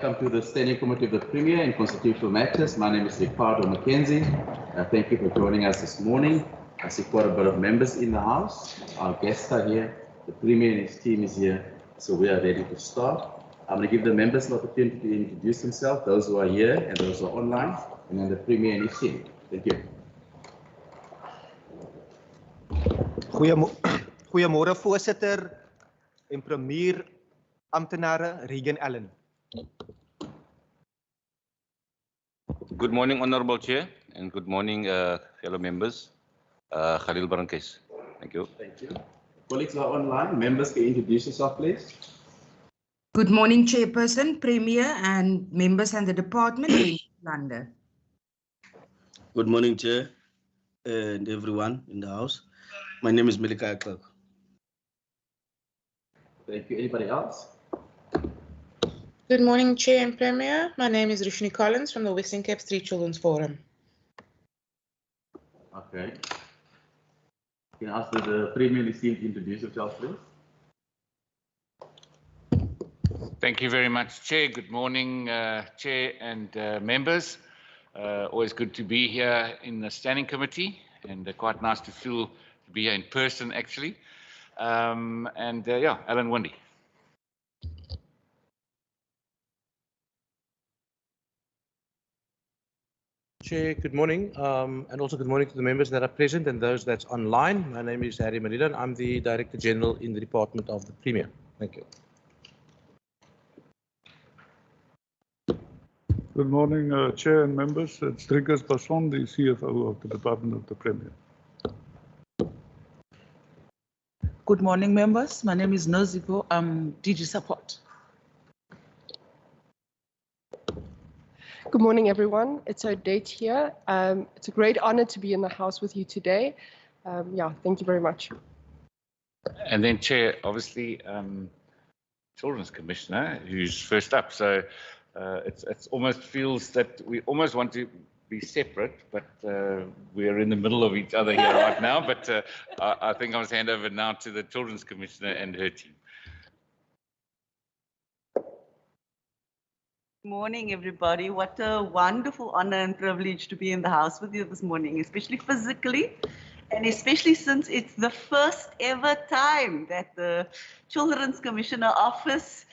Welcome to the Standing Committee of the Premier in Constitutional Matters. My name is Ricardo Mackenzie. Thank you for joining us this morning. I see quite a bit of members in the House. Our guests are here. The Premier and his team is here. So we are ready to start. I'm going to give the members an opportunity to introduce themselves, those who are here and those who are online, and then the Premier and his team. Thank you. Goeiemôre voorsitter en premier amptenare Regan Allen. Good morning, Honorable Chair, and good morning, fellow members. Khalil Barankes. Thank you. Thank you. Colleagues who are online, members can introduce yourself, please. Good morning, Chairperson, Premier, and members and the department in London. Good morning, Chair, and everyone in the House. My name is Melika Clark. Thank you. Anybody else? Good morning, Chair and Premier. My name is Rushni Collins from the Western Cape Street Children's Forum. Okay. Can I ask the Premier and his team to introduce yourself, please? Thank you very much, Chair. Good morning, Chair and members. Always good to be here in the Standing Committee, and quite nice to be here in person, actually. Yeah, Alan Wendy. Chair, good morning, and also good morning to the members that are present and those that's online. My name is Harry Malila, and I'm the Director General in the Department of the Premier. Thank you. Good morning, Chair and members. It's Triggers Basson, the CFO of the Department of the Premier. Good morning, members. My name is Noziko. I'm DG Support. Good morning, everyone. It's Odette here. It's a great honor to be in the House with you today. Yeah, thank you very much. And then, Chair, obviously, Children's Commissioner, who's first up. So it's almost feels that we almost want to be separate, but we're in the middle of each other here right now. But I think I must hand over now to the Children's Commissioner and her team. Good morning, everybody. What a wonderful honor and privilege to be in the House with you this morning, especially physically, and especially since it's the first ever time that the Children's Commissioner Office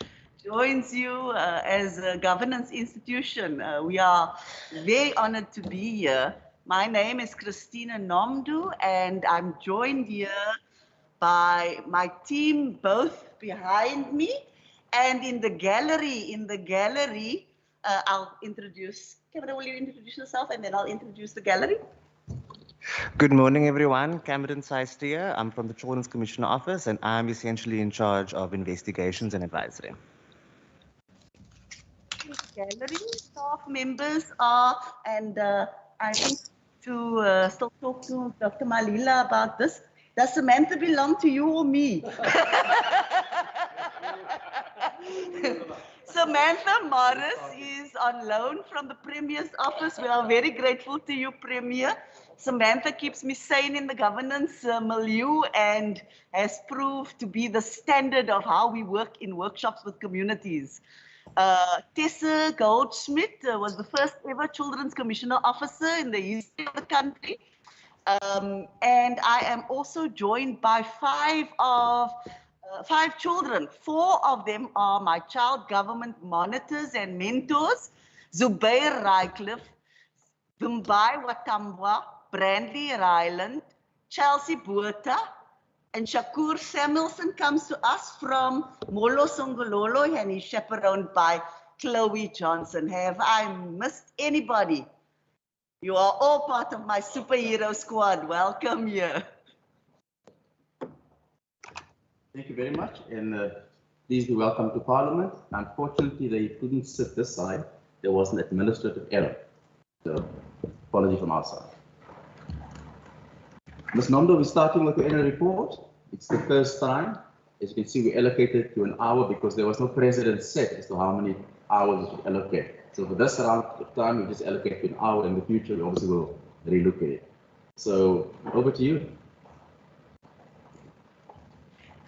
joins you as a governance institution. We are very honored to be here. My name is Christina Nomdu, and I'm joined here by my team both behind me and in the gallery. I'll introduce, Cameron, will you introduce yourself and then I'll introduce the gallery? Good morning, everyone. Cameron Seistia. I'm from the Children's Commissioner Office, and I'm essentially in charge of investigations and advisory. Gallery staff members are, and I think to still talk to Dr. Malila about this. Does Samantha belong to you or me? Samantha Morris is on loan from the Premier's office. We are very grateful to you, Premier. Samantha keeps me sane in the governance milieu and has proved to be the standard of how we work in workshops with communities. Tessa Goldschmidt was the first ever Children's Commissioner Officer in the history of the country. And I am also joined by five children. 4 of them are my child government monitors and mentors: Zubair Rycliffe, Dumbai Watambwa, Brandley Ryland, Chelsea Buerta, and Shakur Samuelson comes to us from Molo Songololo, and he's chaperoned by Chloe Johnson. Have I missed anybody? You are all part of my superhero squad. Welcome here. Thank you very much, and please be welcome to Parliament. Unfortunately, they couldn't sit this side. There was an administrative error. So, apology from our side. Ms. Nomdo, we're starting with the annual report. It's the first time. As you can see, we allocated to an hour because there was no precedent set as to how many hours we should allocate. So for this round of time, we just allocate to an hour. In the future, we obviously will relook at it. So over to you.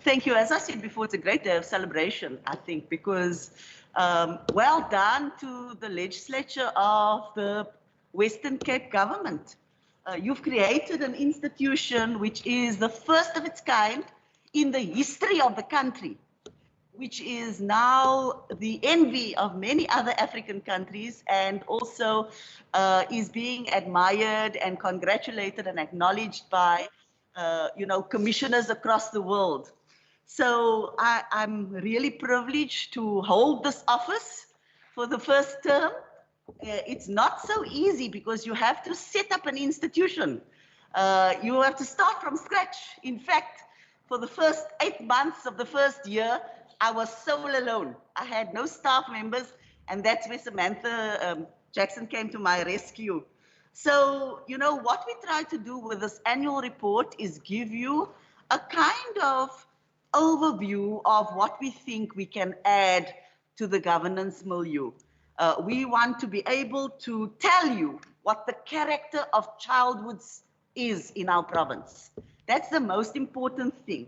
Thank you. As I said before, it's a great day of celebration, I think, because Well done to the legislature of the Western Cape government. You've created an institution which is the first of its kind in the history of the country, which is now the envy of many other African countries, and also is being admired and congratulated and acknowledged by, commissioners across the world. So I'm really privileged to hold this office for the first term. It's not so easy because you have to set up an institution. You have to start from scratch. In fact, for the first 8 months of the first year, I was sole alone. I had no staff members, and that's where Samantha Jackson came to my rescue. So, what we try to do with this annual report is give you a kind of overview of what we think we can add to the governance milieu. We want to be able to tell you what the character of childhoods is in our province. That's the most important thing.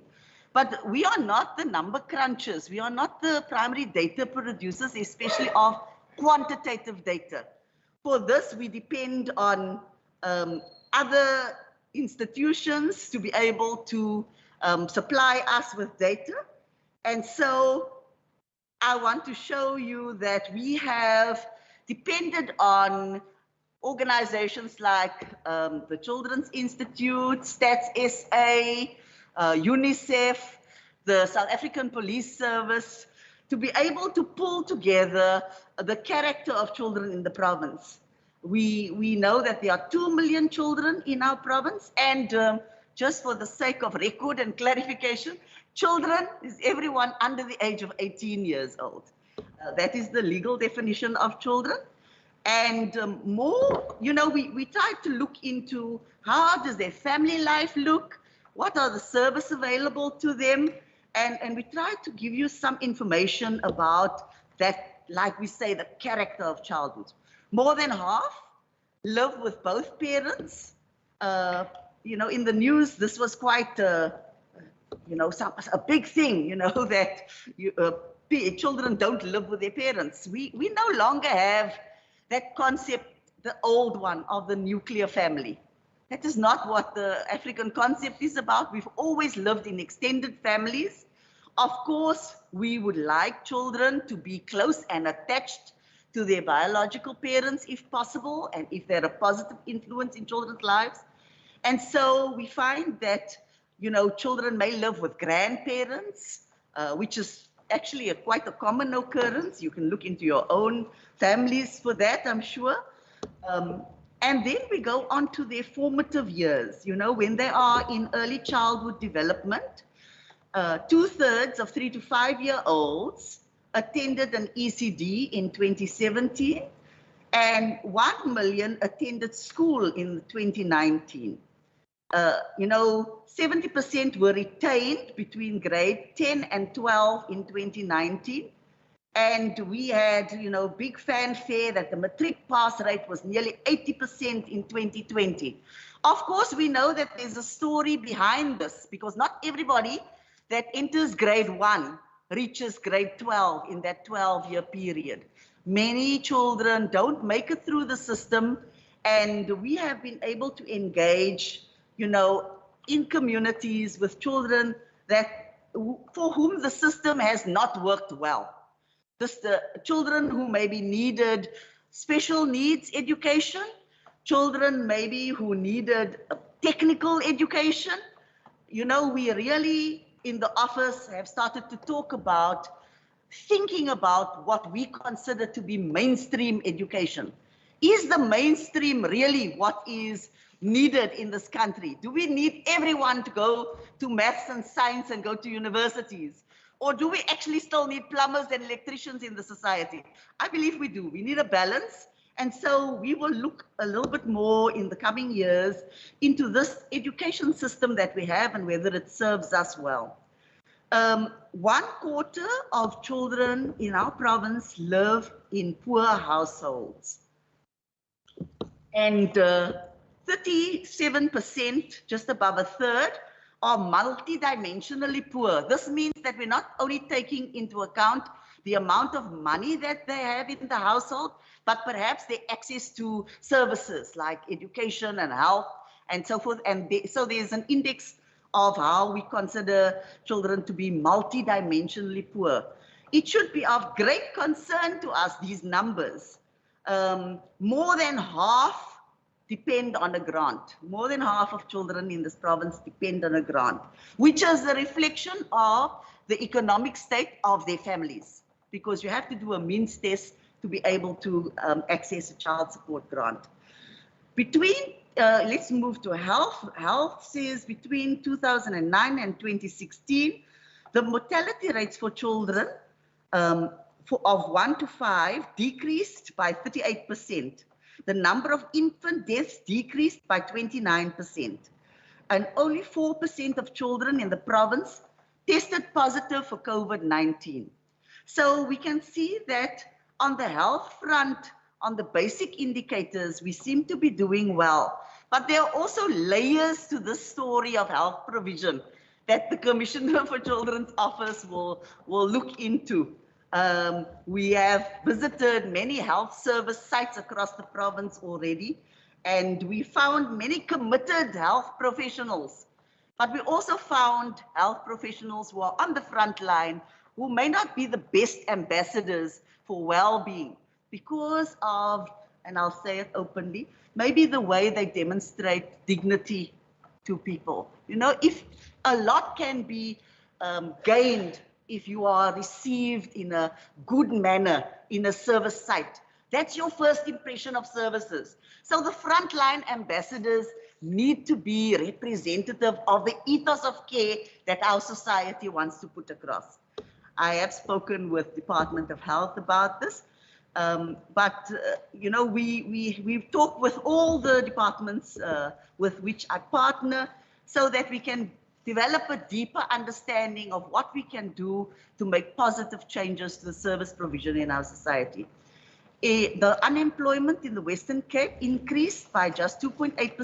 But we are not the number crunchers. We are not the primary data producers, especially of quantitative data. For this, we depend on other institutions to be able to supply us with data. And so I want to show you that we have depended on organizations like the Children's Institute, Stats SA, UNICEF, the South African Police Service, to be able to pull together the character of children in the province. We know that there are 2 million children in our province, and just for the sake of record and clarification, children is everyone under the age of 18 years old. That is the legal definition of children. And more, we try to look into how does their family life look, what are the services available to them, and we try to give you some information about that, like we say, the character of childhood. More than half live with both parents. In the news, this was quite, a big thing, that children don't live with their parents. We no longer have that concept, the old one of the nuclear family. That is not what the African concept is about. We've always lived in extended families. Of course, we would like children to be close and attached to their biological parents if possible, and if they're a positive influence in children's lives. And so we find that, children may live with grandparents, which is actually quite a common occurrence. You can look into your own families for that, I'm sure. And then we go on to their formative years, when they are in early childhood development. 2/3 of 3 to 5 year olds attended an ECD in 2017, and 1 million attended school in 2019. 70% were retained between grade 10 and 12 in 2019. And we had, big fanfare that the matric pass rate was nearly 80% in 2020. Of course, we know that there's a story behind this, because not everybody that enters grade 1 reaches grade 12 in that 12-year period. Many children don't make it through the system, and we have been able to engage, in communities with children for whom the system has not worked well. The children who maybe needed special needs education, children maybe who needed technical education. We really in the office have started to talk about thinking about what we consider to be mainstream education. Is the mainstream really what is needed in this country? Do we need everyone to go to maths and science and go to universities? Or do we actually still need plumbers and electricians in the society? I believe we do. We need a balance. And so we will look a little bit more in the coming years into this education system that we have and whether it serves us well. 1/4 of children in our province live in poor households. And 37%, just above 1/3, are multidimensionally poor. This means that we're not only taking into account the amount of money that they have in the household, but perhaps their access to services like education and health and so forth. And so there's an index of how we consider children to be multidimensionally poor. It should be of great concern to us, these numbers. More than half depend on a grant. More than half of children in this province depend on a grant, which is a reflection of the economic state of their families, because you have to do a means test to be able to access a child support grant. Let's move to health. Health says between 2009 and 2016, the mortality rates for children of 1 to 5 decreased by 38%. The number of infant deaths decreased by 29%. And only 4% of children in the province tested positive for COVID-19. So we can see that on the health front, on the basic indicators, we seem to be doing well. But there are also layers to this story of health provision that the Commissioner for Children's Office will look into. We have visited many health service sites across the province already, and we found many committed health professionals. But we also found health professionals who are on the front line who may not be the best ambassadors for well-being because of, and I'll say it openly, maybe the way they demonstrate dignity to people. You know, if a lot can be gained if you are received in a good manner in a service site. That's your first impression of services. So the frontline ambassadors need to be representative of the ethos of care that our society wants to put across. I have spoken with Department of Health about this, you know, we've talked with all the departments with which I partner so that we can develop a deeper understanding of what we can do to make positive changes to the service provision in our society. The unemployment in the Western Cape increased by just 2.8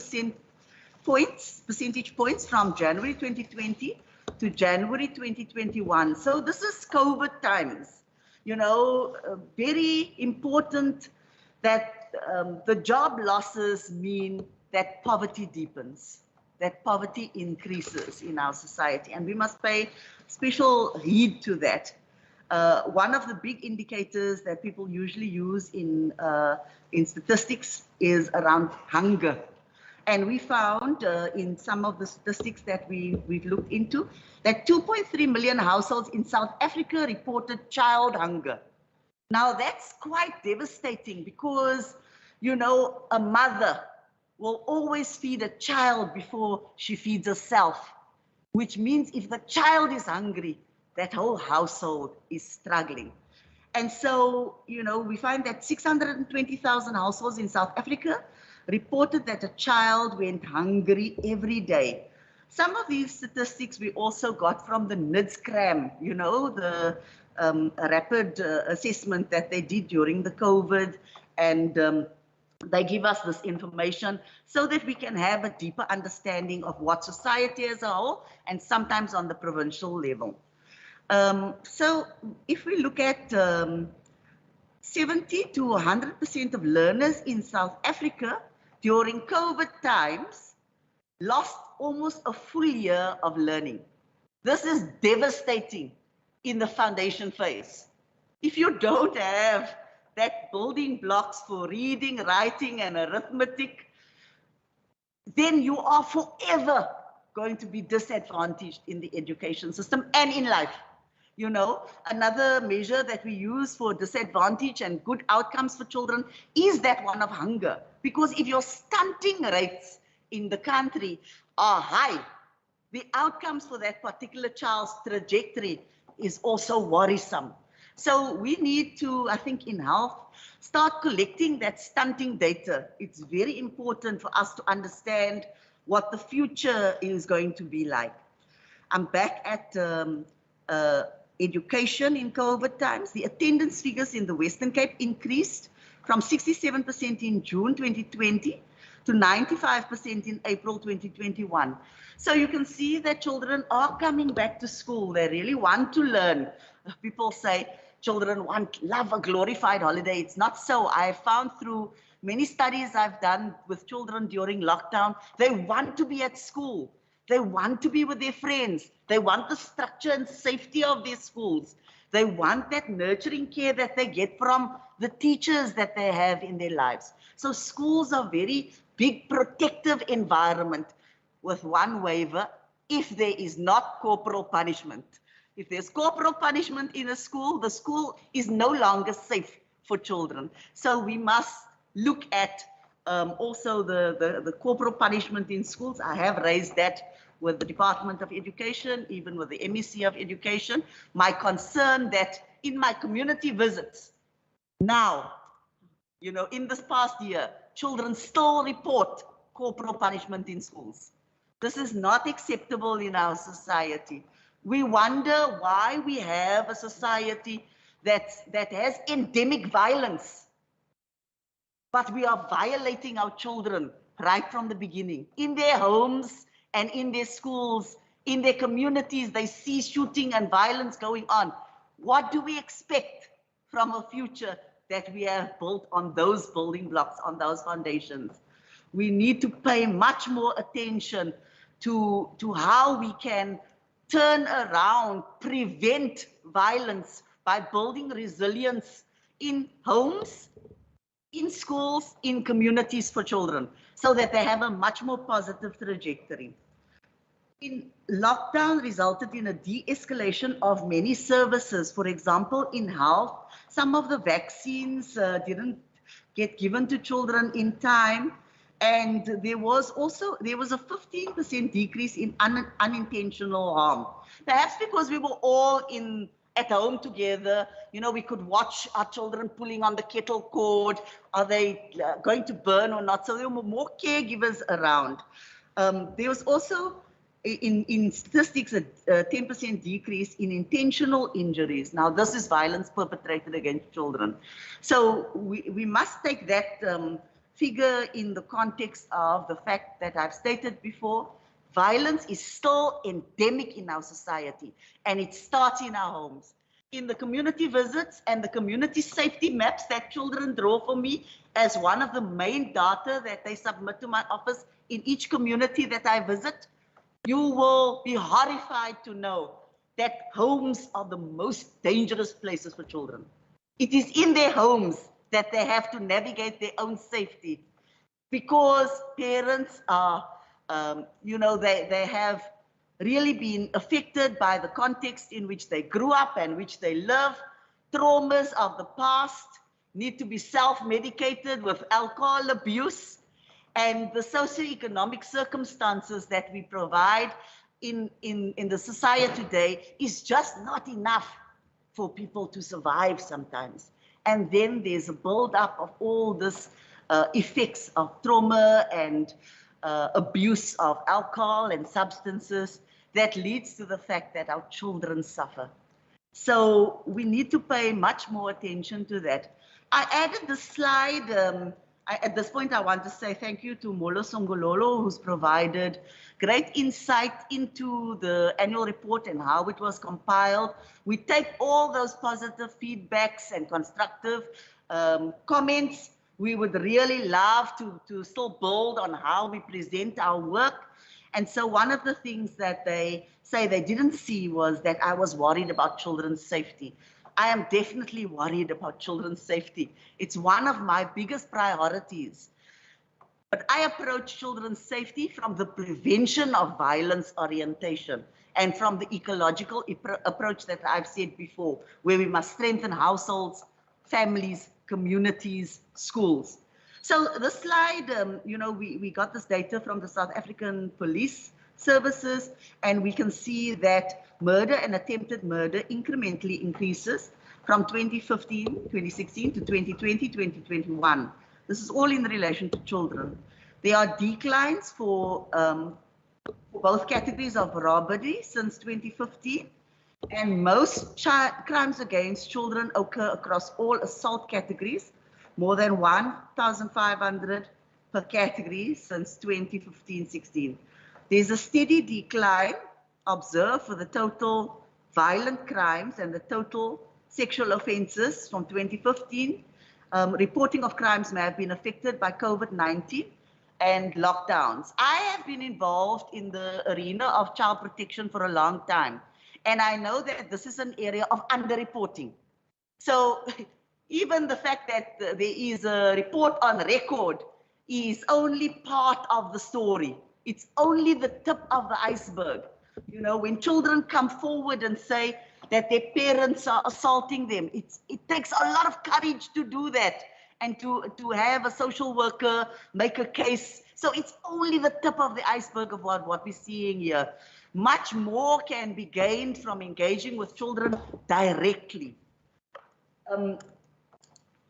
percentage points from January 2020 to January 2021. So this is COVID times. You know, very important that the job losses mean that poverty deepens, that poverty increases in our society, and we must pay special heed to that. One of the big indicators that people usually use in statistics is around hunger. And we found in some of the statistics that we've looked into that 2.3 million households in South Africa reported child hunger. Now that's quite devastating because, you know, a mother will always feed a child before she feeds herself, which means if the child is hungry, that whole household is struggling. And so, you know, we find that 620,000 households in South Africa reported that a child went hungry every day. Some of these statistics we also got from the NIDS-CRAM, you know, the rapid assessment that they did during the COVID, and they give us this information so that we can have a deeper understanding of what society as a whole and sometimes on the provincial level. So if we look at 70 to 100% of learners in South Africa during COVID times lost almost a full year of learning. This is devastating in the foundation phase. If you don't have that building blocks for reading, writing, and arithmetic, then you are forever going to be disadvantaged in the education system and in life. You know, another measure that we use for disadvantage and good outcomes for children is that one of hunger. Because if your stunting rates in the country are high, the outcomes for that particular child's trajectory is also worrisome. So we need to, I think, in health, start collecting that stunting data. It's very important for us to understand what the future is going to be like. I'm back at education in COVID times. The attendance figures in the Western Cape increased from 67% in June 2020 to 95% in April 2021. So you can see that children are coming back to school. They really want to learn. People say children love a glorified holiday. It's not so. I have found through many studies I've done with children during lockdown, they want to be at school. They want to be with their friends. They want the structure and safety of their schools. They want that nurturing care that they get from the teachers that they have in their lives. So schools are very big protective environment with one waiver, if there is not corporal punishment. If there's corporal punishment in a school, the school is no longer safe for children. So we must look at also the corporal punishment in schools. I have raised that with the Department of Education, even with the MEC of Education. My concern that in my community visits now, you know, in this past year, children still report corporal punishment in schools. This is not acceptable in our society. We wonder why we have a society that has endemic violence, but we are violating our children right from the beginning. In their homes and in their schools, in their communities, they see shooting and violence going on. What do we expect from a future that we have built on those building blocks, on those foundations? We need to pay much more attention to how we can turn around, prevent violence by building resilience in homes, in schools, in communities for children, so that they have a much more positive trajectory. In lockdown resulted in a de-escalation of many services. For example, in health, some of the vaccines didn't get given to children in time. And there was a 15% decrease in unintentional harm. Perhaps because we were all at home together, you know, we could watch our children pulling on the kettle cord. Are they going to burn or not? So there were more caregivers around. There was also, in statistics, a 10% decrease in intentional injuries. Now, this is violence perpetrated against children. So we must take that figure in the context of the fact that I've stated before, violence is still endemic in our society, and it starts in our homes. In the community visits and the community safety maps that children draw for me as one of the main data that they submit to my office in each community that I visit, you will be horrified to know that homes are the most dangerous places for children. It is in their homes that they have to navigate their own safety, because parents are, you know, they have really been affected by the context in which they grew up and which they live. Traumas of the past need to be self-medicated with alcohol abuse, and the socioeconomic circumstances that we provide in the society today is just not enough for people to survive sometimes. And then there's a build-up of all this effects of trauma and abuse of alcohol and substances that leads to the fact that our children suffer. So we need to pay much more attention to that. I added the slide. At this point, I want to say thank you to Molo Songololo, who's provided great insight into the annual report and how it was compiled. We take all those positive feedbacks and constructive comments. We would really love to still build on how we present our work. And so one of the things that they say they didn't see was that I was worried about children's safety. I am definitely worried about children's safety. It's one of my biggest priorities. But I approach children's safety from the prevention of violence orientation and from the ecological approach that I've said before, where we must strengthen households, families, communities, schools. So this slide, you know, we got this data from the South African Police Services, and we can see that murder and attempted murder incrementally increases from 2015, 2016 to 2020, 2021. This is all in relation to children. There are declines for both categories of robbery since 2015, and most crimes against children occur across all assault categories, more than 1,500 per category since 2015-16. There's a steady decline observed for the total violent crimes and the total sexual offences from 2015. Reporting of crimes may have been affected by COVID-19 and lockdowns. I have been involved in the arena of child protection for a long time, and I know that this is an area of underreporting. So even the fact that there is a report on record is only part of the story. It's only the tip of the iceberg. You know, when children come forward and say that their parents are assaulting them, it takes a lot of courage to do that and to have a social worker make a case. So it's only the tip of the iceberg of what we're seeing here. Much more can be gained from engaging with children directly.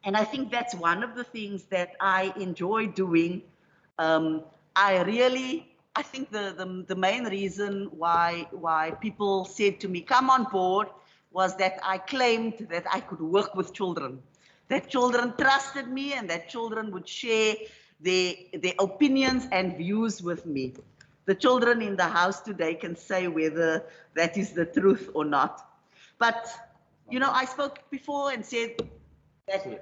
And I think that's one of the things that I enjoy doing. I think the main reason why people said to me, come on board, was that I claimed that I could work with children, that children trusted me and that children would share their opinions and views with me. The children in the house today can say whether that is the truth or not. But, you know, I spoke before and said that... Sorry,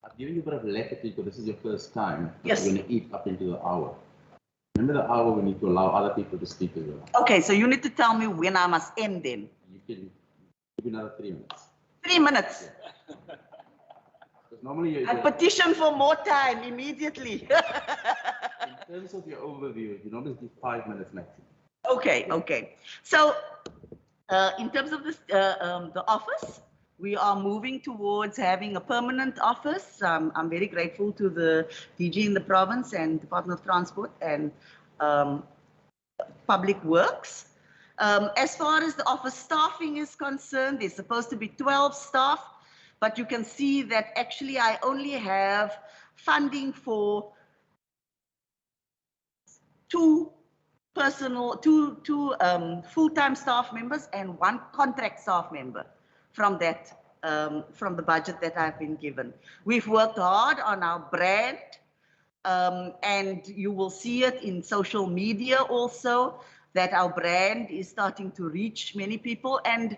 I've given you a bit of latitude because this is your first time. Yes. You're going to eat up into the hour. Remember the hour we need to allow other people to speak as well. Okay, so you need to tell me when I must end then. You can give you another 3 minutes. 3 minutes. Yeah. Because normally I petition for more time immediately. In terms of your overview, you normally give 5 minutes maximum. Okay. So in terms of this, the office, we are moving towards having a permanent office. I'm very grateful to the DG in the province and Department of Transport and Public Works. As far as the office staffing is concerned, there's supposed to be 12 staff, but you can see that actually I only have funding for two full-time staff members and 1 contract staff member from that, from the budget that I've been given. We've worked hard on our brand, and you will see it in social media also, that our brand is starting to reach many people. And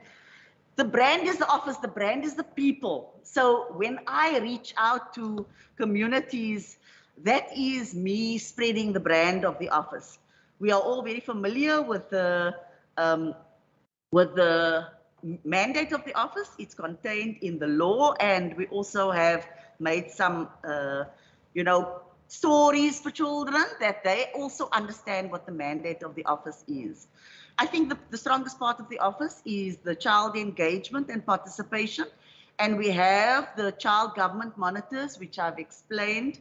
the brand is the office, the brand is the people. So when I reach out to communities, that is me spreading the brand of the office. We are all very familiar with the mandate of the office. It's contained in the law, and we also have made some, stories for children that they also understand what the mandate of the office is. I think the strongest part of the office is the child engagement and participation, and we have the child government monitors, which I've explained,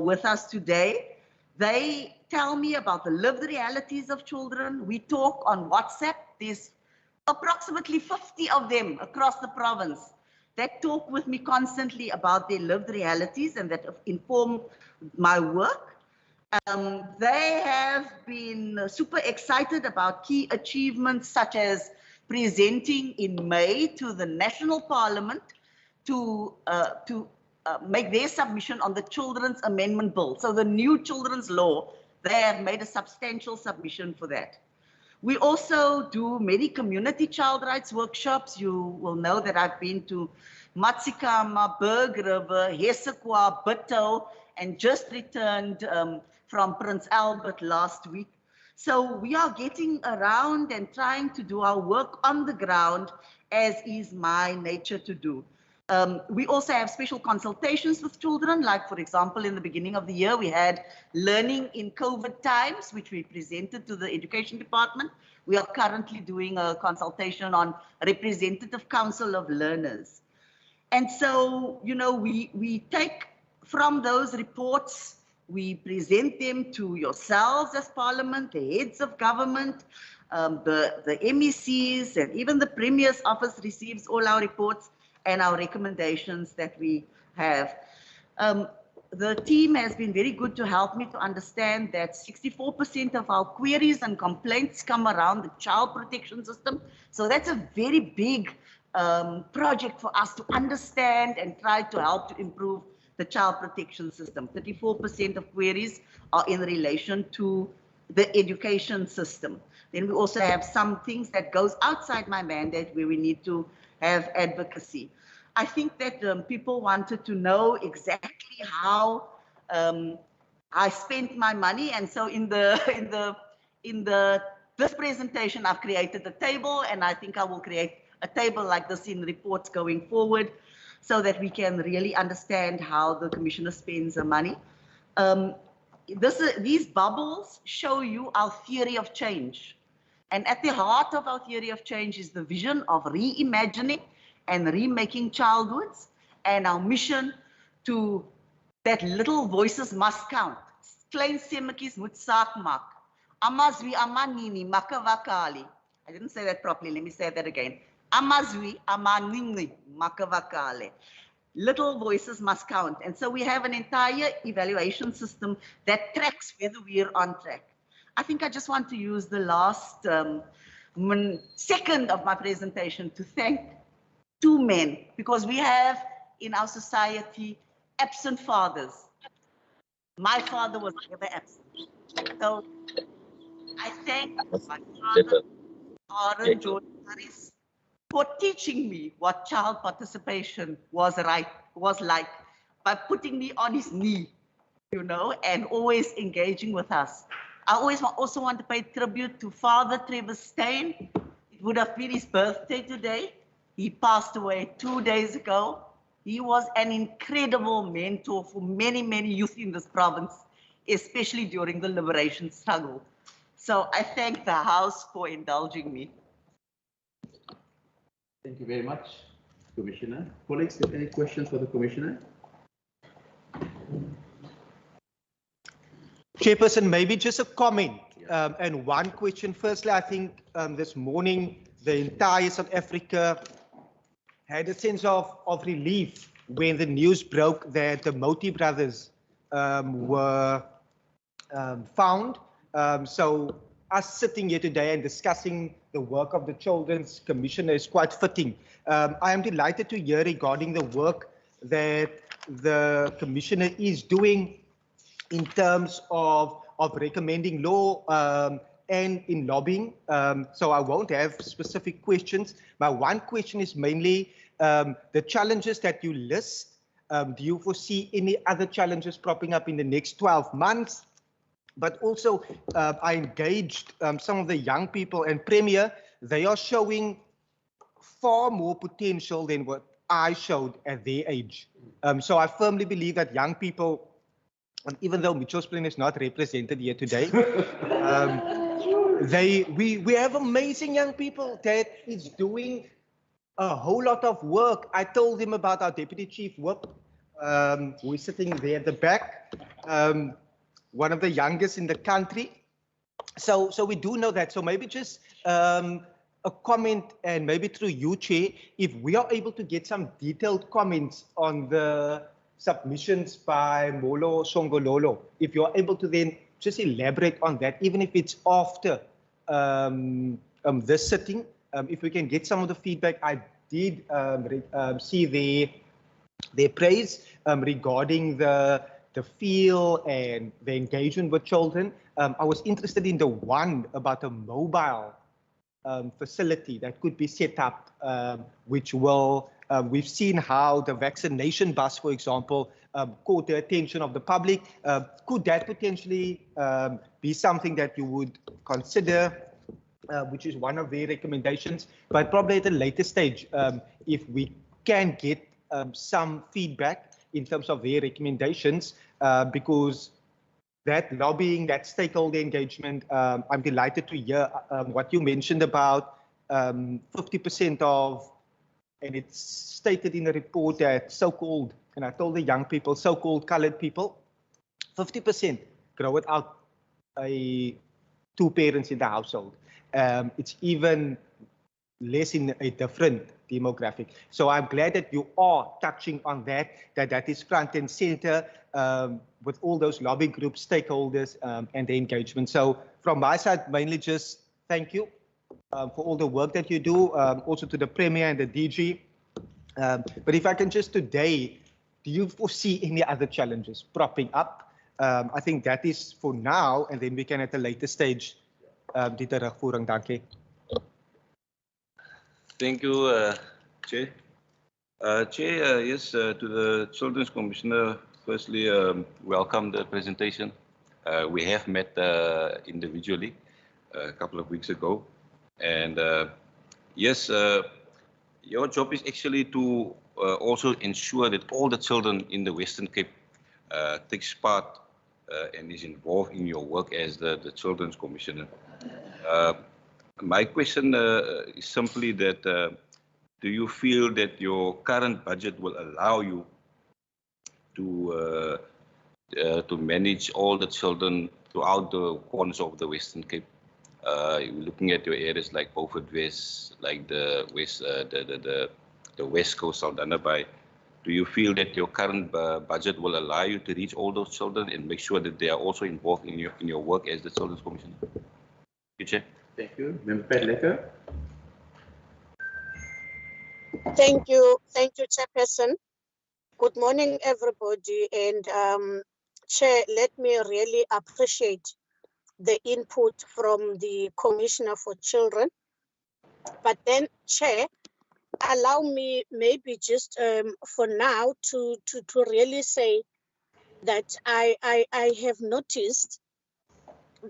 with us today. They tell me about the lived realities of children. We talk on WhatsApp. There's approximately 50 of them across the province that talk with me constantly about their lived realities and that inform my work. They have been super excited about key achievements such as presenting in May to the National Parliament to make their submission on the Children's Amendment Bill. So the new children's law, they have made a substantial submission for that. We also do many community child rights workshops. You will know that I've been to Matsikama, Berg River, Hesekwa, Bito, and just returned from Prince Albert last week. So we are getting around and trying to do our work on the ground, as is my nature to do. We also have special consultations with children, like, for example, in the beginning of the year, we had learning in COVID times, which we presented to the Education Department. We are currently doing a consultation on Representative Council of Learners. And so, you know, we take from those reports, we present them to yourselves as Parliament, the heads of government, the MECs, and even the Premier's office receives all our reports and our recommendations that we have. The team has been very good to help me to understand that 64% of our queries and complaints come around the child protection system. So that's a very big project for us to understand and try to help to improve the child protection system. 34% of queries are in relation to the education system. Then we also have some things that goes outside my mandate where we need to have advocacy. I think that people wanted to know exactly how I spent my money, and so in this presentation, I've created a table, and I think I will create a table like this in reports going forward, so that we can really understand how the commissioner spends the money. These bubbles show you our theory of change. And at the heart of our theory of change is the vision of reimagining and remaking childhoods, and our mission to that little voices must count. Klein stemmetjies moet saak maak. Amazwi amanini makavakali. I didn't say that properly. Let me say that again. Amazwi amanini makavakali. Little voices must count. And so we have an entire evaluation system that tracks whether we're on track. I think I just want to use the last second of my presentation to thank two men, because we have in our society absent fathers. My father was never absent. So I thank my father, Aaron George Harris, for teaching me what child participation was like by putting me on his knee, and always engaging with us. I also want to pay tribute to Father Trevor Stein. It would have been his birthday today. He passed away 2 days ago. He was an incredible mentor for many, many youth in this province, especially during the liberation struggle. So I thank the House for indulging me. Thank you very much, Commissioner. Colleagues, do you have any questions for the Commissioner? Chairperson, maybe just a comment and one question. Firstly, I think this morning the entire South Africa had a sense of relief when the news broke that the Moti brothers were found. So us sitting here today and discussing the work of the Children's Commissioner is quite fitting. I am delighted to hear regarding the work that the Commissioner is doing in terms of recommending law and in lobbying. So I won't have specific questions. My one question is mainly the challenges that you list. Do you foresee any other challenges propping up in the next 12 months? But also, I engaged some of the young people, and Premier, they are showing far more potential than what I showed at their age. So I firmly believe that young people, even though Mitchell's Plain is not represented here today, we have amazing young people that is doing a whole lot of work. I told him about our Deputy Chief Whip, who is sitting there at the back, one of the youngest in the country. So we do know that. So maybe just a comment, and maybe through you, Chair, if we are able to get some detailed comments on the submissions by Molo Songololo, if you're able to then just elaborate on that, even if it's after this sitting, if we can get some of the feedback. I did see their praise regarding the feel and the engagement with children. I was interested in the one about a mobile facility that could be set up, which will, we've seen how the vaccination bus, for example, caught the attention of the public. Could that potentially be something that you would consider, which is one of their recommendations? But probably at a later stage, if we can get some feedback in terms of their recommendations, because that lobbying, that stakeholder engagement, I'm delighted to hear what you mentioned about 50% of, and it's stated in the report that so-called, and I told the young people, so-called colored people, 50% grow without two parents in the household. It's even less in a different demographic. So I'm glad that you are touching on that is front and center with all those lobby groups, stakeholders, and the engagement. So from my side, mainly just thank you for all the work that you do, also to the Premier and the DG. But if I can just today, do you foresee any other challenges propping up? I think that is for now, and then we can at a later stage die terugvoering. Dankie. Thank you, Chair. Chair, yes, to the Children's Commissioner, firstly, welcome the presentation. We have met individually a couple of weeks ago. And yes, your job is actually to also ensure that all the children in the Western Cape takes part and is involved in your work as the Children's Commissioner. My question is simply that do you feel that your current budget will allow you to manage all the children throughout the corners of the Western Cape? Looking at your areas like Beaufort West, like the West, the West Coast, Saldanha, do you feel that your current budget will allow you to reach all those children and make sure that they are also involved in your work as the Children's Commissioner? Thank you, Chair. Thank you. Member Pedlecker. Thank you, Chairperson. Good morning, everybody. And Chair, let me really appreciate the input from the Commissioner for Children. But then, Chair, allow me maybe just for now to really say that I have noticed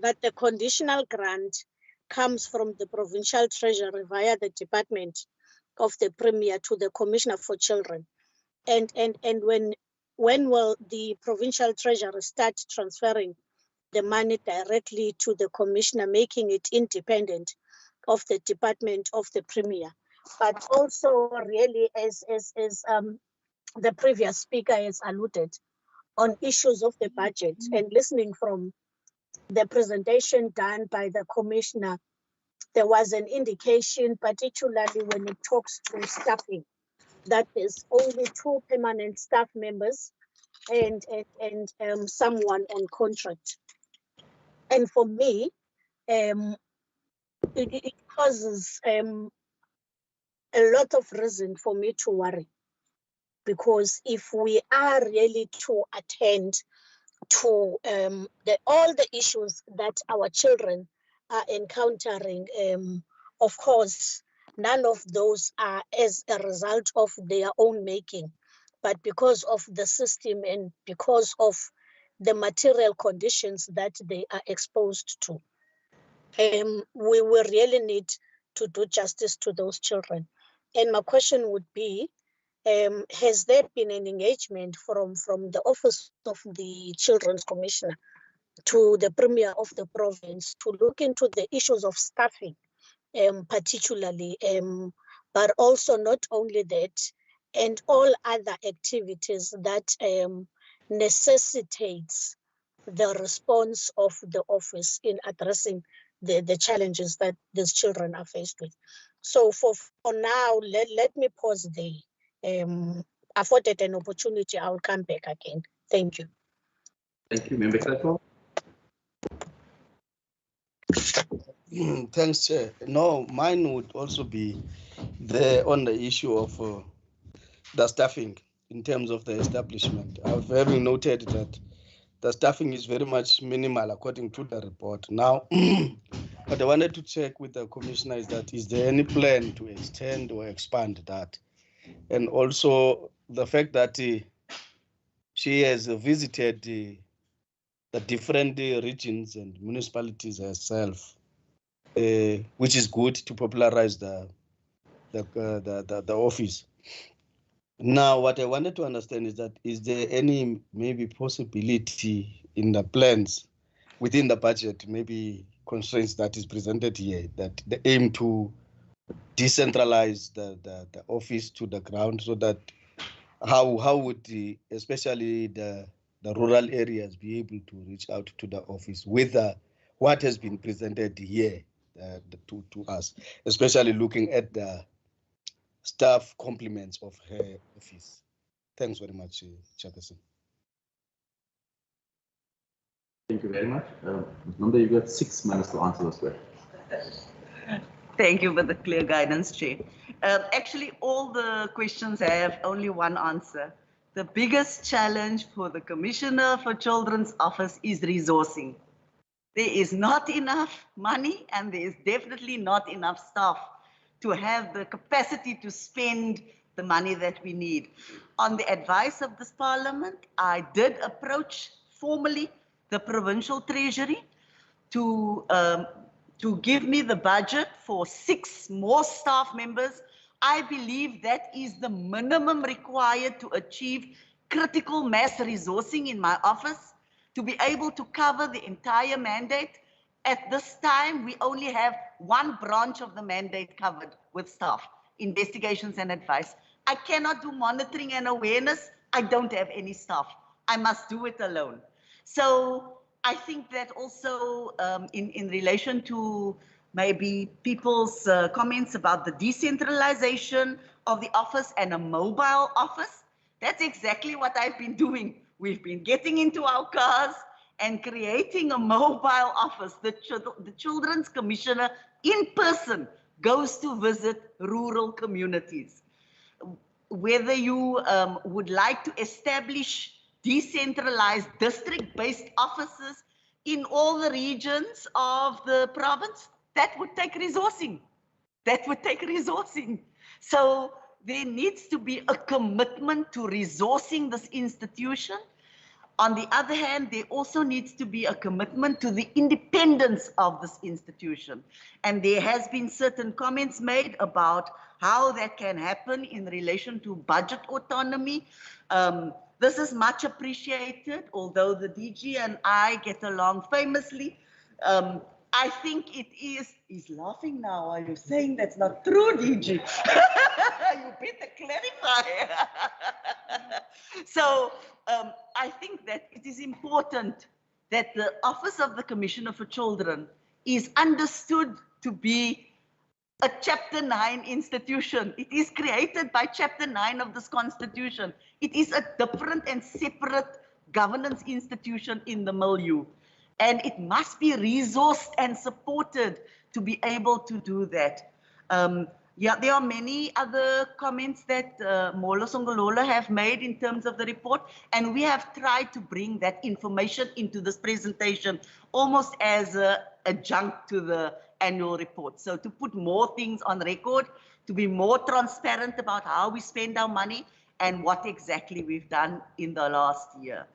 that the conditional grant comes from the Provincial Treasury via the Department of the Premier to the Commissioner for Children. And when will the Provincial Treasury start transferring the money directly to the Commissioner, making it independent of the Department of the Premier? But also really as the previous speaker has alluded on issues of the budget, and listening from the presentation done by the Commissioner, there was an indication, particularly when it talks to staffing, that there's only 2 permanent staff members and someone on contract. And for me, it causes a lot of reason for me to worry, because if we are really to attend to all the issues that our children are encountering, of course, none of those are as a result of their own making, but because of the system and because of the material conditions that they are exposed to. We will really need to do justice to those children. And my question would be, has there been an engagement from the Office of the Children's Commissioner to the Premier of the province to look into the issues of staffing, particularly, but also not only that, and all other activities that necessitates the response of the office in addressing the challenges that these children are faced with? So for now, let me pause there. Afforded an opportunity, I'll come back again. Thank you. Thank you, Member Clerk. Thanks, Chair. No, mine would also be there on the issue of the staffing in terms of the establishment. I've having noted that the staffing is very much minimal according to the report. Now, what I wanted to check with the Commissioner is that, is there any plan to extend or expand that? And also the fact that she has visited the different regions and municipalities herself, which is good to popularize the office. Now, what I wanted to understand is that, is there any maybe possibility in the plans within the budget, maybe constraints that is presented here, that the aim to decentralize the office to the ground, so that how would especially the rural areas be able to reach out to the office with what has been presented here to us, especially looking at the staff complements of her office. Thanks very much, Chairperson. Thank you very much. Nanda, you've got 6 minutes to answer this question. Thank you for the clear guidance, Chair. Actually, all the questions have only one answer. The biggest challenge for the Commissioner for Children's Office is resourcing. There is not enough money and there is definitely not enough staff to have the capacity to spend the money that we need. On the advice of this Parliament, I did approach formally the Provincial Treasury to give me the budget for 6 more staff members. I believe that is the minimum required to achieve critical mass resourcing in my office, to be able to cover the entire mandate. At this time, we only have one branch of the mandate covered with staff, investigations and advice. I cannot do monitoring and awareness. I don't have any staff. I must do it alone. So I think that also in relation to maybe people's comments about the decentralization of the office and a mobile office, that's exactly what I've been doing. We've been getting into our cars and creating a mobile office. The Children's Commissioner in person goes to visit rural communities. Whether you would like to establish decentralized district-based offices in all the regions of the province, that would take resourcing. That would take resourcing. So there needs to be a commitment to resourcing this institution. On the other hand, there also needs to be a commitment to the independence of this institution. And there has been certain comments made about how that can happen in relation to budget autonomy. This is much appreciated, although the DG and I get along famously. I think it is, he's laughing now. Are you saying that's not true, DG? You better clarify. So I think that it is important that the Office of the Commissioner for Children is understood to be a Chapter 9 institution. It is created by Chapter 9 of this Constitution. It is a different and separate governance institution in the milieu. And it must be resourced and supported to be able to do that. Yeah, there are many other comments that Molo Songolola have made in terms of the report, and we have tried to bring that information into this presentation almost as an adjunct to the annual report. So to put more things on record, to be more transparent about how we spend our money and what exactly we've done in the last year.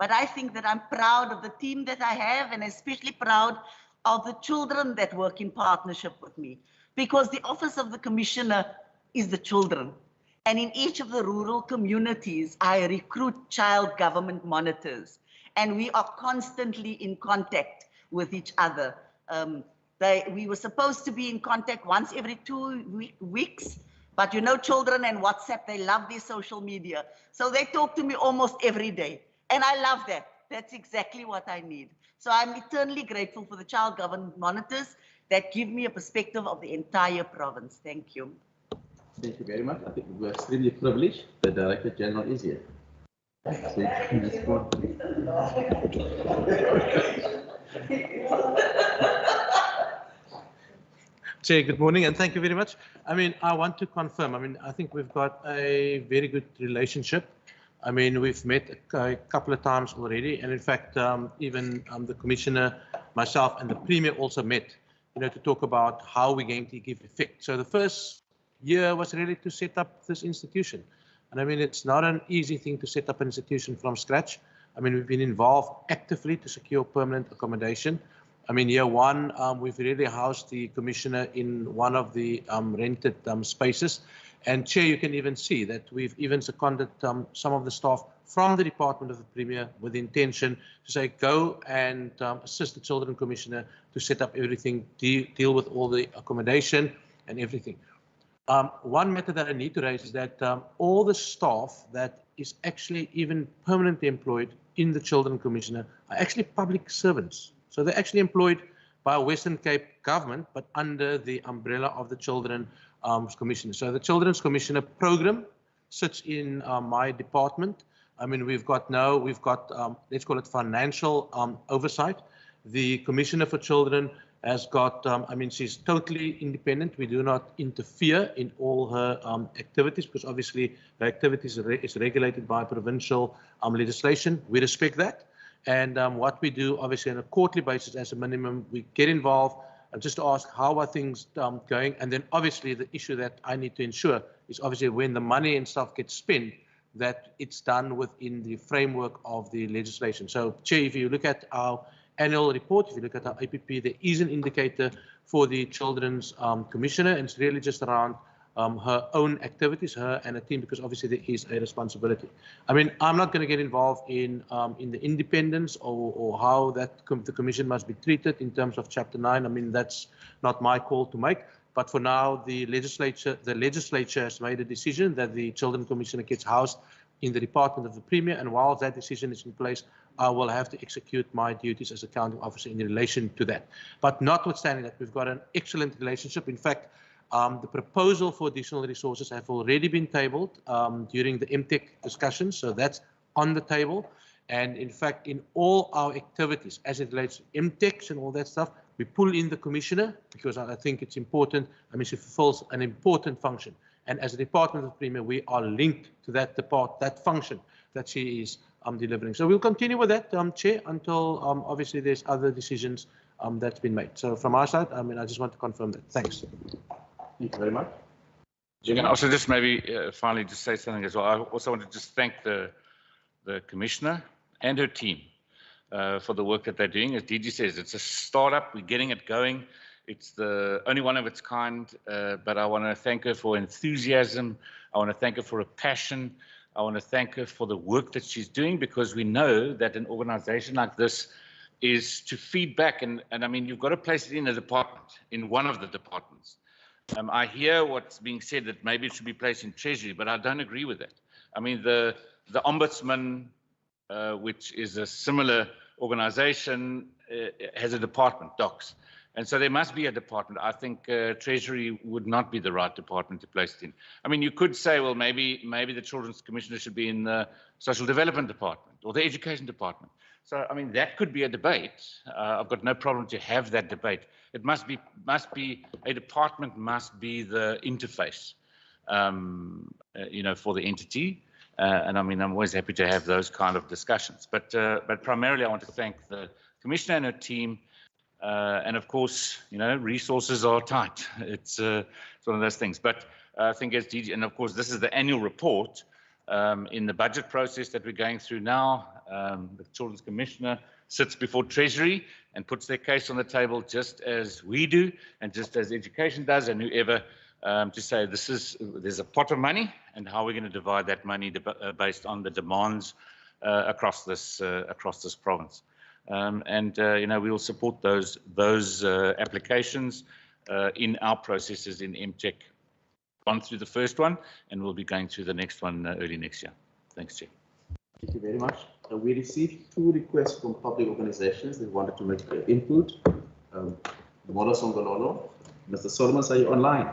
But I think that I'm proud of the team that I have, and especially proud of the children that work in partnership with me, because the Office of the Commissioner is the children. And in each of the rural communities, I recruit child government monitors, and we are constantly in contact with each other. We were supposed to be in contact once every 2 weeks, but you know, children and WhatsApp, they love their social media. So they talk to me almost every day. And I love that. That's exactly what I need. So I'm eternally grateful for the child government monitors that give me a perspective of the entire province. Thank you. Thank you very much. I think we're extremely privileged. The Director General is here. Chair, good morning and thank you very much. I mean, I want to confirm, I think we've got a very good relationship. We've met a couple of times already, and in fact, even the Commissioner, myself, and the Premier also met, to talk about how we're going to give effect. So the first year was really to set up this institution. And it's not an easy thing to set up an institution from scratch. We've been involved actively to secure permanent accommodation. Year one, we've really housed the Commissioner in one of the rented spaces. And Chair, you can even see that we've even seconded some of the staff from the Department of the Premier with the intention to say, go and assist the Children Commissioner to set up everything, deal with all the accommodation and everything. One matter that I need to raise is that all the staff that is actually even permanently employed in the Children Commissioner are actually public servants. So they're actually employed by a Western Cape government, but under the umbrella of the Children Commissioner. So the Children's Commissioner program sits in my department. We've got let's call it financial oversight. The Commissioner for Children has got, she's totally independent. We do not interfere in all her activities, because obviously her activities is regulated by provincial legislation. We respect that. And what we do, obviously, on a quarterly basis, as a minimum, we get involved just to ask how are things going, and then obviously the issue that I need to ensure is obviously when the money and stuff gets spent, that it's done within the framework of the legislation. So, Chair, if you look at our annual report, if you look at our APP, there is an indicator for the Children's Commissioner, and it's really just around her own activities, her and her team, because obviously there is a responsibility. I mean, I'm not going to get involved in the independence or how that the commission must be treated in terms of Chapter 9. I mean, that's not my call to make. But for now, the legislature has made a decision that the Children Commissioner gets housed in the Department of the Premier, and while that decision is in place, I will have to execute my duties as accounting officer in relation to that. But notwithstanding that, we've got an excellent relationship. In fact, the proposal for additional resources have already been tabled during the MTech discussions, so that's on the table. And in fact, in all our activities, as it relates to MTechs and all that stuff, we pull in the commissioner because I think it's important. I mean, she fulfills an important function. And as a Department of the Premier, we are linked to that function that she is delivering. So we'll continue with that, Chair, until obviously there's other decisions that's been made. So from our side, I mean, I just want to confirm that. Thanks. Thank you very much. You can also just maybe finally just say something as well. I also want to just thank the Commissioner and her team for the work that they're doing. As DG says, it's a startup. We're getting it going. It's the only one of its kind, but I want to thank her for enthusiasm. I want to thank her for her passion. I want to thank her for the work that she's doing, because we know that an organization like this is to feed back. And I mean, you've got to place it in a department, in one of the departments. I hear what's being said that maybe it should be placed in Treasury, but I don't agree with that. I mean, the Ombudsman, which is a similar organization, has a department, DOCS. And so there must be a department. I think Treasury would not be the right department to place it in. I mean, you could say, well, maybe the Children's Commissioner should be in the Social Development Department or the Education Department. So, I mean, that could be a debate. I've got no problem to have that debate. It must be a department must be the interface, you know, for the entity. And I mean, I'm always happy to have those kind of discussions. But primarily, I want to thank the Commissioner and her team. And of course, you know, resources are tight. It's one of those things. But I think as DG, and of course, this is the annual report in the budget process that we're going through now. The Children's Commissioner sits before Treasury and puts their case on the table, just as we do, and just as Education does, and whoever, to say there's a pot of money, and how we're going to divide that money based on the demands across this province. You know, we will support those applications in our processes in MTech. Gone through the first one, and we'll be going through the next one early next year. Thanks, Chair. Thank you very much. We received 2 requests from public organizations that wanted to make input. Mola Songololo, Mr. Solomon, are you online?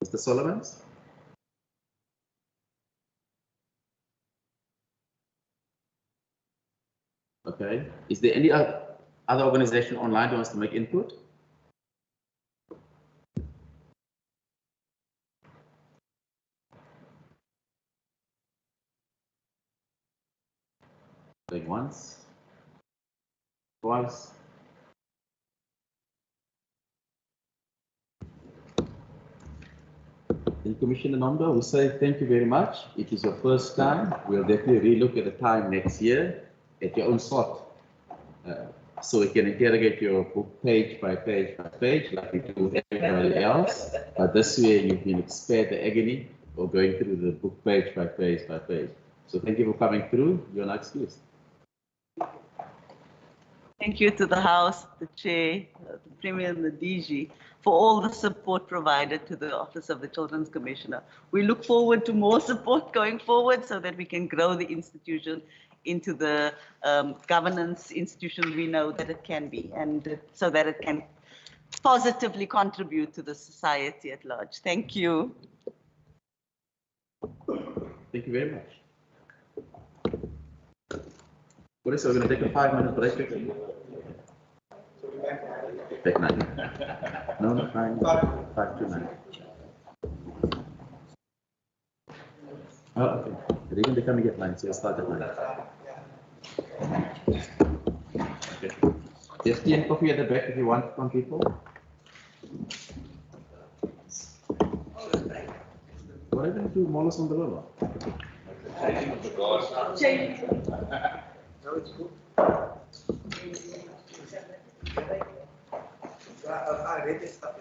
Mr. Solomons? Okay. Is there any other organization online that wants to make input? Going once, twice. In Commissioner Nomba, we say thank you very much. It is your first time. We'll definitely relook at the time next year at your own slot. So we can interrogate your book page by page by page, like we do with everybody else. But this way you've been spared the agony of going through the book page by page by page. So thank you for coming through. You're not excused. Thank you to the House, the Chair, the Premier and the DG for all the support provided to the Office of the Children's Commissioner. We look forward to more support going forward so that we can grow the institution into the governance institution we know that it can be, and so that it can positively contribute to the society at large. Thank you. Thank you very much. What is it? We're going to take a 5-minute break. Take 9. No, not 9. 5 to 9. Oh, okay. They're going to come and get 9, so you'll start at 9. Okay. There's tea and coffee at the back if you want from people. What are you going to do, Molos on the river? Change. No, it's good. I read this stuff.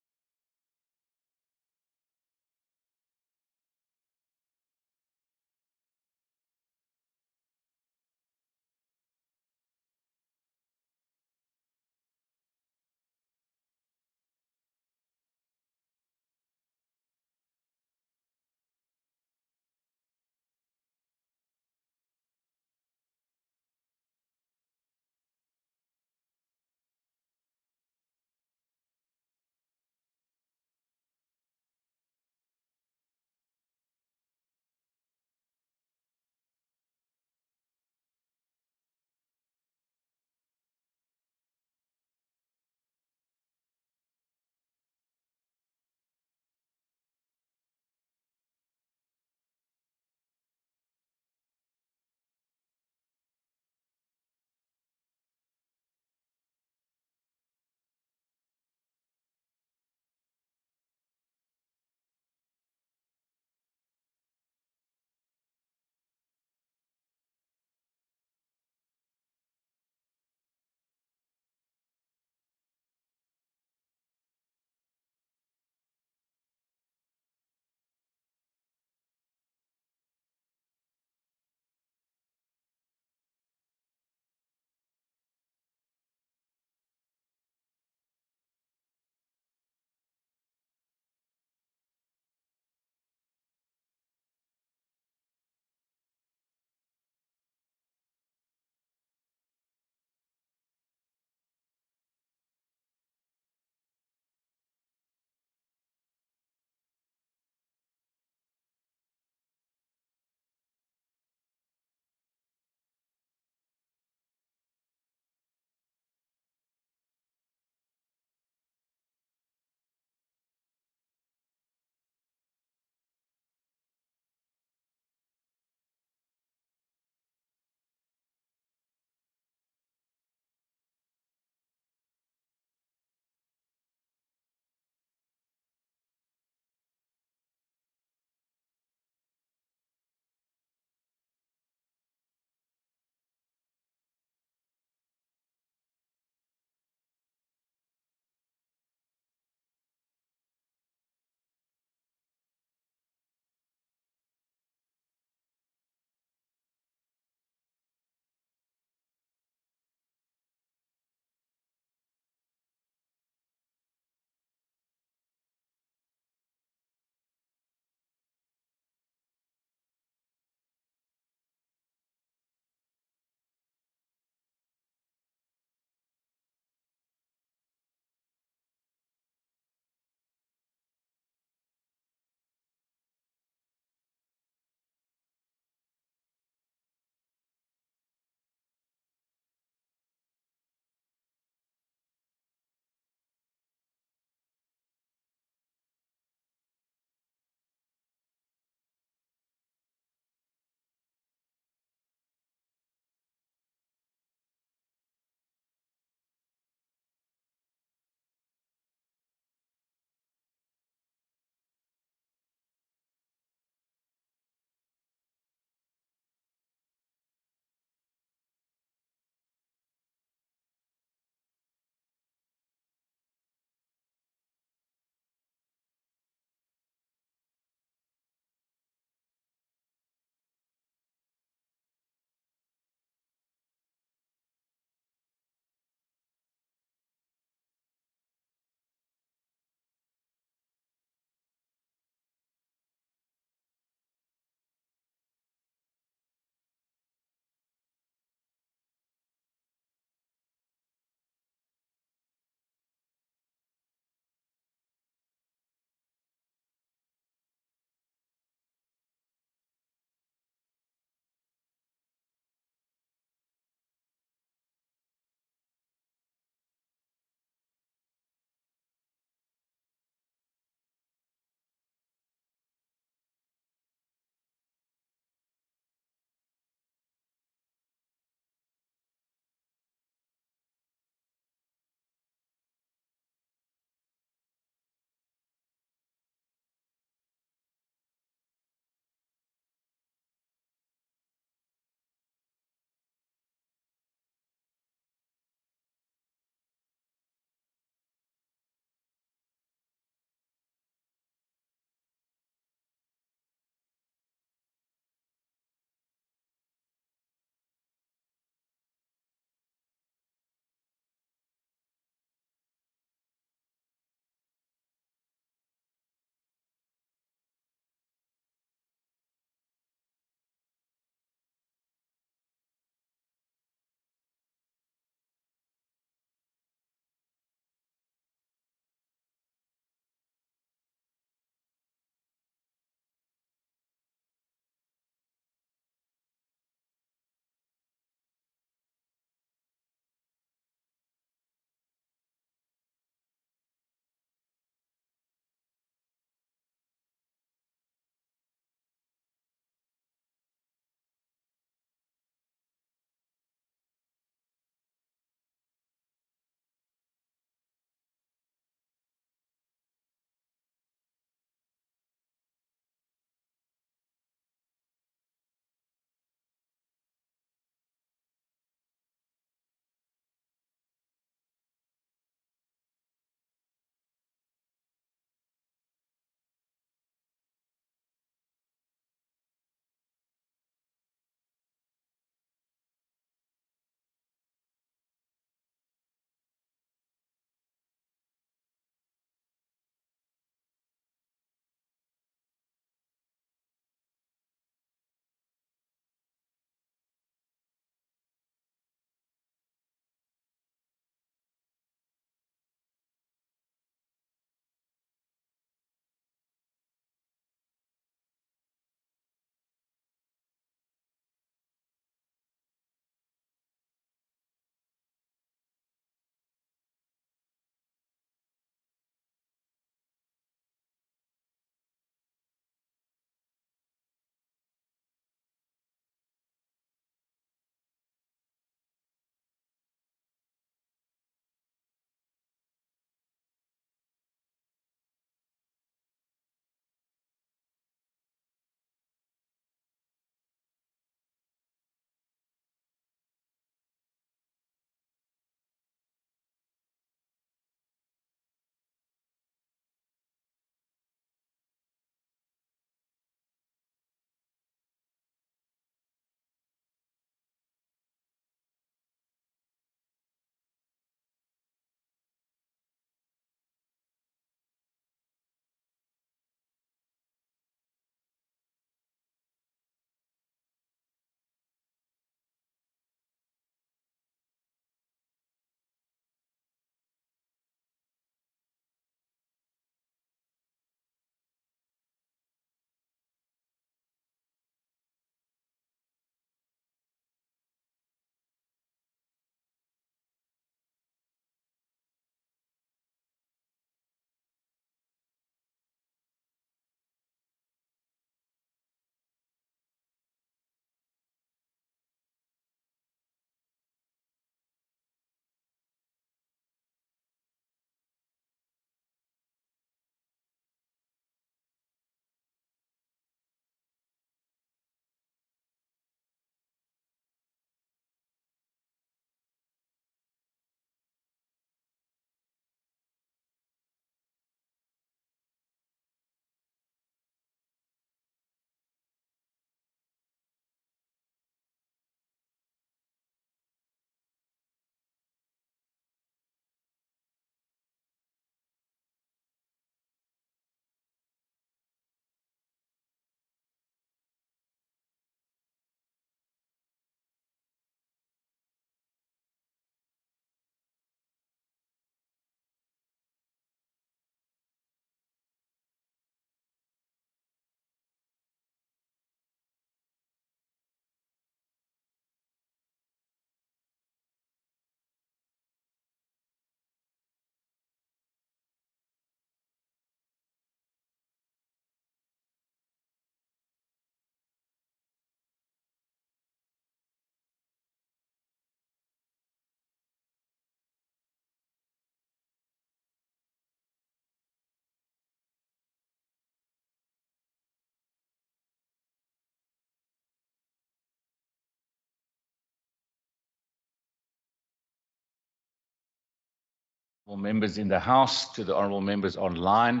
Honourable members in the House, to the honourable members online.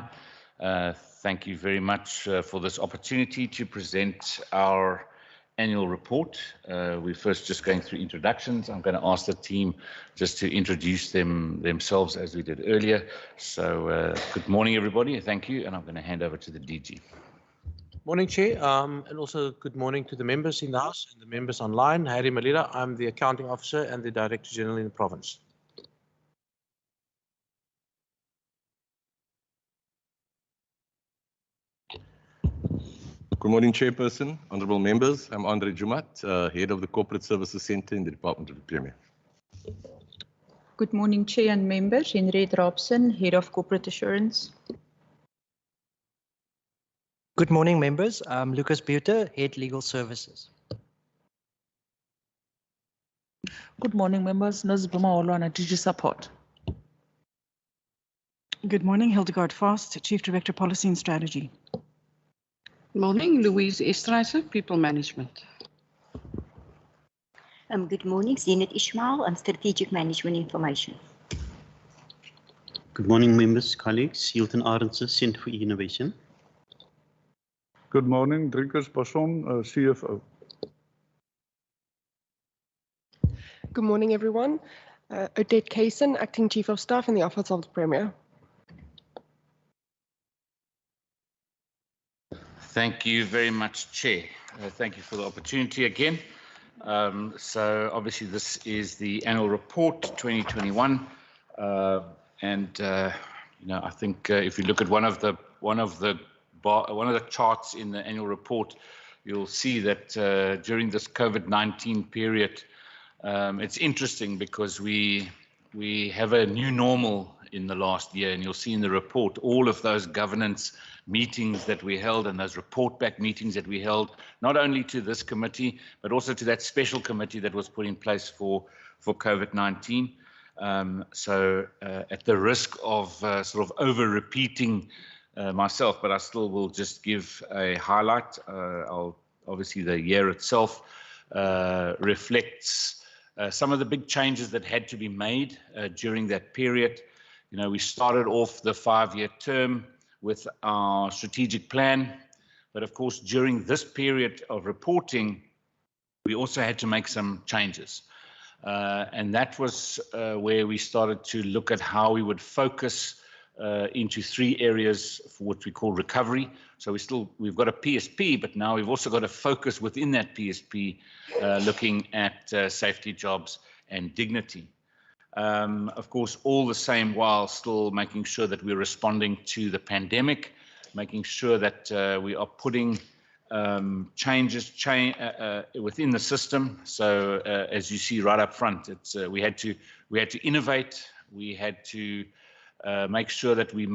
Thank you very much for this opportunity to present our annual report. We're first just going through introductions. I'm going to ask the team just to introduce themselves as we did earlier. So good morning, everybody. Thank you. And I'm going to hand over to the DG. Morning, Chair, and also good morning to the members in the House and the members online. Harry Malila, I'm the Accounting Officer and the Director General in the province. Good morning, Chairperson, honourable members. I'm Andre Jumat, Head of the Corporate Services Centre in the Department of the Premier. Good morning, Chair and members. Henriette Robson, Head of Corporate Assurance. Good morning, members. I'm Lucas Buter, Head Legal Services. Good morning, members. Nozibuma Olwana, DG Support. Good morning, Hildegard Fast, Chief Director, Policy and Strategy. Good morning, Louise Estreiser, People Management. Good morning, Zenit Ismail, Strategic Management Information. Good morning, members, colleagues. Hilton Arendse, Centre for Innovation. Good morning, Drinkers Basson, CFO. Good morning, everyone. Odette Kaysen, Acting Chief of Staff in the Office of the Premier. Thank you very much, Chair. Thank you for the opportunity again. So obviously this is the annual report 2021, and you know, I think if you look at one of the charts in the annual report, you'll see that during this COVID-19 period, it's interesting because we have a new normal in the last year, and you'll see in the report all of those governance meetings that we held and those report back meetings that we held, not only to this committee, but also to that special committee that was put in place for COVID-19. So at the risk of sort of over repeating myself, but I still will just give a highlight. Obviously the year itself reflects some of the big changes that had to be made during that period. You know, we started off the 5-year term with our strategic plan, but of course during this period of reporting, we also had to make some changes. And that was where we started to look at how we would focus into 3 areas for what we call recovery. So we've got a PSP, but now we've also got a focus within that PSP looking at safety, jobs and dignity. Of course, all the same while still making sure that we're responding to the pandemic, making sure that we are putting changes within the system. So as you see right up front, we had to innovate. We had to make sure that we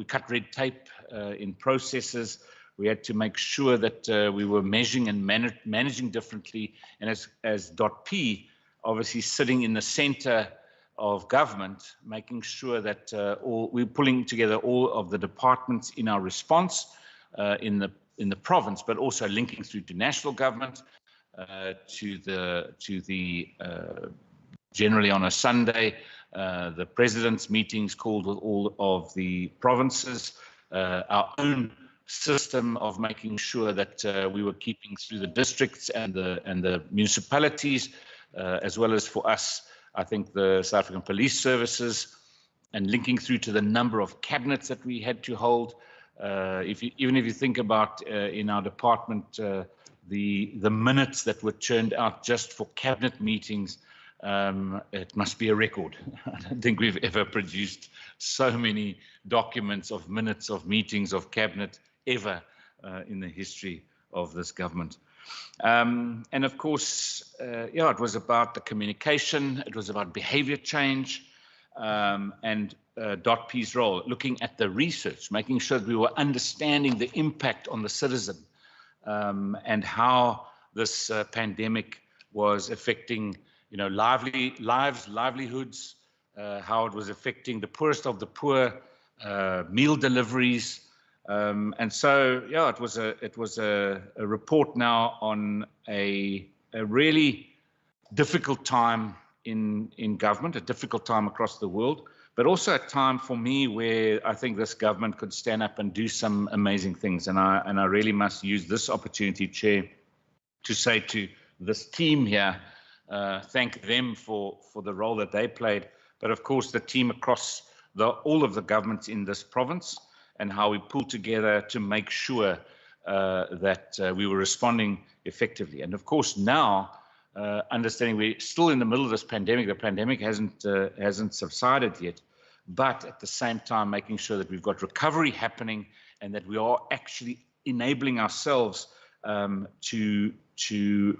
cut red tape in processes. We had to make sure that we were measuring and managing differently. And as .P, obviously sitting in the center of government, making sure that we're pulling together all of the departments in our response in the province, but also linking through to national government, to the generally on a Sunday, the president's meetings called with all of the provinces, our own system of making sure that we were keeping through the districts and the municipalities, as well as for us, I think the South African Police Services, and linking through to the number of cabinets that we had to hold. Even if you think about in our department, the minutes that were churned out just for cabinet meetings, it must be a record. I don't think we've ever produced so many documents of minutes of meetings of cabinet ever in the history of this government. And of course, yeah, it was about the communication, it was about behavior change, and .P's role, looking at the research, making sure that we were understanding the impact on the citizen, and how this pandemic was affecting, you know, livelihoods, how it was affecting the poorest of the poor, meal deliveries. And so, yeah, it was a report now on a really difficult time in government, a difficult time across the world, but also a time for me where I think this government could stand up and do some amazing things. And I really must use this opportunity, Chair, to say to this team here, thank them for the role that they played, but of course the team across all of the governments in this province, and how we pulled together to make sure that we were responding effectively. And of course now, understanding we're still in the middle of this pandemic, the pandemic hasn't subsided yet, but at the same time making sure that we've got recovery happening and that we are actually enabling ourselves to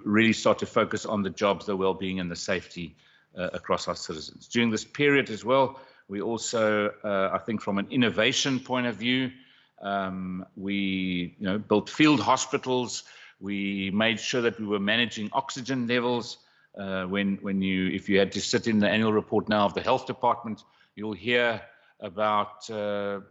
really start to focus on the jobs, the well-being and the safety across our citizens. During this period as well, we also, I think from an innovation point of view, we built field hospitals. We made sure that we were managing oxygen levels. If you had to sit in the annual report now of the health department, you'll hear about a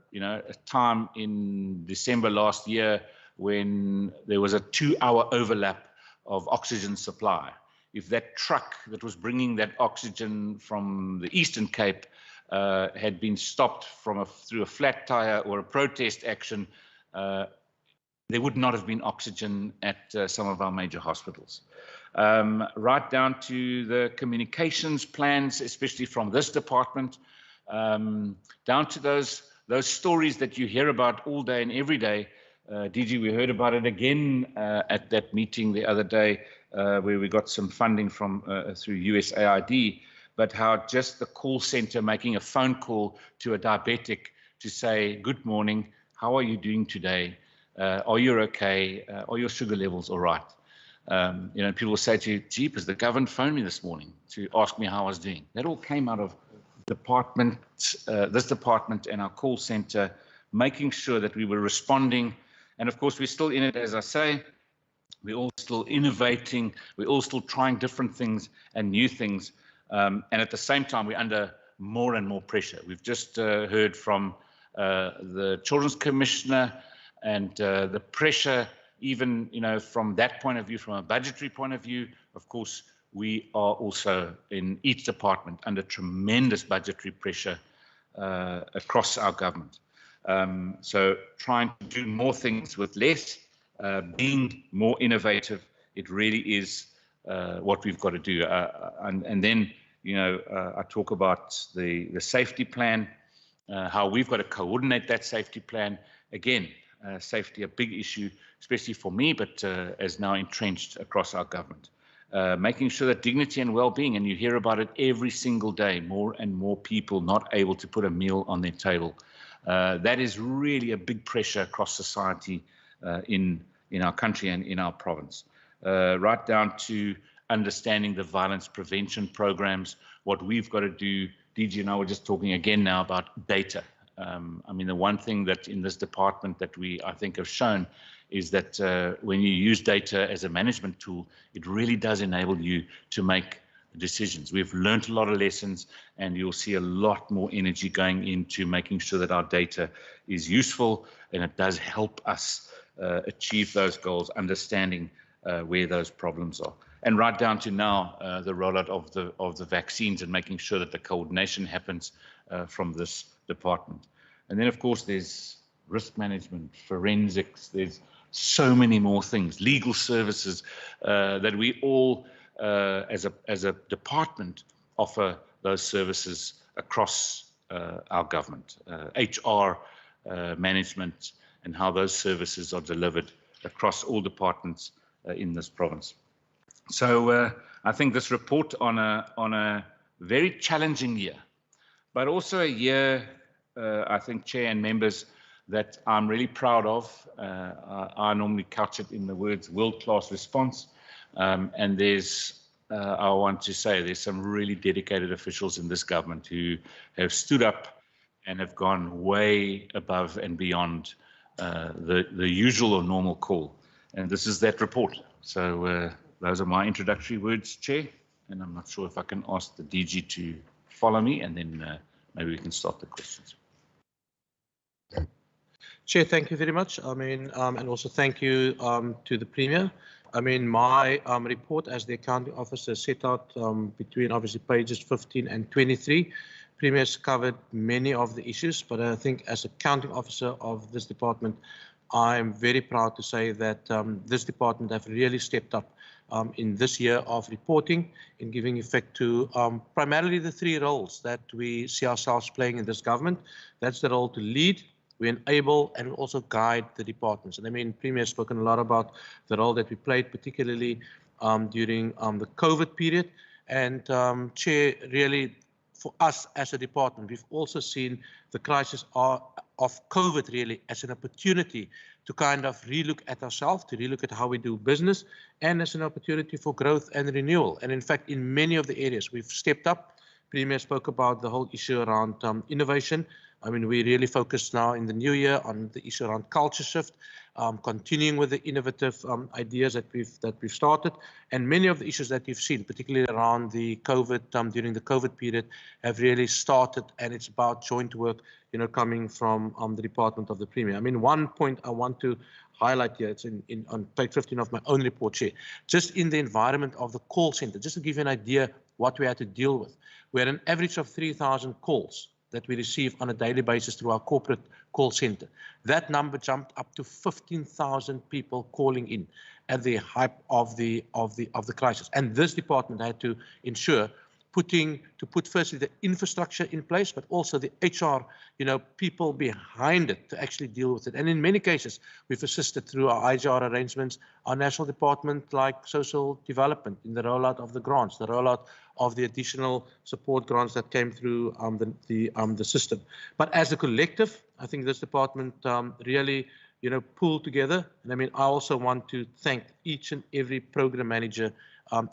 time in December last year when there was a 2-hour overlap of oxygen supply. If that truck that was bringing that oxygen from the Eastern Cape had been stopped through a flat tire or a protest action, there would not have been oxygen at some of our major hospitals. Right down to the communications plans, especially from this department, down to those stories that you hear about all day and every day. DG, we heard about it again at that meeting the other day where we got some funding from through USAID, but how just the call center making a phone call to a diabetic to say, good morning, how are you doing today? Are you okay? Are your sugar levels all right? People will say to you, jeepers, the government phoned me this morning to ask me how I was doing. That all came out of this department and our call center, making sure that we were responding. And of course, we're still in it, as I say, we're all still innovating, we're all still trying different things and new things. And at the same time, we're under more and more pressure. We've just heard from the Children's Commissioner, and the pressure, even from that point of view, from a budgetary point of view, of course, we are also in each department under tremendous budgetary pressure across our government. So trying to do more things with less, being more innovative, it really is what we've got to do. And then, I talk about the safety plan, how we've got to coordinate that safety plan. Again, safety, a big issue, especially for me, but as now entrenched across our government. Making sure that dignity and well-being, and you hear about it every single day, more and more people not able to put a meal on their table. That is really a big pressure across society in our country and in our province. Right down to understanding the violence prevention programs, what we've got to do. DG and I were just talking again now about data. I mean, the one thing that in this department that I think have shown is that when you use data as a management tool, it really does enable you to make decisions. We've learned a lot of lessons, and you'll see a lot more energy going into making sure that our data is useful and it does help us achieve those goals, understanding where those problems are. And right down to now, the rollout of the vaccines and making sure that the coordination happens from this department. And then, of course, there's risk management, forensics, there's so many more things, legal services that we all, as a department, offer those services across our government, HR management, and how those services are delivered across all departments in this province. So I think this report on a very challenging year, but also a year, I think, Chair and members, that I'm really proud of. I normally couch it in the words world-class response. And I want to say, there's some really dedicated officials in this government who have stood up and have gone way above and beyond the usual or normal call. And this is that report. So those are my introductory words, Chair. And I'm not sure if I can ask the DG to follow me, and then maybe we can start the questions. Chair, thank you very much. I mean, and also thank you to the Premier. I mean, my report as the accounting officer set out between obviously pages 15 and 23. Premier has covered many of the issues, but I think as a counting officer of this department, I'm very proud to say that this department have really stepped up in this year of reporting and giving effect to primarily the three roles that we see ourselves playing in this government. That's the role to lead, we enable, and we also guide the departments. And I mean, Premier has spoken a lot about the role that we played, particularly during the COVID period. And Chair, really, for us as a department, we've also seen the crisis of COVID really as an opportunity to kind of relook at ourselves, to relook at how we do business, and as an opportunity for growth and renewal. And in fact, in many of the areas, we've stepped up. Premier spoke about the whole issue around innovation. I mean, we really focus now in the new year on the issue around culture shift, continuing with the innovative ideas that we've started, and many of the issues that you've seen, particularly around the COVID during the COVID period, have really started, and it's about joint work, you know, coming from the department of the Premier. I mean, one point I want to highlight here, it's on page 15 of my own report, Chair, just in the environment of the call center, just to give you an idea what we had to deal with. We had an average of 3,000 calls that we receive on a daily basis through our corporate call center. That number jumped up to 15,000 people calling in at the height of the crisis. And this department had to ensure to put firstly the infrastructure in place, but also the HR, you know, people behind it to actually deal with it. And in many cases, we've assisted through our IGR arrangements, our national department like social development in the rollout of the grants, the rollout of the additional support grants that came through the system. But as a collective, I think this department really, you know, pulled together. And I mean, I also want to thank each and every program manager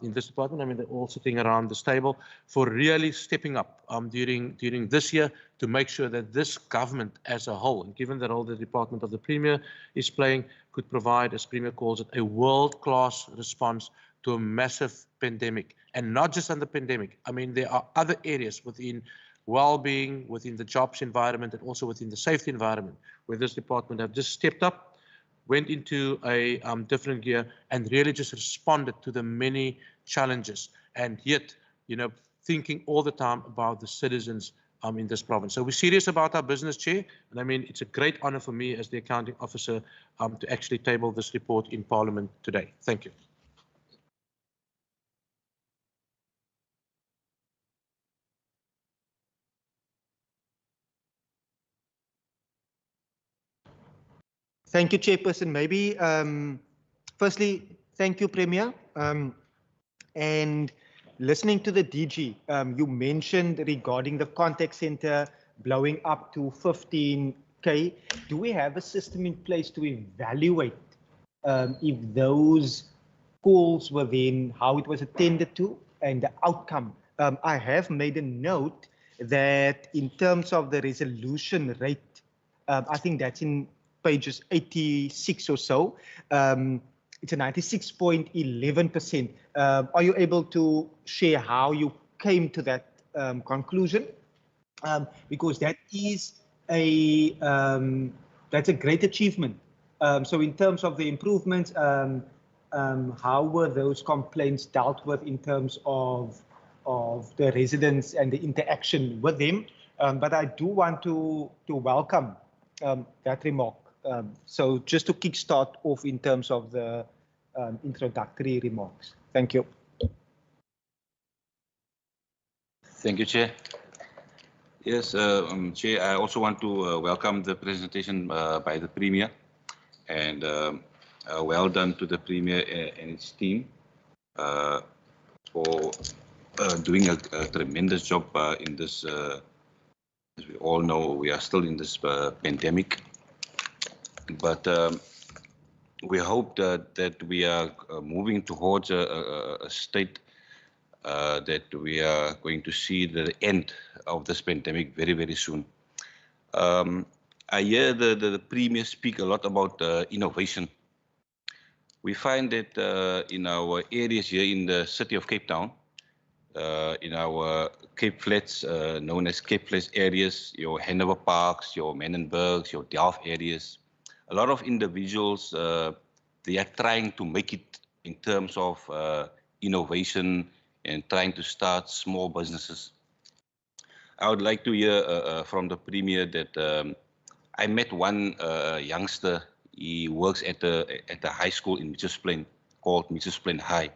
in this department. I mean, they're all sitting around this table for really stepping up during this year to make sure that this government as a whole, and given the role the Department of the Premier is playing, could provide, as Premier calls it, a world-class response to a massive pandemic. And not just on the pandemic. I mean, there are other areas within well-being, within the jobs environment, and also within the safety environment, where this department have just stepped up, went into a different gear, and really just responded to the many challenges, and yet, you know, thinking all the time about the citizens in this province. So we're serious about our business, Chair, and I mean, it's a great honor for me as the accounting officer to actually table this report in Parliament today. Thank you. Thank you, Chairperson. Maybe, firstly, thank you, Premier. And listening to the DG, you mentioned regarding the contact center blowing up to 15K. Do we have a system in place to evaluate if those calls were then, how it was attended to, and the outcome? I have made a note that in terms of the resolution rate, I think that's in pages 86 or so. It's a 96.11%. Are you able to share how you came to that conclusion? Because that is that's a great achievement. So in terms of the improvements, how were those complaints dealt with in terms of the residents and the interaction with them? But I do want to welcome that remark. So just to kickstart off in terms of the introductory remarks. Thank you. Thank you, Chair. Yes, Chair, I also want to welcome the presentation by the Premier, and well done to the Premier and his team for doing a tremendous job in this, as we all know, we are still in this pandemic. But we hope that we are moving towards a state that we are going to see the end of this pandemic very, very soon. I hear the Premier speak a lot about innovation. We find that in our areas here in the city of Cape Town, in our Cape Flats, known as Cape Flats areas, your Hanover Parks, your Menenbergs, your Delft areas, a lot of individuals, they are trying to make it in terms of innovation and trying to start small businesses. I would like to hear from the Premier that I met one youngster. He works at the high school in Mitchells Plain called Mitchells Plain High.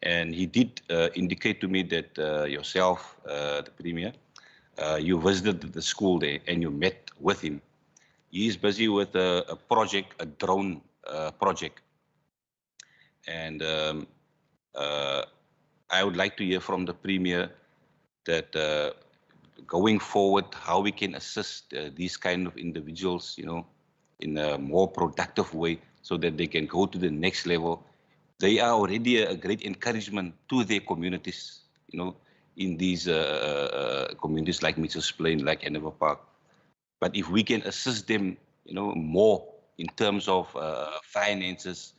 And he did indicate to me that yourself, the Premier, you visited the school there and you met with him. He is busy with a project, a drone project. And I would like to hear from the Premier that going forward, how we can assist these kind of individuals, you know, in a more productive way so that they can go to the next level. They are already a great encouragement to their communities, you know, in these communities like Mitchells Plain, like Hanover Park. But if we can assist them, you know, more in terms of finances,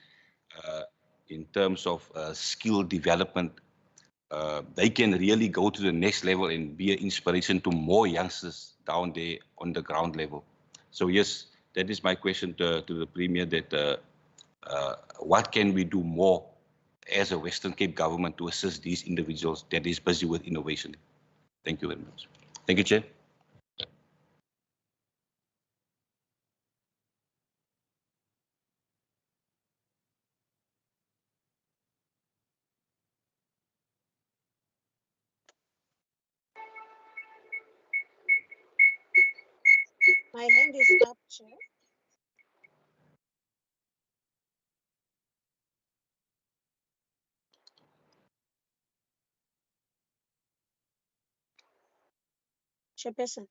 in terms of skill development, they can really go to the next level and be an inspiration to more youngsters down there on the ground level. So yes, that is my question to the Premier, that what can we do more as a Western Cape government to assist these individuals that is busy with innovation? Thank you very much. Thank you, Chair. My hand is up, Chair. Chairperson.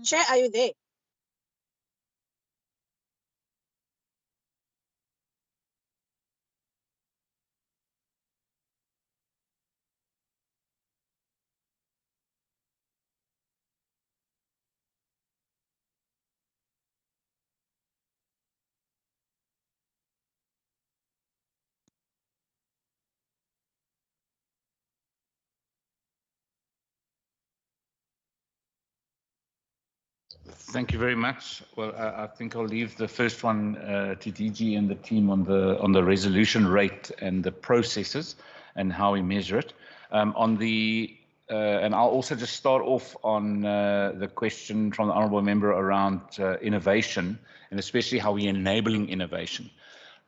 Chair, are you there? Thank you very much. Well, I think I'll leave the first one to DG and the team on the resolution rate and the processes and how we measure it. And I'll also just start off on the question from the honourable member around innovation, and especially how we're enabling innovation.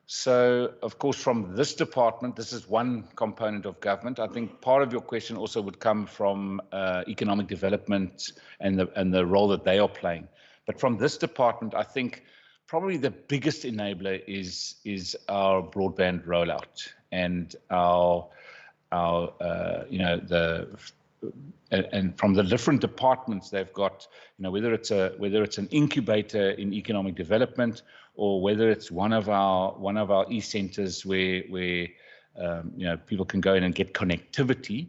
So, of course, from this department, this is one component of government. I think part of your question also would come from economic development and the role that they are playing. But from this department, I think probably the biggest enabler is our broadband rollout and our you know, and from the different departments they've got, you know, whether it's an incubator in economic development, or whether it's one of our e-centers where you know, people can go in and get connectivity,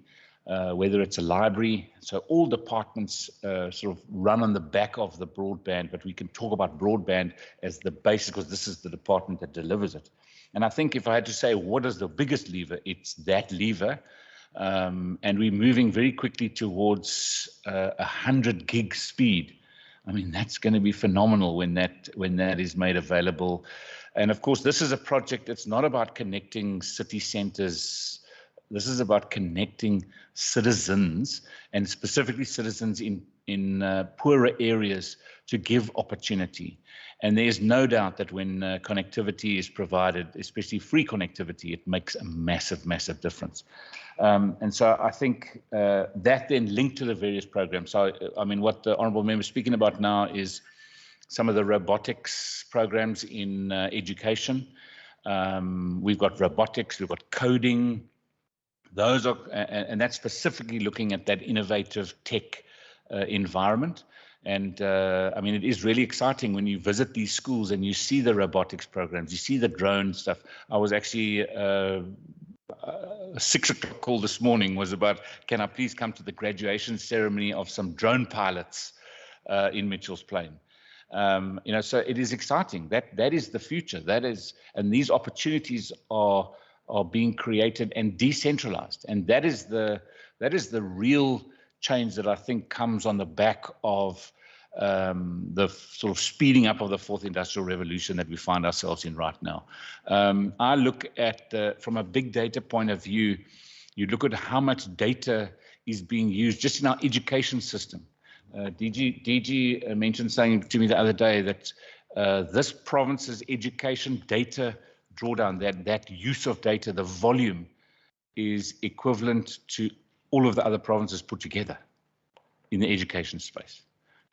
whether it's a library. So all departments sort of run on the back of the broadband, but we can talk about broadband as the basis because this is the department that delivers it. And I think if I had to say what is the biggest lever, it's that lever. And we're moving very quickly towards 100 gig speed. I mean, that's going to be phenomenal when that is made available. And of course, this is a project that's not about connecting city centers. This is about connecting citizens, and specifically citizens in poorer areas, to give opportunity. And there's no doubt that when connectivity is provided, especially free connectivity, it makes a massive, massive difference. And so I think that then linked to the various programs. So, I mean, what the honourable member is speaking about now is some of the robotics programs in education. We've got robotics, we've got coding. Those are, and that's specifically looking at that innovative tech environment. And I mean, it is really exciting when you visit these schools and you see the robotics programs, you see the drone stuff. I was actually, 6 o'clock call this morning was about, can I please come to the graduation ceremony of some drone pilots in Mitchells Plain? You know, so it is exciting. That is the future. That is, and these opportunities are are being created and decentralized. And that is the real change that I think comes on the back of the sort of speeding up of the fourth industrial revolution that we find ourselves in right now. I look at, from a big data point of view, you look at how much data is being used just in our education system. DG mentioned saying to me the other day that this province's education data drawdown, that use of data, the volume is equivalent to all of the other provinces put together in the education space.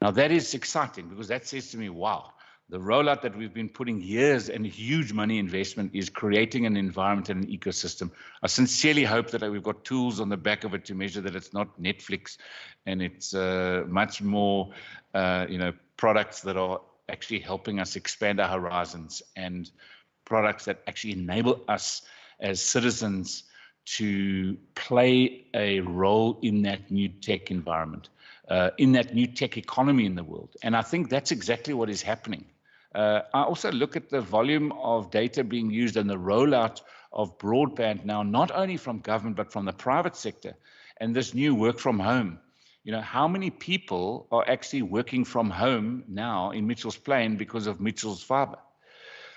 Now that is exciting because that says to me, wow, the rollout that we've been putting years and huge money investment is creating an environment and an ecosystem. I sincerely hope that we've got tools on the back of it to measure that it's not Netflix and it's much more, products that are actually helping us expand our horizons and products that actually enable us as citizens to play a role in that new tech environment, in that new tech economy in the world. And I think that's exactly what is happening. I also look at the volume of data being used and the rollout of broadband now, not only from government, but from the private sector. And this new work from home. How many people are actually working from home now in Mitchell's Plain because of Mitchell's fiber?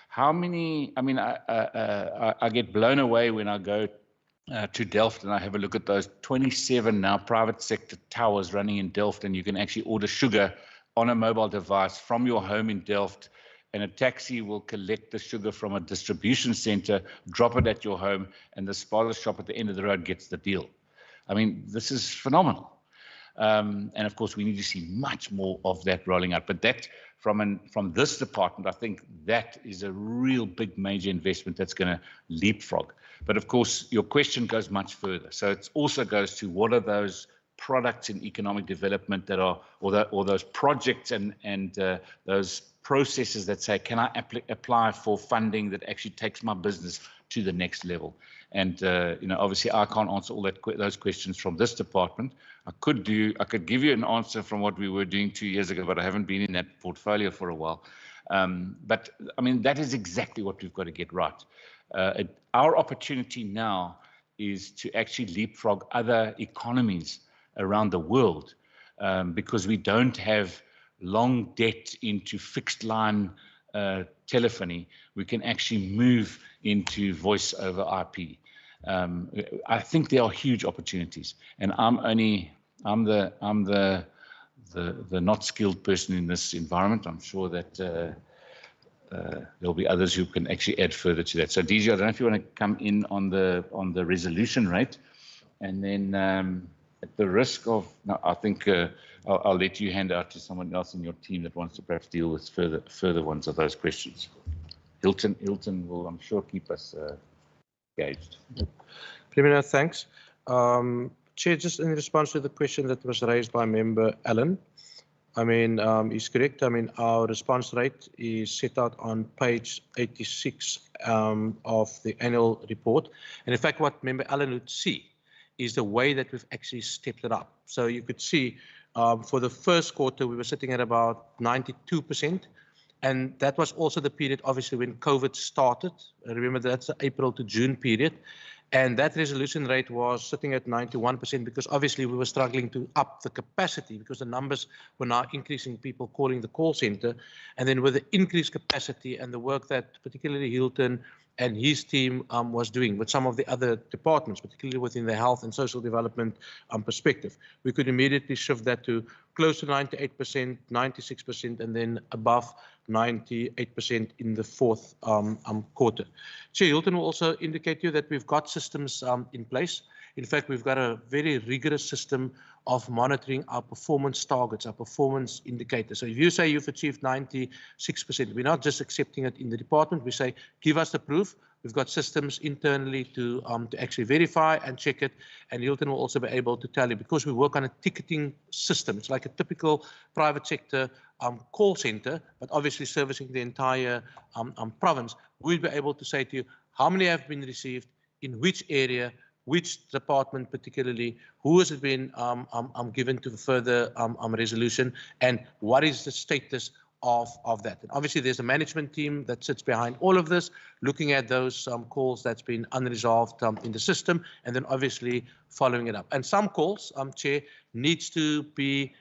How many, I get blown away when I go to Delft and I have a look at those 27 now private sector towers running in Delft, and you can actually order sugar on a mobile device from your home in Delft, and a taxi will collect the sugar from a distribution center, drop it at your home, and the Sparta shop at the end of the road gets the deal. I mean, this is phenomenal. And of course, we need to see much more of that rolling out. But that, from this department, I think that is a real big major investment that's going to leapfrog. But of course, your question goes much further. So it also goes to what are those products in economic development that are, or those projects and those processes that say, can I apply for funding that actually takes my business to the next level? And obviously, I can't answer all those questions from this department. I could give you an answer from what we were doing 2 years ago, but I haven't been in that portfolio for a while. But I mean, that is exactly what we've got to get right. Our opportunity now is to actually leapfrog other economies around the world, because we don't have long debt into fixed line telephony. We can actually move into voice over IP. I think there are huge opportunities, and I'm the not skilled person in this environment. I'm sure that there'll be others who can actually add further to that. So DG, I don't know if you want to come in on the resolution rate, and then at the risk of, no, I think I'll let you hand out to someone else in your team that wants to perhaps deal with further ones of those questions. Hilton will, I'm sure, keep us engaged. Premier, thanks. Chair, just in response to the question that was raised by Member Allen, I mean, he's correct. I mean, our response rate is set out on page 86 of the annual report. And in fact, what Member Allen would see is the way that we've actually stepped it up. So you could see for the first quarter, we were sitting at about 92%. And that was also the period, obviously, when COVID started. Remember, that's the April to June period. And that resolution rate was sitting at 91% because obviously we were struggling to up the capacity because the numbers were now increasing, people calling the call center. And then with the increased capacity and the work that particularly Hilton and his team was doing with some of the other departments, particularly within the health and social development perspective, we could immediately shift that to close to 98%, 96%, and then above 98% in the fourth quarter. Chair, Hilton will also indicate to you that we've got systems in place. In fact, we've got a very rigorous system of monitoring our performance targets, our performance indicators. So if you say you've achieved 96%, we're not just accepting it in the department. We say, give us the proof. We've got systems internally to actually verify and check it. And Hilton will also be able to tell you, because we work on a ticketing system. It's like a typical private sector call center, but obviously servicing the entire province. We'll be able to say to you how many have been received, in which area, which department particularly, who has it been given to further resolution, and what is the status of that. And obviously, there's a management team that sits behind all of this, looking at those calls that's been unresolved in the system, and then obviously following it up. And some calls, Chair, needs to be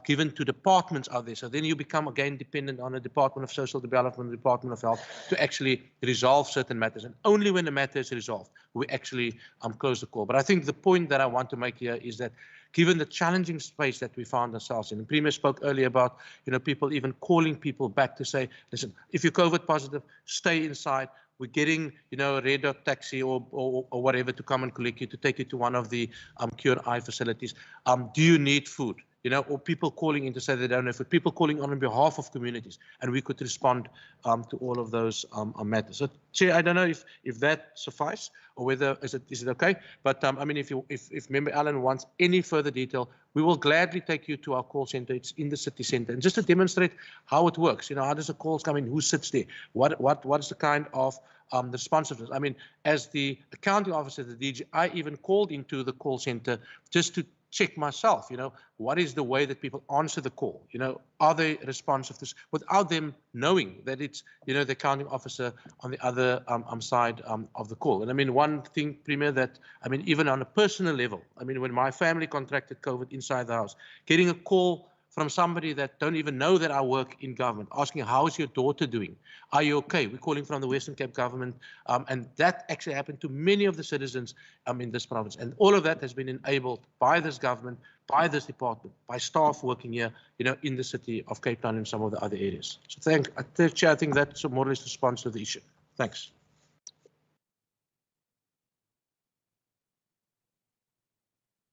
given to departments out there. So then you become again dependent on the Department of Social Development, the Department of Health to actually resolve certain matters. And only when the matter is resolved, we actually close the call. But I think the point that I want to make here is that given the challenging space that we found ourselves in, the Premier spoke earlier about, people even calling people back to say, listen, if you're COVID positive, stay inside. We're getting, a red dot taxi or whatever to come and collect you, to take you to one of the Cure facilities. Do you need food? Or people calling in to say they don't have food, people calling on behalf of communities, and we could respond to all of those matters. So, Chair, I don't know if that suffice or whether is it okay. But I mean, if Member Allen wants any further detail, we will gladly take you to our call center. It's in the city center, and just to demonstrate how it works. How does the calls come in? Who sits there? What is the kind of the responsiveness? I mean, as the accounting officer, the DG, I even called into the call center just to check myself, what is the way that people answer the call? Are they responsive to this without them knowing that it's, the accounting officer on the other side of the call? And I mean, one thing, Premier, that, I mean, even on a personal level, I mean, when my family contracted COVID inside the house, getting a call from somebody that don't even know that I work in government, asking, how's your daughter doing? Are you okay? We're calling from the Western Cape government. And that actually happened to many of the citizens in this province. And all of that has been enabled by this government, by this department, by staff working here, in the city of Cape Town and some of the other areas. So Chair, I think that's more or less response to the issue. Thanks.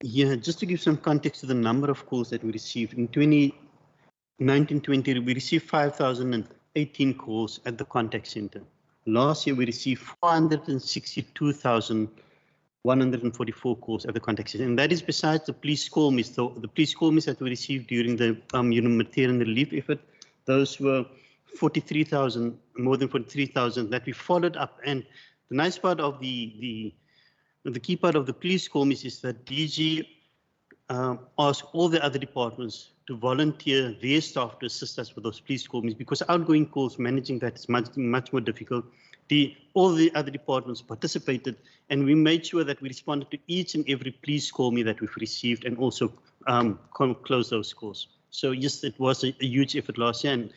Yeah, just to give some context to the number of calls that we received, in 2019-20, we received 5,018 calls at the contact center. Last year, we received 462,144 calls at the contact center. And that is besides the police call miss. So the police call miss that we received during the humanitarian relief effort, those were 43,000, more than 43,000 that we followed up. And the nice part of the key part of the police call miss is that DG asked all the other departments to volunteer their staff to assist us with those police call miss, because outgoing calls, managing that is much more difficult. All the other departments participated, and we made sure that we responded to each and every police call me that we've received, and also close those calls. So yes, it was a huge effort last year, and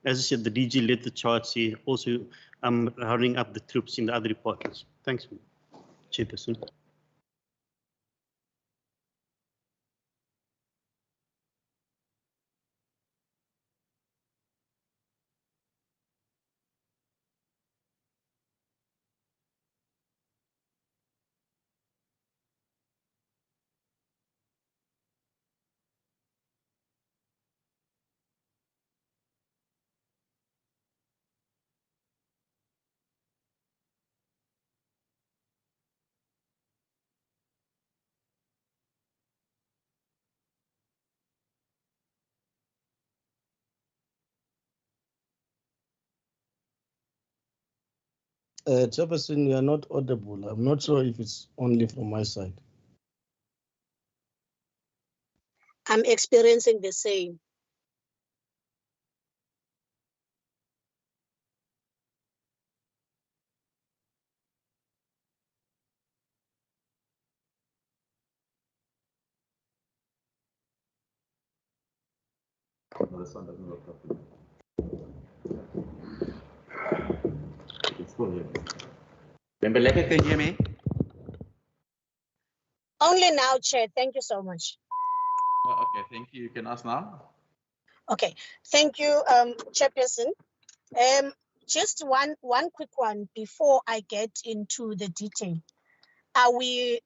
as I said, the DG led the charge here, also rounding up the troops in the other departments. Thanks, Chairperson. Chairperson, you are not audible. I'm not sure if it's only from my side. I'm experiencing the same. No, this one doesn't work properly. It's still here. Member Lecker, can you hear me? Only now, Chair. Thank you so much. Oh, okay, thank you. You can ask now. Okay, thank you, Chairperson. Just one quick one before I get into the detail. Are we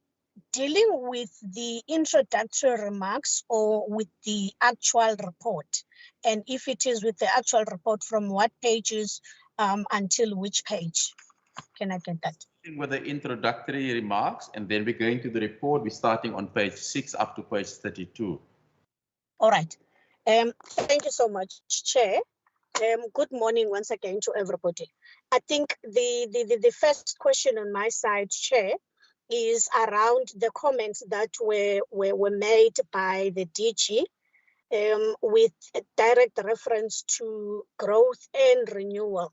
dealing with the introductory remarks or with the actual report? And if it is with the actual report, from what pages until which page? Can I get that? With the introductory remarks, and then we're going to the report. We're starting on page 6 up to page 32. All right. Thank you so much, Chair. Good morning once again to everybody. I think the first question on my side, Chair, is around the comments that were made by the DG with a direct reference to growth and renewal.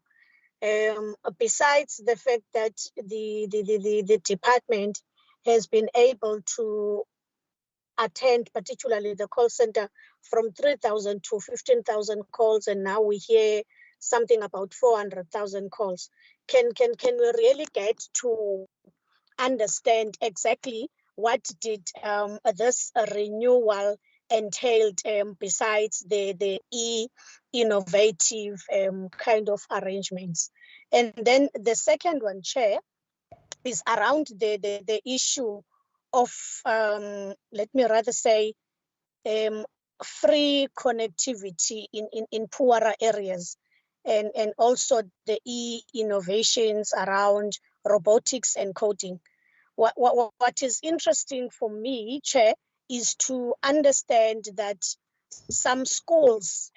Besides the fact that the department has been able to attend, particularly the call center, from 3,000 to 15,000 calls, and now we hear something about 400,000 calls. Can we really get to understand exactly what did this renewal entailed besides the innovative kind of arrangements? And then the second one, Chair, is around the issue of, let me rather say, free connectivity in poorer areas, and also the innovations around robotics and coding. What is interesting for me, Chair, is to understand that some schools,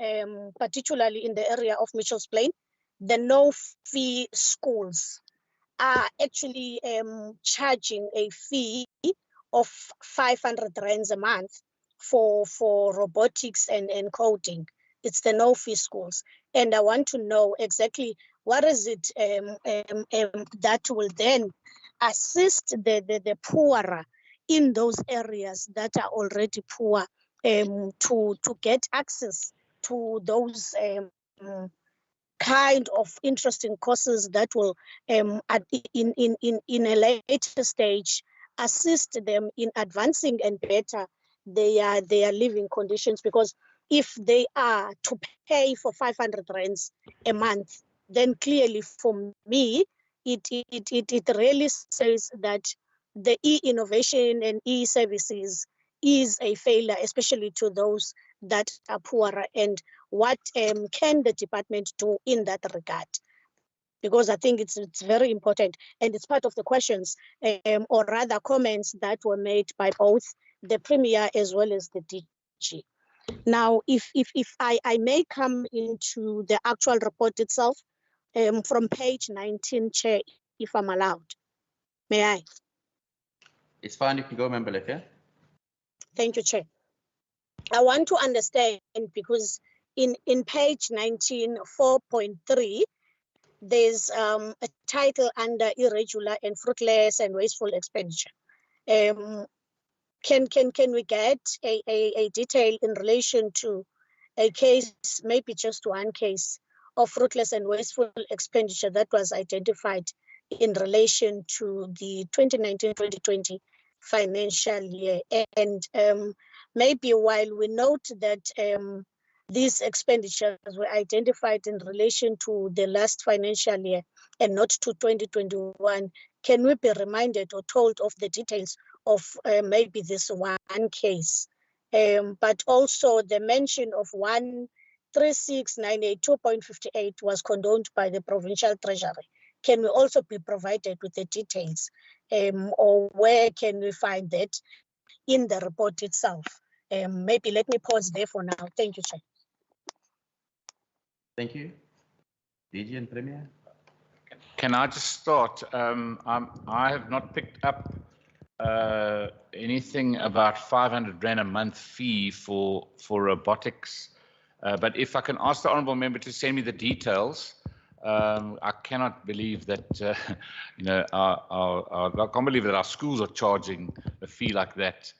particularly in the area of Mitchell's Plain, the no-fee schools are actually charging a fee of 500 rands a month for robotics and coding. It's the no-fee schools. And I want to know exactly what is it that will then assist the poorer in those areas that are already poor to get access to those kind of interesting courses that will in a later stage assist them in advancing and better their living conditions. Because if they are to pay for 500 rands a month, then clearly for me it really says that the e-innovation and e-services is a failure, especially to those that are poorer. And what can the department do in that regard? Because I think it's very important, and it's part of the questions or rather comments that were made by both the Premier as well as the DG. Now, if I may come into the actual report itself, from page 19, Chair, if I'm allowed. May I? It's fine, you can go, Member Lecker. Thank you, Chair. I want to understand, because in page 19, 4.3, there's a title under irregular and fruitless and wasteful expenditure. Can we get a detail in relation to a case, maybe just one case, of fruitless and wasteful expenditure that was identified in relation to the 2019-2020 financial year? And maybe while we note that these expenditures were identified in relation to the last financial year and not to 2021, can we be reminded or told of the details of maybe this one case? But also the mention of 136,982.58 was condoned by the Provincial Treasury. Can we also be provided with the details, or where can we find that in the report itself? Maybe let me pause there for now. Thank you, Chair. Thank you. DG and Premier. Can I just start? I have not picked up anything about 500 Rand a month fee for robotics. But if I can ask the honourable member to send me the details, I cannot believe that, you know, I can't believe that our schools are charging a fee like that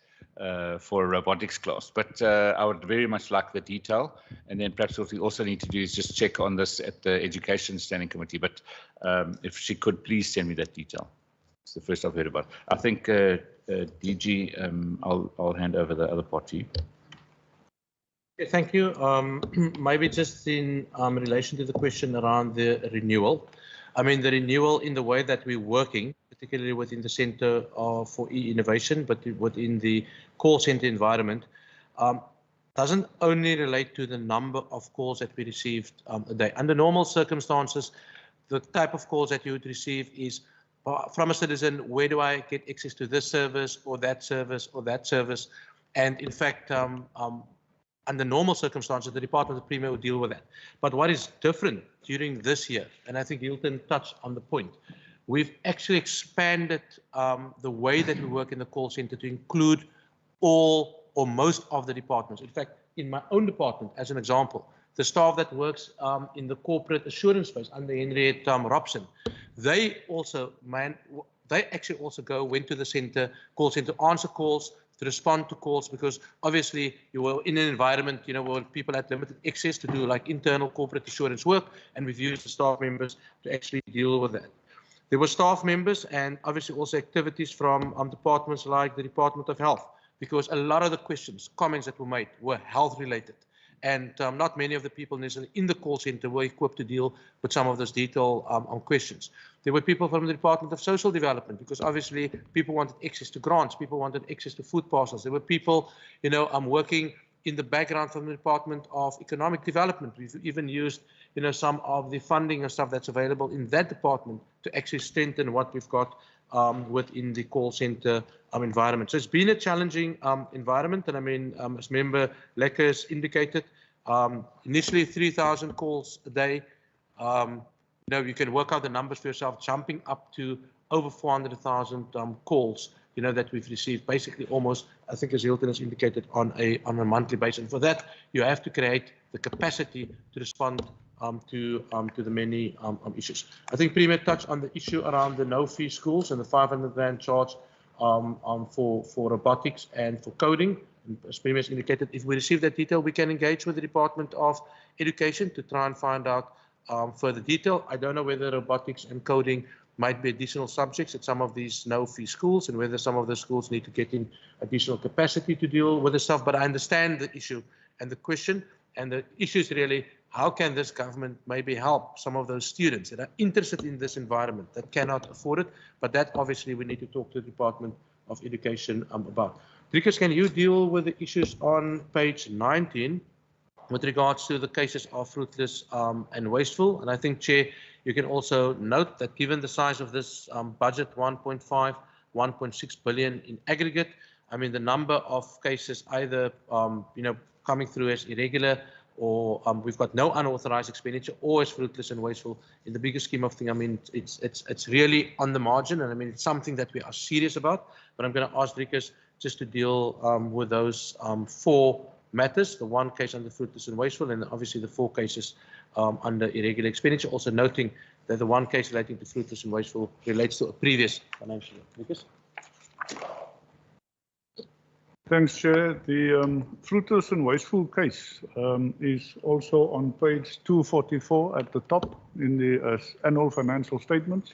for a robotics class. But I would very much like the detail. And then perhaps what we also need to do is just check on this at the Education Standing Committee. But if she could please send me that detail. It's the first I've heard about it. I think DG, I'll hand over the other part to you. Okay, thank you. Maybe just in relation to the question around the renewal. I mean, the renewal in the way that we're working, particularly within the Centre for E-Innovation, but within the call centre environment, doesn't only relate to the number of calls that we received a day. Under normal circumstances, the type of calls that you would receive is from a citizen, where do I get access to this service or that service or that service? And in fact, under normal circumstances, the Department of Premier will deal with that. But what is different during this year, and I think Hilton touched on the point, we've actually expanded the way that we work in the call center to include all or most of the departments. In fact, in my own department, as an example, the staff that works in the corporate assurance space under Henriette Robson, they actually also went to the call center, answer calls, to respond to calls, because obviously you were in an environment, where people had limited access to do like internal corporate assurance work, and we've used the staff members to actually deal with that. There were staff members and obviously also activities from departments like the Department of Health, because a lot of the questions, comments that were made were health related. And not many of the people necessarily in the call center were equipped to deal with some of those detailed questions. There were people from the Department of Social Development, because obviously people wanted access to grants, people wanted access to food parcels. There were people, working in the background from the Department of Economic Development. We've even used, some of the funding and stuff that's available in that department to actually strengthen what we've got within the call center environment. So it's been a challenging environment, and I mean, as Member Lekker has indicated, initially 3,000 calls a day. You can work out the numbers for yourself, jumping up to over 400,000 calls, that we've received, basically almost, I think, as Hilton has indicated, on a monthly basis. And for that, you have to create the capacity to respond to the many issues. I think Premier touched on the issue around the no-fee schools and the 500 Rand charge for robotics and for coding. And as Premier has indicated, if we receive that detail, we can engage with the Department of Education to try and find out further detail. I don't know whether robotics and coding might be additional subjects at some of these no-fee schools, and whether some of the schools need to get in additional capacity to deal with the stuff. But I understand the issue and the question, and the issue is really, how can this government maybe help some of those students that are interested in this environment that cannot afford it? But that obviously we need to talk to the Department of Education about. Driekus, can you deal with the issues on page 19 with regards to the cases of fruitless and wasteful? And I think, Chair, you can also note that given the size of this budget, 1.5, 1.6 billion in aggregate, I mean, the number of cases either, coming through as irregular, or we've got no unauthorized expenditure, or as fruitless and wasteful, in the bigger scheme of things, I mean, it's really on the margin, and I mean, it's something that we are serious about. But I'm going to ask Driekus just to deal with those 4 matters, the 1 case under fruitless and wasteful, and obviously the 4 cases under irregular expenditure, also noting that the 1 case relating to fruitless and wasteful relates to a previous financial year. Driekus? Thanks, Chair. The fruitless and wasteful case is also on page 244 at the top in the annual financial statements.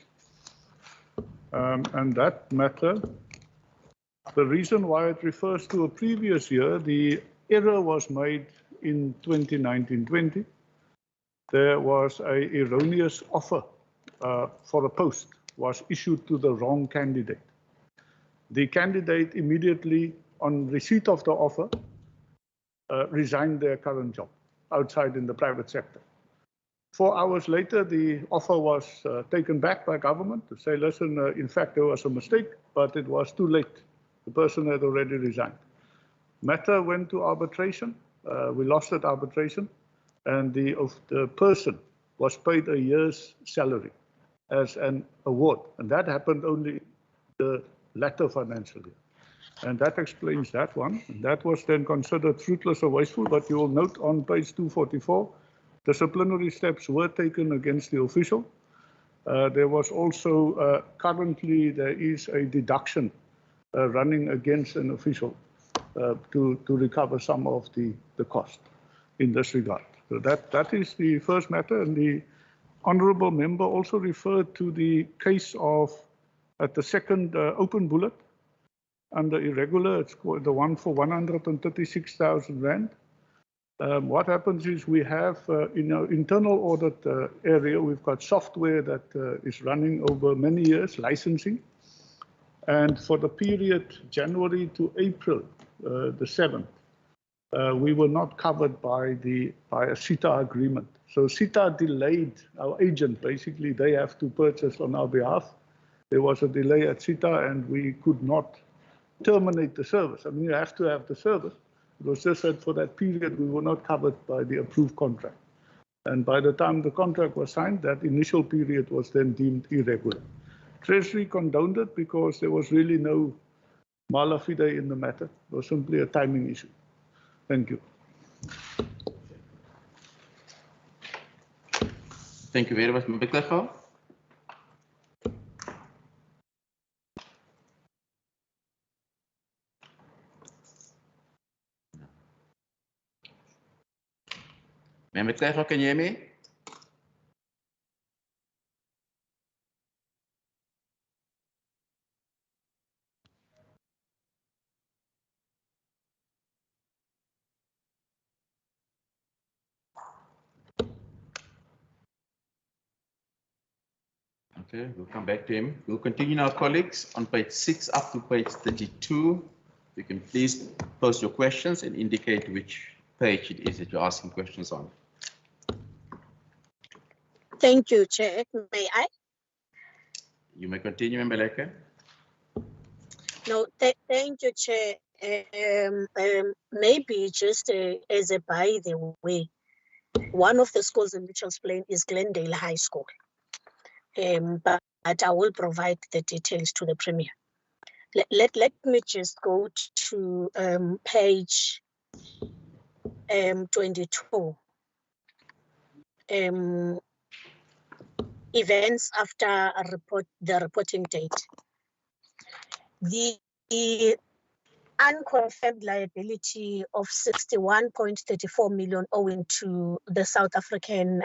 And that matter, the reason why it refers to a previous year, the error was made in 2019-20. There was an erroneous offer for a post was issued to the wrong candidate. The candidate immediately, on receipt of the offer, resigned their current job outside in the private sector. 4 hours later, the offer was taken back by government to say, listen, in fact, there was a mistake, but it was too late. The person had already resigned. Matter went to arbitration. We lost at arbitration, and the person was paid a year's salary as an award. And that happened only the latter financial year. And that explains that one. And that was then considered fruitless or wasteful, but you will note on page 244, disciplinary steps were taken against the official. There was also, currently there is a deduction running against an official to recover some of the cost in this regard. So that is the first matter. And the honourable member also referred to the case of, at the second open bullet, under irregular, it's called the one for 136,000 Rand. What happens is we have in our internal audit area, we've got software that is running over many years, licensing. And for the period January to April the 7th, we were not covered by a CETA agreement. So CETA delayed our agent, basically, they have to purchase on our behalf. There was a delay at CETA and we could not terminate the service. I mean, you have to have the service. It was just that for that period, we were not covered by the approved contract. And by the time the contract was signed, that initial period was then deemed irregular. Treasury condoned it because there was really no mala fide in the matter. It was simply a timing issue. Thank you. Thank you very much, Member Kleffer. Member Kleffer, can you hear me? Okay, we'll come back to him. We'll continue now, colleagues, on page 6 up to page 32. You can please post your questions and indicate which page it is that you're asking questions on. Thank you, Chair. May I? You may continue, Member Leke. No, thank you, Chair. Maybe just as a by the way, one of the schools in Mitchell's Plain is Glendale High School. But I will provide the details to the Premier. Let me just go to page 22. Events after the reporting date. The unconfirmed liability of 61.34 million owing to the South African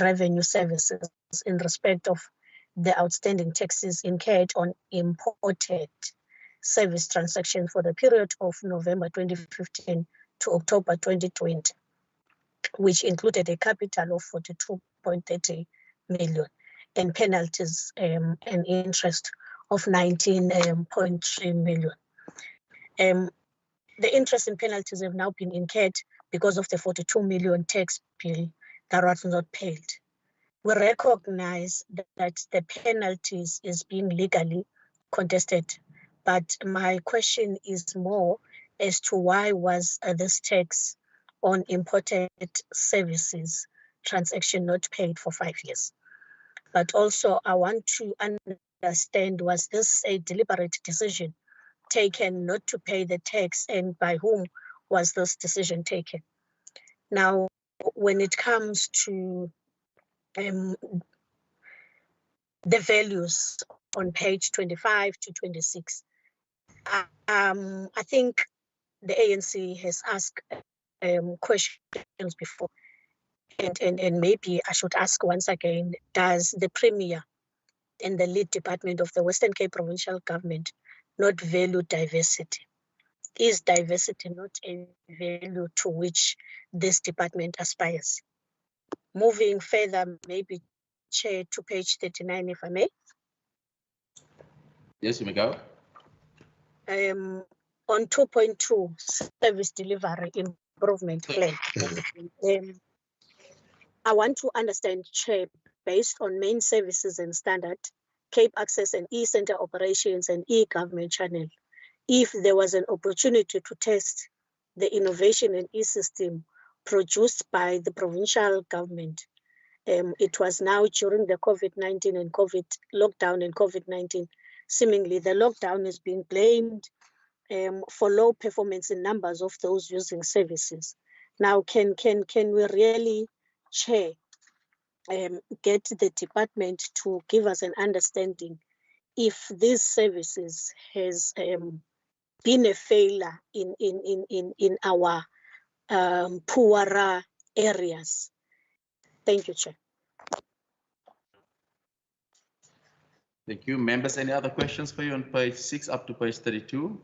Revenue Services in respect of the outstanding taxes incurred on imported service transactions for the period of November 2015 to October 2020, which included a capital of 42.30 million and penalties and interest of 19.3 million. The interest and penalties have now been incurred because of the 42 million tax bill that was not paid. We recognize that the penalties is being legally contested, but my question is more as to why was this tax on imported services transaction not paid for 5 years? But also I want to understand, was this a deliberate decision taken not to pay the tax, and by whom was this decision taken? Now, when it comes to the values on page 25 to 26, I think the ANC has asked questions before, and maybe I should ask once again, does the Premier and the lead department of the Western Cape Provincial Government not value diversity? Is diversity not a value to which this department aspires? Moving further, maybe, Chair, to page 39, if I may. Yes, you may go. On 2.2, service delivery improvement plan. I want to understand, Chair, based on main services and standard, Cape Access and e-center operations and e-government channel, if there was an opportunity to test the innovation and e-system produced by the provincial government. It was now during the COVID-19 and lockdown and COVID-19. Seemingly the lockdown is being blamed for low performance in numbers of those using services. Now, can we really, Chair, get the department to give us an understanding if these services has been a failure in our poorer areas? Thank you, Chair. Thank you. Members, any other questions for you on page 6 up to page 32?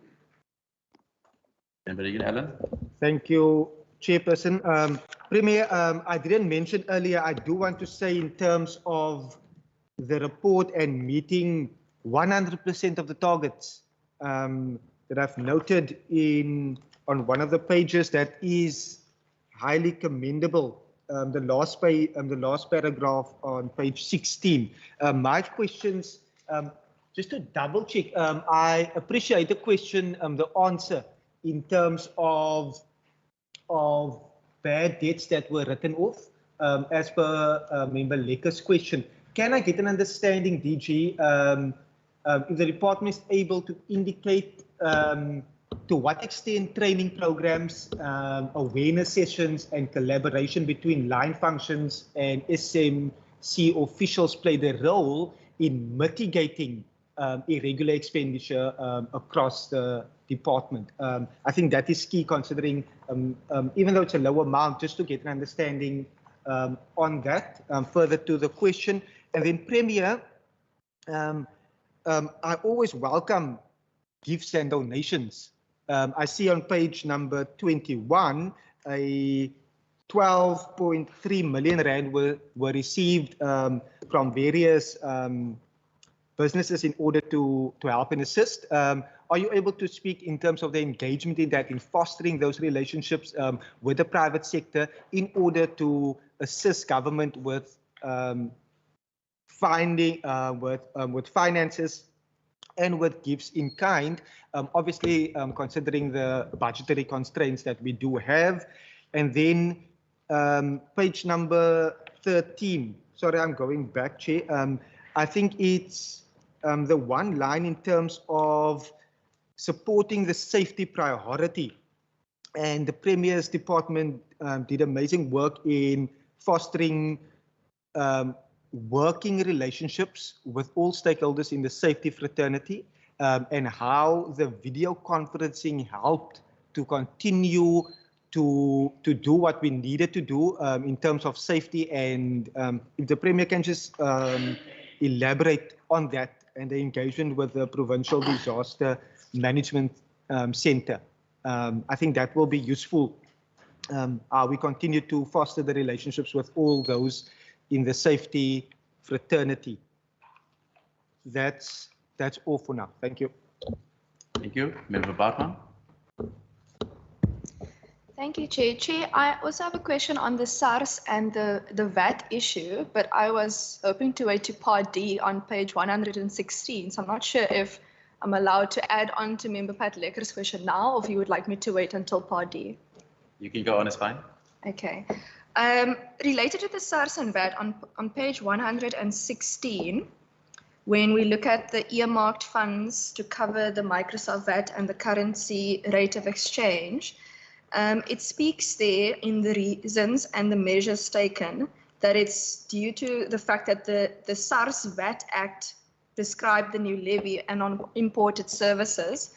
Member Allen. Thank you, Chairperson. Premier, I didn't mention earlier, I do want to say in terms of the report and meeting 100% of the targets that I've noted on one of the pages, that is highly commendable. The last paragraph on page 16. My questions, just to double check, I appreciate the question, the answer in terms of bad debts that were written off, as per Member Leke's question. Can I get an understanding, DG, if the department is able to indicate to what extent training programs, awareness sessions, and collaboration between line functions and SMC officials played a role in mitigating irregular expenditure across the department. I think that is key, considering even though it's a low amount, just to get an understanding on that. Further to the question, and then Premier, I always welcome gifts and donations. I see on page number 21, a 12.3 million rand were received from various businesses in order to help and assist. Are you able to speak in terms of the engagement in that, in fostering those relationships with the private sector in order to assist government with with finances and with gifts in kind, obviously considering the budgetary constraints that we do have. And then page number 13, sorry, I'm going back, Chair. I think it's the one line in terms of supporting the safety priority. And the Premier's department did amazing work in fostering working relationships with all stakeholders in the safety fraternity, and how the video conferencing helped to continue to do what we needed to do in terms of safety. And if the Premier can just elaborate on that and the engagement with the Provincial Disaster Management Centre. I think that will be useful. We continue to foster the relationships with all those in the safety fraternity. That's all for now. Thank you. Thank you. Member Bartman. Thank you, Chair. Chair, I also have a question on the SARS and the VAT issue, but I was hoping to wait to Part D on page 116. So I'm not sure if I'm allowed to add on to Member Patlekker's question now, or if you would like me to wait until Part D. You can go on, it's fine. Okay. Related to the SARS and VAT, on page 116, when we look at the earmarked funds to cover the Microsoft VAT and the currency rate of exchange, it speaks there in the reasons and the measures taken that it's due to the fact that the SARS VAT Act described the new levy and on imported services,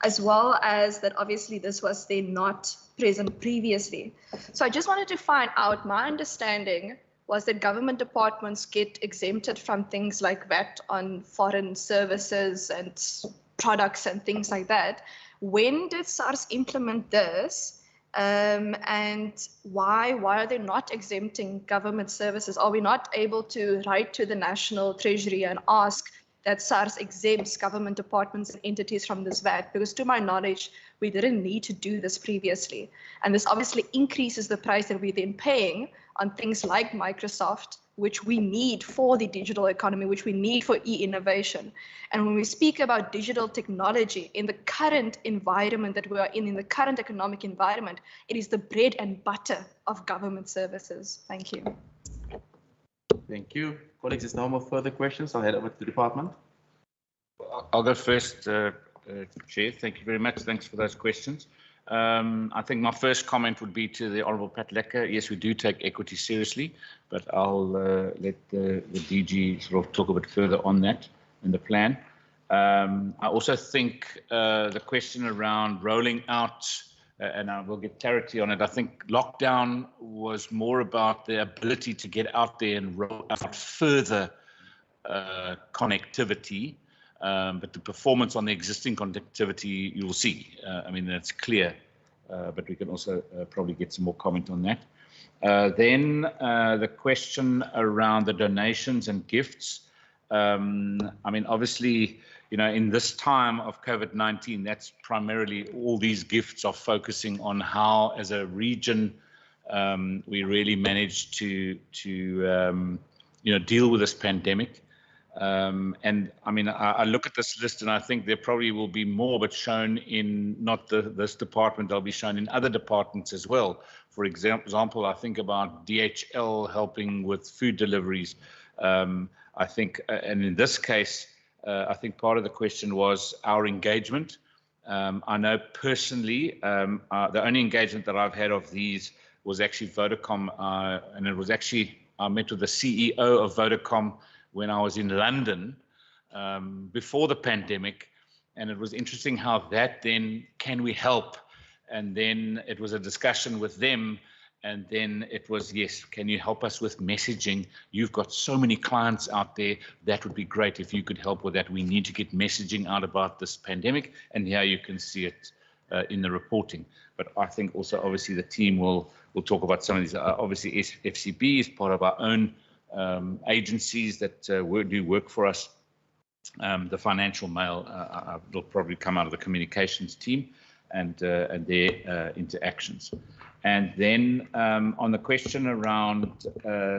as well as that obviously this was then not present previously. So I just wanted to find out, my understanding was that government departments get exempted from things like VAT on foreign services and products and things like that. When did SARS implement this? And why are they not exempting government services? Are we not able to write to the National Treasury and ask that SARS exempts government departments and entities from this VAT? Because to my knowledge, we didn't need to do this previously. And this obviously increases the price that we're then paying on things like Microsoft, which we need for the digital economy, which we need for e-innovation. And when we speak about digital technology in the current environment that we are in the current economic environment, it is the bread and butter of government services. Thank you. Thank you. Colleagues, there's no more further questions. I'll head over to the department. I'll go first, Chair. Thank you very much. Thanks for those questions. I think my first comment would be to the Honourable Patlecker. Yes, we do take equity seriously, but I'll let the DG sort of talk a bit further on that in the plan. I also think the question around rolling out, and I will get clarity on it, I think lockdown was more about the ability to get out there and roll out further connectivity. But the performance on the existing connectivity, you'll see. I mean, that's clear, but we can also probably get some more comment on that. Then the question around the donations and gifts. I mean, obviously, you know, in this time of COVID-19, that's primarily all these gifts are focusing on how, as a region, we really managed to you know, deal with this pandemic. And I mean, I look at this list and I think there probably will be more, but shown in not this department, they'll be shown in other departments as well. For example, I think about DHL helping with food deliveries. I think, and in this case, I think part of the question was our engagement I know personally, the only engagement that I've had of these was actually Vodacom, and it was actually, I met with the CEO of Vodacom when I was in London before the pandemic, and it was interesting how that then, can we help? And then it was a discussion with them, and then it was, yes, can you help us with messaging? You've got so many clients out there, that would be great if you could help with that. We need to get messaging out about this pandemic, and here you can see it in the reporting. But I think also, obviously, the team will talk about some of these. Obviously, FCB is part of our own agencies that do work for us. The Financial Mail will probably come out of the communications team and their interactions. And then on the question around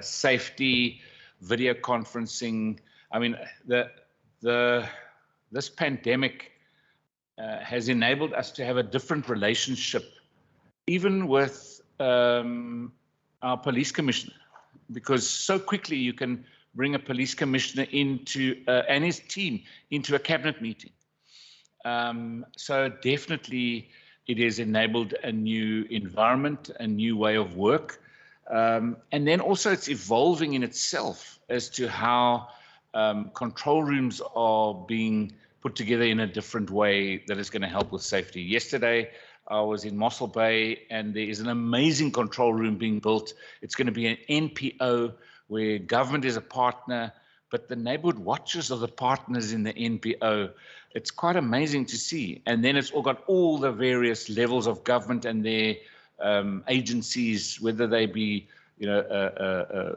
safety, video conferencing, I mean, this pandemic has enabled us to have a different relationship, even with our police commissioner, because so quickly you can bring a police commissioner into and his team into a cabinet meeting. So definitely it has enabled a new environment, a new way of work. And then also it's evolving in itself as to how control rooms are being put together in a different way that is going to help with safety. Yesterday, I was in Mossel Bay, and there is an amazing control room being built. It's going to be an NPO where government is a partner, but the neighborhood watchers are the partners in the NPO. It's quite amazing to see. And then it's all got all the various levels of government and their agencies, whether they be,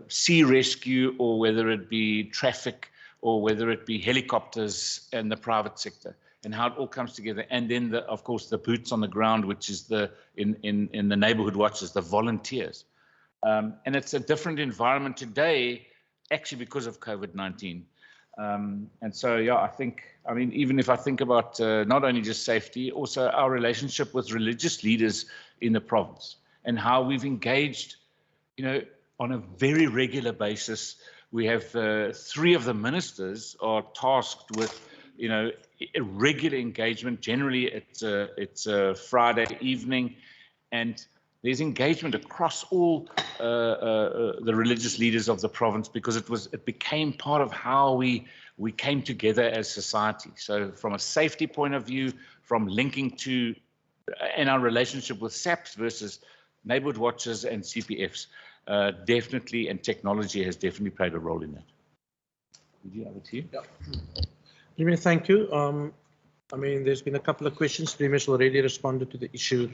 sea rescue, or whether it be traffic, or whether it be helicopters and the private sector, and how it all comes together. And then, of course, the boots on the ground, which is in the neighborhood watchers, the volunteers. And it's a different environment today, actually, because of COVID-19. And so, yeah, I mean, even if I think about not only just safety, also our relationship with religious leaders in the province, and how we've engaged, on a very regular basis. We have 3 of the ministers are tasked with, a regular engagement. Generally, it's a Friday evening, and there's engagement across all the religious leaders of the province, because it became part of how we came together as society. So from a safety point of view, from linking to and our relationship with SAPs versus neighborhood watchers and CPFs, definitely, and technology has definitely played a role in that. Would you have it here? Yeah. Premier, thank you. I mean, there's been a couple of questions. Premier's already responded to the issue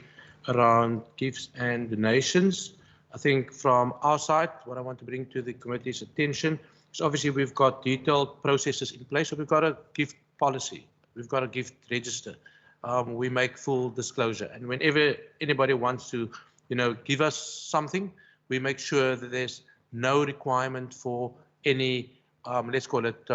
around gifts and donations. I think from our side, what I want to bring to the committee's attention is, obviously we've got detailed processes in place. So we've got a gift policy, we've got a gift register. We make full disclosure, and whenever anybody wants to, give us something, we make sure that there's no requirement for any, let's call it,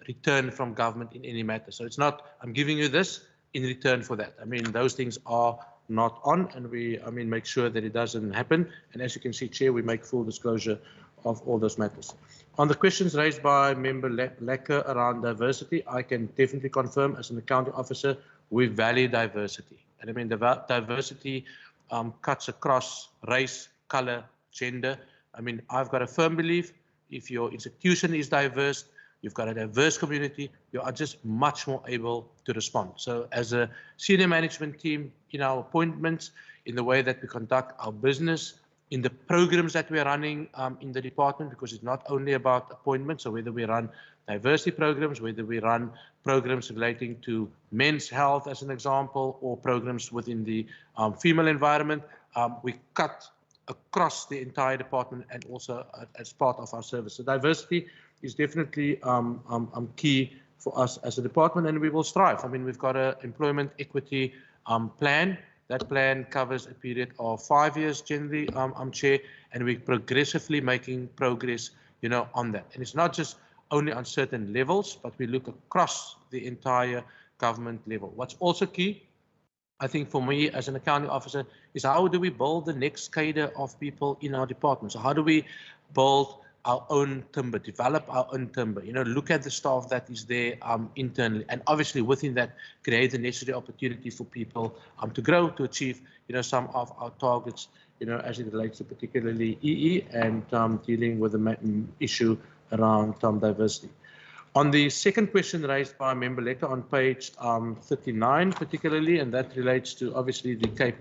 return from government in any matter. So it's not, I'm giving you this in return for that. I mean, those things are not on, and we, make sure that it doesn't happen. And as you can see, Chair, we make full disclosure of all those matters. On the questions raised by Member Lecker around diversity, I can definitely confirm, as an accounting officer, we value diversity. And I mean, the diversity cuts across race, color, gender. I mean, I've got a firm belief, if your institution is diverse, you've got a diverse community, you are just much more able to respond. So as a senior management team, in our appointments, in the way that we conduct our business, in the programs that we're running in the department, because it's not only about appointments, so whether we run diversity programs, whether we run programs relating to men's health, as an example, or programs within the female environment, we cut across the entire department and also as part of our service. So diversity is definitely key for us as a department, and we will strive. I mean, we've got an employment equity plan. That plan covers a period of 5 years generally, Chair, and we're progressively making progress, on that. And it's not just only on certain levels, but we look across the entire government level. What's also key, I think, for me as an accounting officer, is how do we build the next cadre of people in our department? So how do we build our own timber, develop our own timber, look at the staff that is there internally, and obviously within that, create the necessary opportunity for people to grow, to achieve, some of our targets, as it relates to particularly EE and dealing with the issue around diversity. On the second question raised by Member Lecker on page 39 particularly, and that relates to obviously the Cape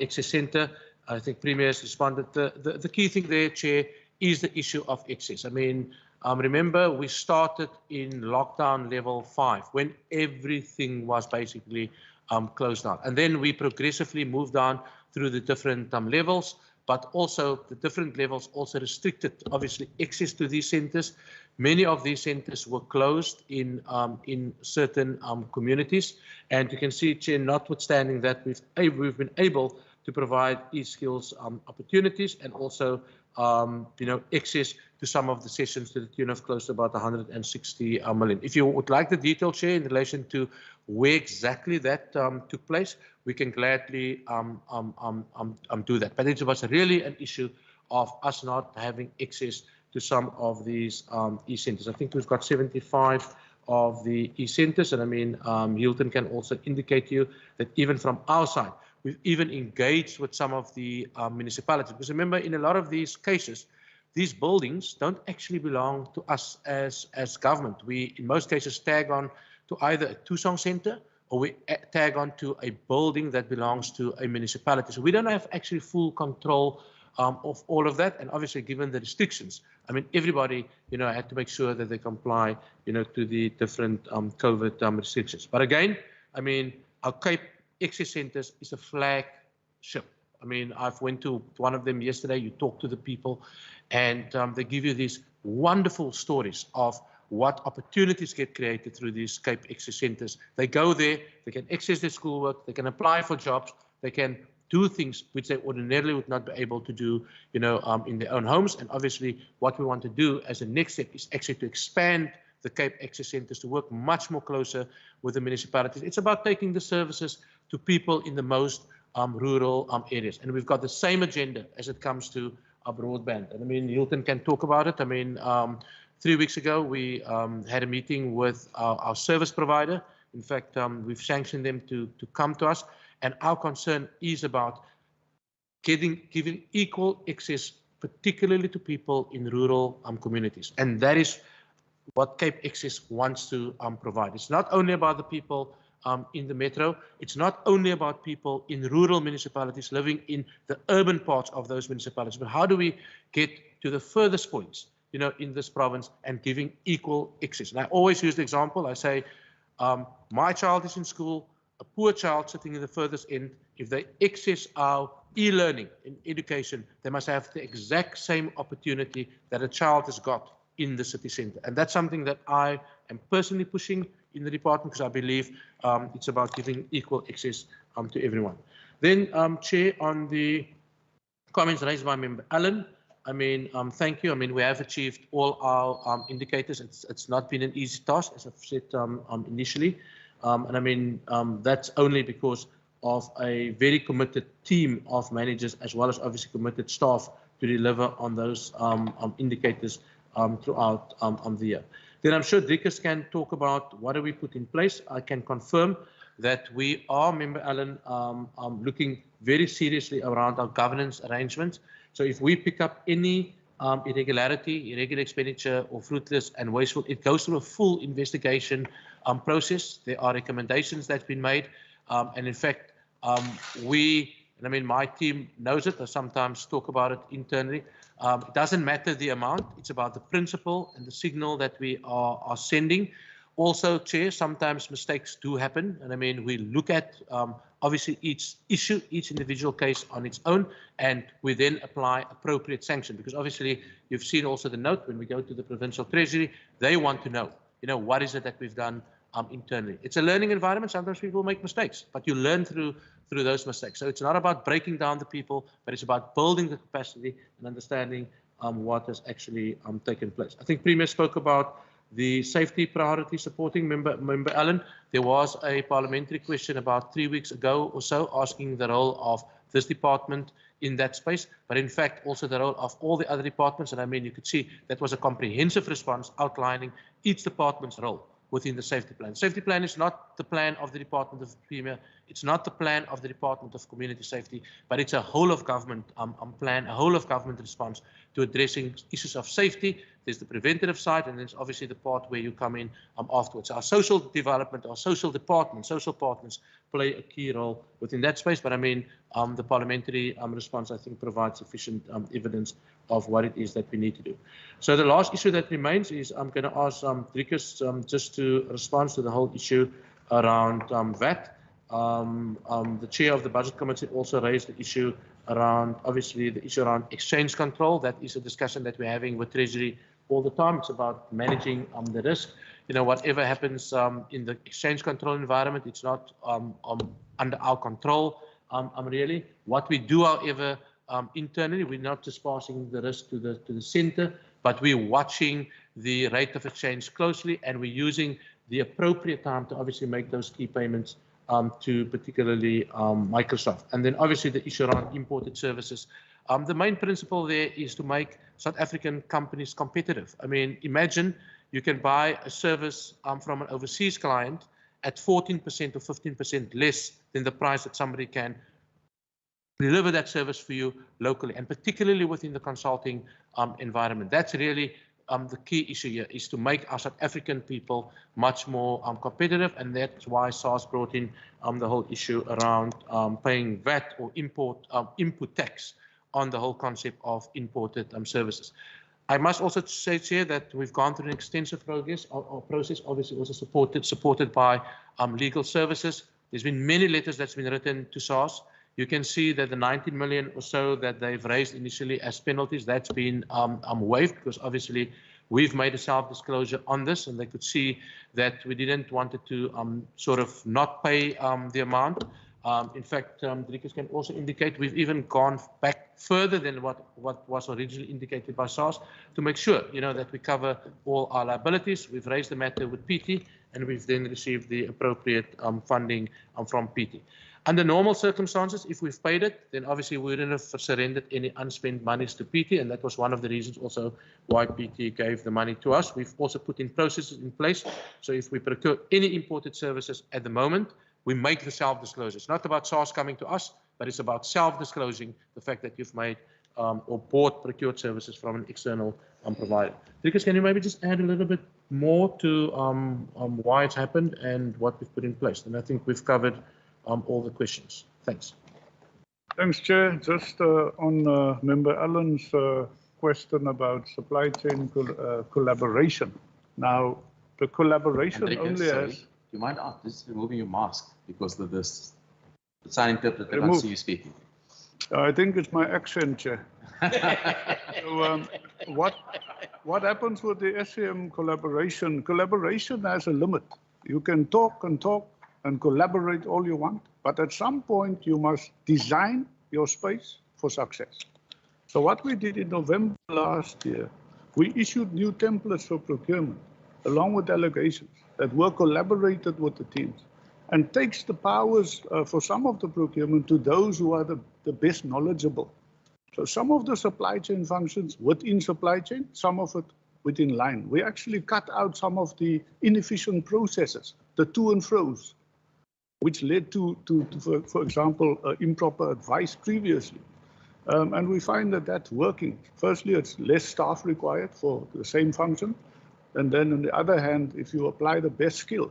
Access Centre, I think Premier has responded. The key thing there, Chair, is the issue of access. I mean, remember we started in lockdown level 5 when everything was basically closed down. And then we progressively moved on through the different levels, but also the different levels also restricted, obviously, access to these centres. Many of these centres were closed in certain communities. And you can see, Chair, notwithstanding that, we've been able to provide e-skills opportunities and also access to some of the sessions to the tune of close to about 160 million. If you would like the detail, Chair, in relation to where exactly that took place, we can gladly do that. But it was really an issue of us not having access to some of these e-centres. I think we've got 75 of the e-centres, and I mean, Hilton can also indicate to you that even from our side, we've even engaged with some of the municipalities. Because remember, in a lot of these cases, these buildings don't actually belong to us as government. We, in most cases, tag on to either a Tusong Centre or we tag on to a building that belongs to a municipality. So we don't have actually full control of all of that. And obviously, given the restrictions, I mean, everybody, had to make sure that they comply, to the different COVID restrictions. But again, I mean, our Cape Access Centres is a flagship. I mean, I've went to one of them yesterday. You talk to the people, and they give you these wonderful stories of what opportunities get created through these Cape Access Centres. They go there, they can access their schoolwork, they can apply for jobs, they can do things which they ordinarily would not be able to do, in their own homes. And obviously, what we want to do as a next step is actually to expand the Cape Access Centres to work much more closer with the municipalities. It's about taking the services to people in the most rural areas. And we've got the same agenda as it comes to broadband. And I mean, Hilton can talk about it. I mean, 3 weeks ago, we had a meeting with our service provider. In fact, we've sanctioned them to come to us. And our concern is about giving equal access, particularly to people in rural communities. And that is what Cape Access wants to provide. It's not only about the people in the metro. It's not only about people in rural municipalities living in the urban parts of those municipalities, but how do we get to the furthest points, in this province and giving equal access. And I always use the example, I say, my child is in school, a poor child sitting in the furthest end, if they access our e-learning in education, they must have the exact same opportunity that a child has got in the city centre. And that's something that I am personally pushing in the department because I believe it's about giving equal access to everyone. Then, Chair, on the comments raised by Member Allen, I mean, thank you. I mean, we have achieved all our indicators. It's not been an easy task, as I've said initially. And I mean, that's only because of a very committed team of managers, as well as obviously committed staff to deliver on those indicators throughout the year. Then I'm sure Driekus can talk about what do we put in place. I can confirm that we are, Member Allen, looking very seriously around our governance arrangements. So if we pick up any irregularity, irregular expenditure, or fruitless and wasteful, it goes through a full investigation process. There are recommendations that's been made. And in fact, and I mean, my team knows it. I sometimes talk about it internally. It doesn't matter the amount. It's about the principle and the signal that we are sending. Also, Chair, sometimes mistakes do happen. And I mean, we look at obviously each issue, each individual case on its own, and we then apply appropriate sanction. Because obviously, you've seen also the note when we go to the Provincial Treasury, they want to know, what is it that we've done internally. It's a learning environment. Sometimes people make mistakes, but you learn through those mistakes. So it's not about breaking down the people, but it's about building the capacity and understanding what has actually taken place. I think Premier spoke about the safety priority supporting Member Allen. There was a parliamentary question about 3 weeks ago or so asking the role of this department in that space, but in fact also the role of all the other departments. And I mean, you could see that was a comprehensive response outlining each department's role within the safety plan. Safety plan is not the plan of the Department of Premier, it's not the plan of the Department of Community Safety, but it's a whole of government plan, a whole of government response to addressing issues of safety. There's the preventative side, and there's obviously the part where you come in afterwards. Our social development, our social department, social partners play a key role within that space. But I mean, the parliamentary response, I think, provides sufficient evidence of what it is that we need to do. So the last issue that remains is I'm going to ask Driekus just to respond to the whole issue around VAT. The chair of the budget committee also raised the issue around, obviously, the issue around exchange control. That is a discussion that we're having with Treasury all the time. It's about managing the risk. You know, whatever happens in the exchange control environment, it's not under our control, really. What we do, however, internally, we're not just passing the risk to the center, but we're watching the rate of exchange closely, and we're using the appropriate time to obviously make those key payments to particularly Microsoft. And then obviously the issue around imported services. The main principle there is to make South African companies competitive. I mean, imagine you can buy a service from an overseas client at 14% or 15% less than the price that somebody can deliver that service for you locally, and particularly within the consulting environment. That's really the key issue here, is to make our South African people much more competitive, and that's why SARS brought in the whole issue around paying VAT or input tax on the whole concept of imported services. I must also say here that we've gone through an extensive process, obviously also supported by legal services. There's been many letters that's been written to SARS. You can see that the 19 million or so that they've raised initially as penalties, that's been waived, because obviously we've made a self-disclosure on this, and they could see that we didn't want it to sort of not pay the amount. In fact, Driekus can also indicate we've even gone back further than what was originally indicated by SARS to make sure, you know, that we cover all our liabilities. We've raised the matter with PT, and we've then received the appropriate funding from PT. Under normal circumstances, if we've paid it, then obviously we wouldn't have surrendered any unspent monies to PT, and that was one of the reasons also why PT gave the money to us. We've also put in processes in place, so if we procure any imported services at the moment, we make the self-disclosure. It's not about SARS coming to us, but it's about self-disclosing the fact that you've made or bought procured services from an external provider. Driekus, can you maybe just add a little bit more to why it's happened and what we've put in place? And I think we've covered all the questions. Thanks. Thanks, Chair. Just on Member Allen's question about supply chain collaboration. Now, the collaboration only has... You might just removing your mask because of this. The sign interpreter can't see you speaking. I think it's my accent, Chair. So, what happens with the SCM collaboration? Collaboration has a limit. You can talk and collaborate all you want, but at some point you must design your space for success. So what we did in November last year, we issued new templates for procurement, along with delegations that were collaborated with the teams, and takes the powers for some of the procurement to those who are the best knowledgeable. So some of the supply chain functions within supply chain, some of it within line. We actually cut out some of the inefficient processes, the to and fro's, which led to for example, improper advice previously. And we find that that's working. Firstly, it's less staff required for the same function. And then on the other hand, if you apply the best skill,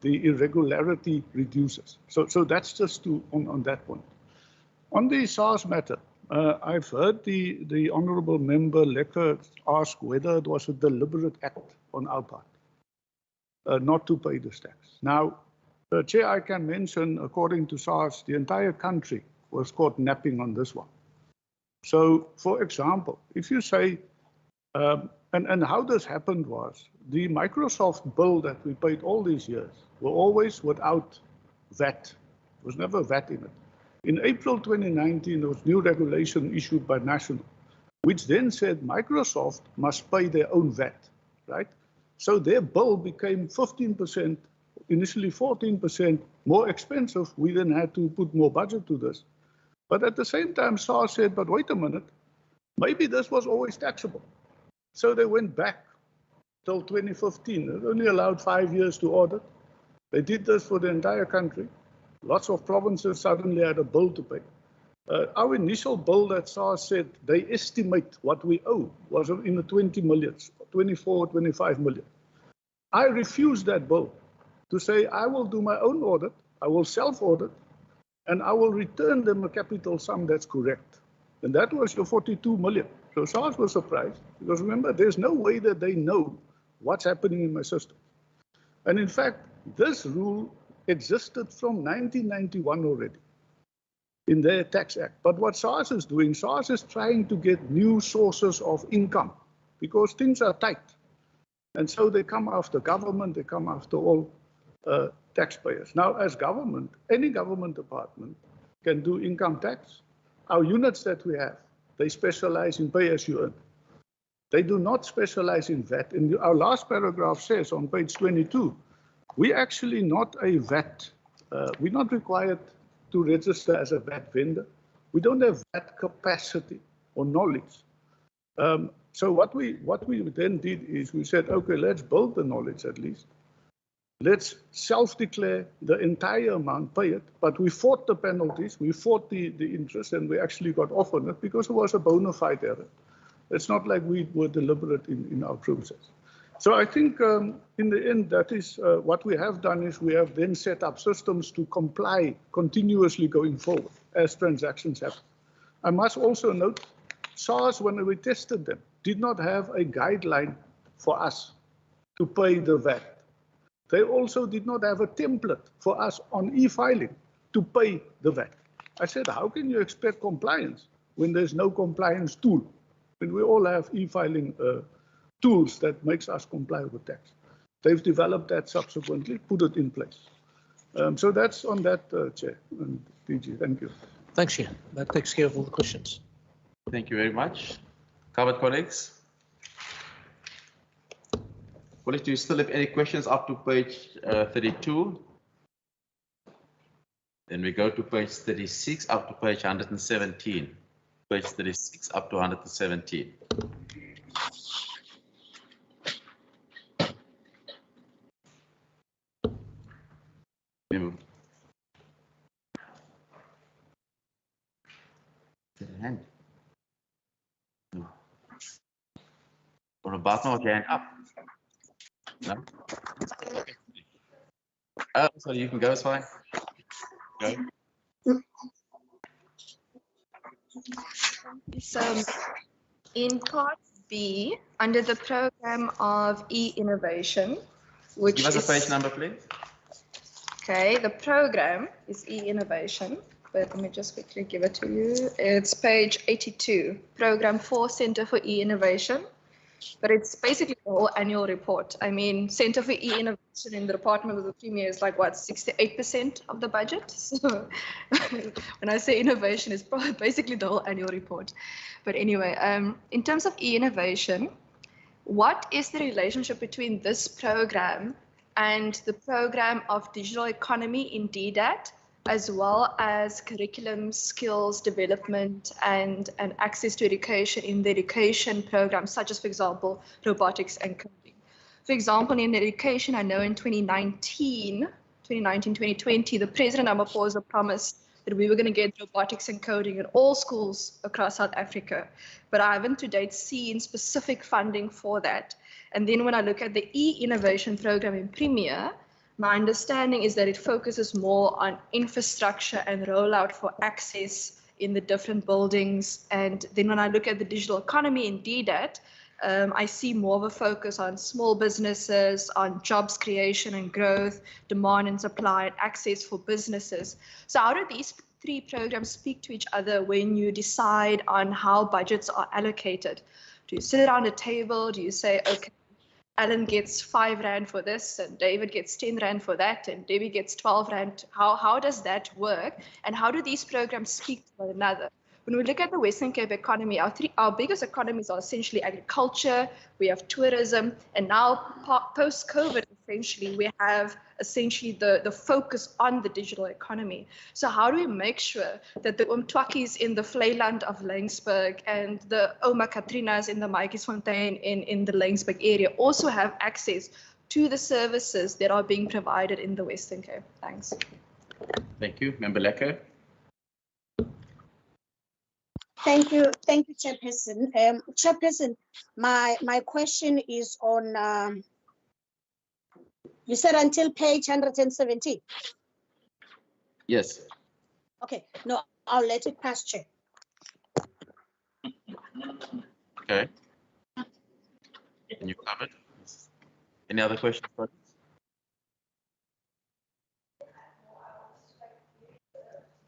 the irregularity reduces. So that's just on that point. On the SARS matter, I've heard the Honourable Member Lekker ask whether it was a deliberate act on our part not to pay this tax. Now, Chair, I can mention, according to SARS, the entire country was caught napping on this one. So, for example, if you say, and how this happened was, the Microsoft bill that we paid all these years were always without VAT. There was never VAT in it. In April 2019, there was new regulation issued by National, which then said Microsoft must pay their own VAT, right? So their bill became 15%, initially 14% more expensive. We then had to put more budget to this. But at the same time, SARS said, but wait a minute, maybe this was always taxable. So they went back till 2015. It only allowed 5 years to audit. They did this for the entire country. Lots of provinces suddenly had a bill to pay. Our initial bill that SARS said they estimate what we owe was in the 20 millions, 24, 25 million. I refused that bill to say I will do my own audit, I will self-audit, and I will return them a capital sum that's correct. And that was your 42 million. So SARS was surprised because remember, there's no way that they know what's happening in my system. And in fact, this rule existed from 1991 already in their tax act. But what SARS is doing, SARS is trying to get new sources of income because things are tight. And so they come after government, they come after all taxpayers. Now, as government, any government department can do income tax. Our units that we have, they specialize in pay as you earn. They do not specialize in VAT. And our last paragraph says on page 22, we're actually not a VAT. We're not required to register as a VAT vendor. We don't have VAT capacity or knowledge. So what we then did is we said, okay, let's build the knowledge at least. Let's self-declare the entire amount, pay it, but we fought the penalties, we fought the interest, and we actually got off on it because it was a bona fide error. It's not like we were deliberate in our process. So I think in the end, that is what we have done is we have then set up systems to comply continuously going forward as transactions happen. I must also note, SARS, when we tested them, did not have a guideline for us to pay the VAT. They also did not have a template for us on e-filing to pay the VAT. I said, how can you expect compliance when there's no compliance tool? When we all have e-filing tools that makes us comply with tax. They've developed that subsequently, put it in place. So that's on that, Chair and DG. Thank you. Thanks, Chair. That takes care of all the questions. Thank you very much. Covered, colleagues? Colleagues, do you still have any questions up to page 32? Then we go to page 36 up to page 117. Page 36 up to 117. Hand. No. Or a button or hand up. No? Oh, so you can go, it's fine. Go. So in part B, under the program of e-innovation, which Give us is, a page number, please. Okay, the program is e-innovation, but let me just quickly give it to you. It's page 82, program 4, Center for E-Innovation. But it's basically the whole annual report. I mean, Center for E-Innovation in the Department of the Premier is like, what, 68% of the budget? So when I say innovation, it's probably basically the whole annual report. But anyway, in terms of e-innovation, what is the relationship between this program and the program of digital economy in DDAT, as well as curriculum, skills development, and access to education in the education programs, such as, for example, robotics and coding? For example, in education, I know in 2019, 2020, the President Ramaphosa promised that we were going to get robotics and coding in all schools across South Africa. But I haven't to date seen specific funding for that. And then when I look at the e-innovation program in Premier, my understanding is that it focuses more on infrastructure and rollout for access in the different buildings. And then when I look at the digital economy in DDAT, I see more of a focus on small businesses, on jobs creation and growth, demand and supply, and access for businesses. So how do these three programs speak to each other when you decide on how budgets are allocated? Do you sit around a table? Do you say, okay, Alan gets 5 Rand for this, and David gets 10 Rand for that, and Debbie gets 12 Rand? How does that work? And how do these programs speak to one another? When we look at the Western Cape economy, our biggest economies are essentially agriculture, we have tourism, and now post-COVID, essentially, we have essentially the focus on the digital economy. So how do we make sure that the Umtwakis in the Vleyland of Laingsburg and the Oma Katrinas in the Maatjiesfontein in the Laingsburg area also have access to the services that are being provided in the Western Cape? Thanks. Thank you. Member Lekker. Thank you, Chairperson. Chairperson, my question is on, you said until page 170. Yes. Okay, no, I'll let it pass, Chair. Okay. And you covered. Any other questions, colleagues?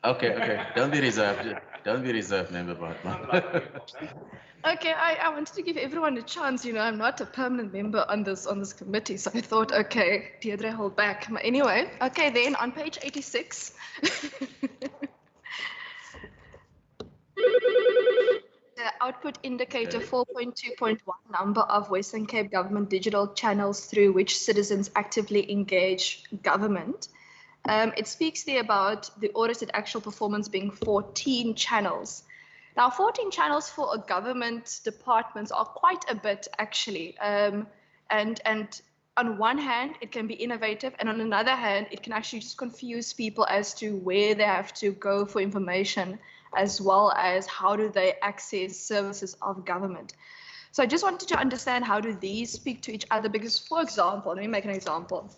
Okay. Don't be reserved. Don't be reserved, Member Bartman. Okay, I wanted to give everyone a chance. You know, I'm not a permanent member on this committee, so I thought, okay, Deirdre, hold back. But anyway, okay, then on page 86. The output indicator 4.2.1 number of Western Cape government digital channels through which citizens actively engage government. It speaks there about the audited actual performance being 14 channels. Now, 14 channels for a government department are quite a bit, actually. And on one hand, it can be innovative, and on another hand, it can actually just confuse people as to where they have to go for information, as well as how do they access services of government. So I just wanted to understand, how do these speak to each other? Because, for example, let me make an example.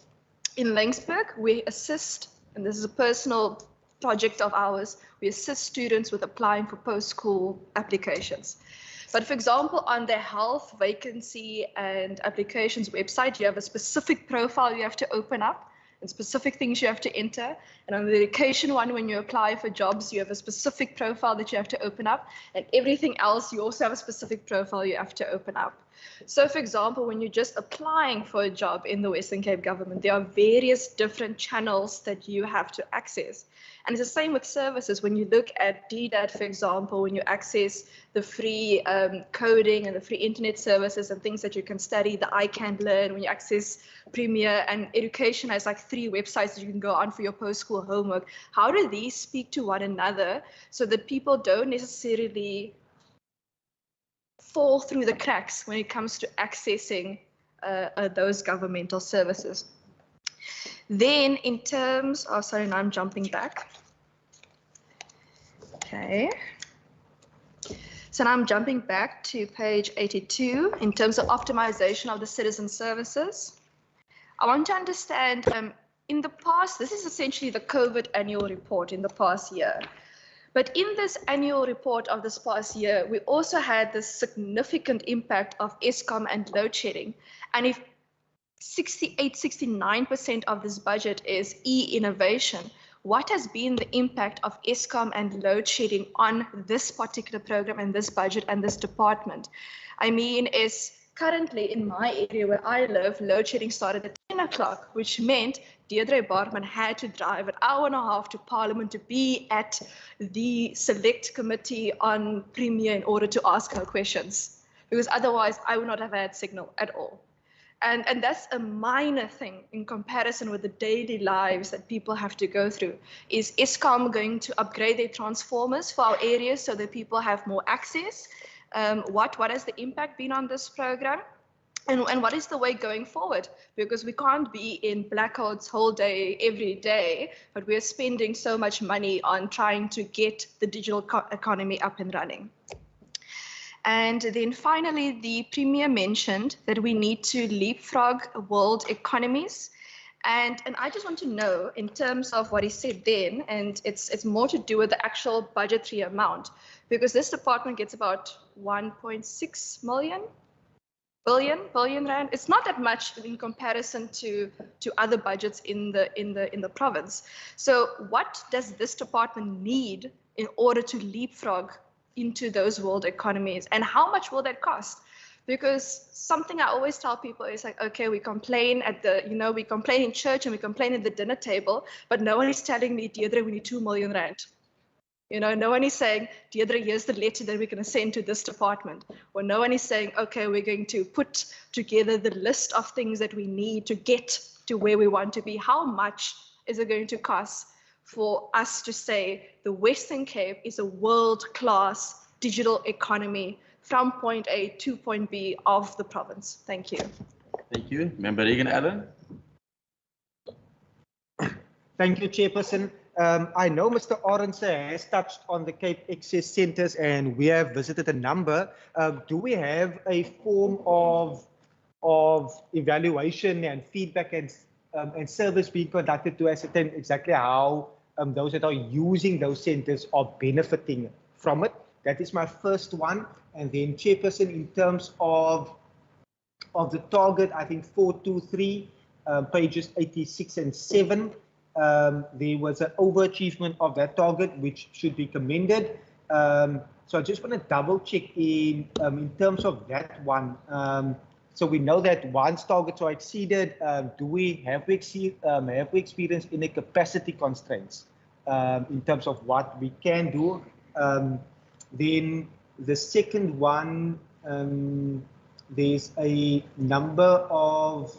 In Laingsburg, we assist, and this is a personal project of ours, we assist students with applying for post-school applications. But for example, on the health vacancy and applications website, you have a specific profile you have to open up and specific things you have to enter. And on the education one, when you apply for jobs, you have a specific profile that you have to open up. And everything else, you also have a specific profile you have to open up. So for example, when you're just applying for a job in the Western Cape government, there are various different channels that you have to access. And it's the same with services. When you look at DDAT, for example, when you access the free coding and the free internet services and things that you can study, the I Can Learn, when you access Premier, and education has like 3 websites that you can go on for your post-school homework. How do these speak to one another so that people don't necessarily fall through the cracks when it comes to accessing those governmental services? Then in terms of, sorry, now I'm jumping back. Okay. So now I'm jumping back to page 82 in terms of optimization of the citizen services. I want to understand, in the past, this is essentially the COVID annual report in the past year. But in this annual report of this past year, we also had this significant impact of Eskom and load shedding. And if 69% of this budget is e-innovation, what has been the impact of Eskom and load shedding on this particular program and this budget and this department? I mean, is currently in my area where I live, load shedding started at 10 o'clock, which meant Deirdre Bartman had to drive an hour and a half to Parliament to be at the select committee on Premier in order to ask her questions, because otherwise I would not have had signal at all. And that's a minor thing in comparison with the daily lives that people have to go through. Is Eskom going to upgrade their transformers for our areas so that people have more access? What has the impact been on this program? And what is the way going forward? Because we can't be in blackouts whole day, every day, but we're spending so much money on trying to get the digital economy up and running. And then finally, the Premier mentioned that we need to leapfrog world economies. And I just want to know, in terms of what he said then, and it's more to do with the actual budgetary amount, because this department gets about 1.6 billion rand. It's not that much in comparison to other budgets in the province. So what does this department need in order to leapfrog into those world economies, and how much will that cost? Because something I always tell people is like, okay, we complain at the, we complain in church and we complain at the dinner table, but no one is telling me, Deirdre, we need 2 million rand. You know, no one is saying, Deirdre, here's the letter that we're going to send to this department. Or no one is saying, okay, we're going to put together the list of things that we need to get to where we want to be. How much is it going to cost for us to say the Western Cape is a world-class digital economy from point A to point B of the province? Thank you. Thank you. Member Regan Allen. Thank you, Chairperson. I know Mr. Orense has touched on the Cape Access Centres and we have visited a number. Do we have a form of evaluation and feedback and service being conducted to ascertain exactly how those that are using those centres are benefiting from it? That is my first one. And then, Chairperson, in terms of the target, I think 423, pages 86 and 7. There was an overachievement of that target, which should be commended. So I just want to double check in terms of that one. So we know that once targets are exceeded, have we experienced any capacity constraints in terms of what we can do? Then the second one, there's a number of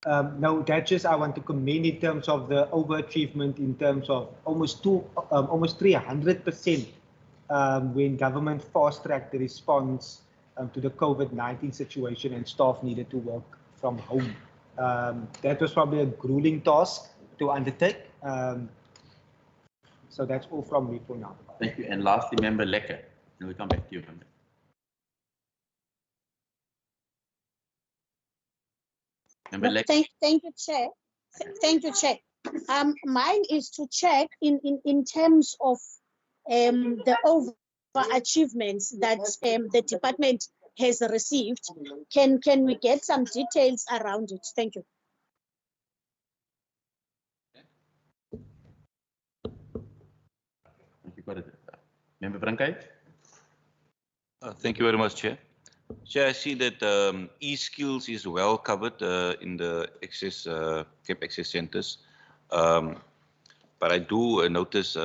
no, that's just I want to commend in terms of the overachievement in terms of almost 300% when government fast-tracked the response to the COVID-19 situation and staff needed to work from home. That was probably a grueling task to undertake. So that's all from me for now. Thank you. And lastly, Member Lekker. And we'll come back to you, Member. Thank you, Chair. Thank you, Chair. Mine is to check in terms of the overachievements that the department has received. Can we get some details around it? Thank you. Member Brankheid. Thank you very much, Chair. Chair, I see that e-skills is well covered in the Cape Access Centres, but I do notice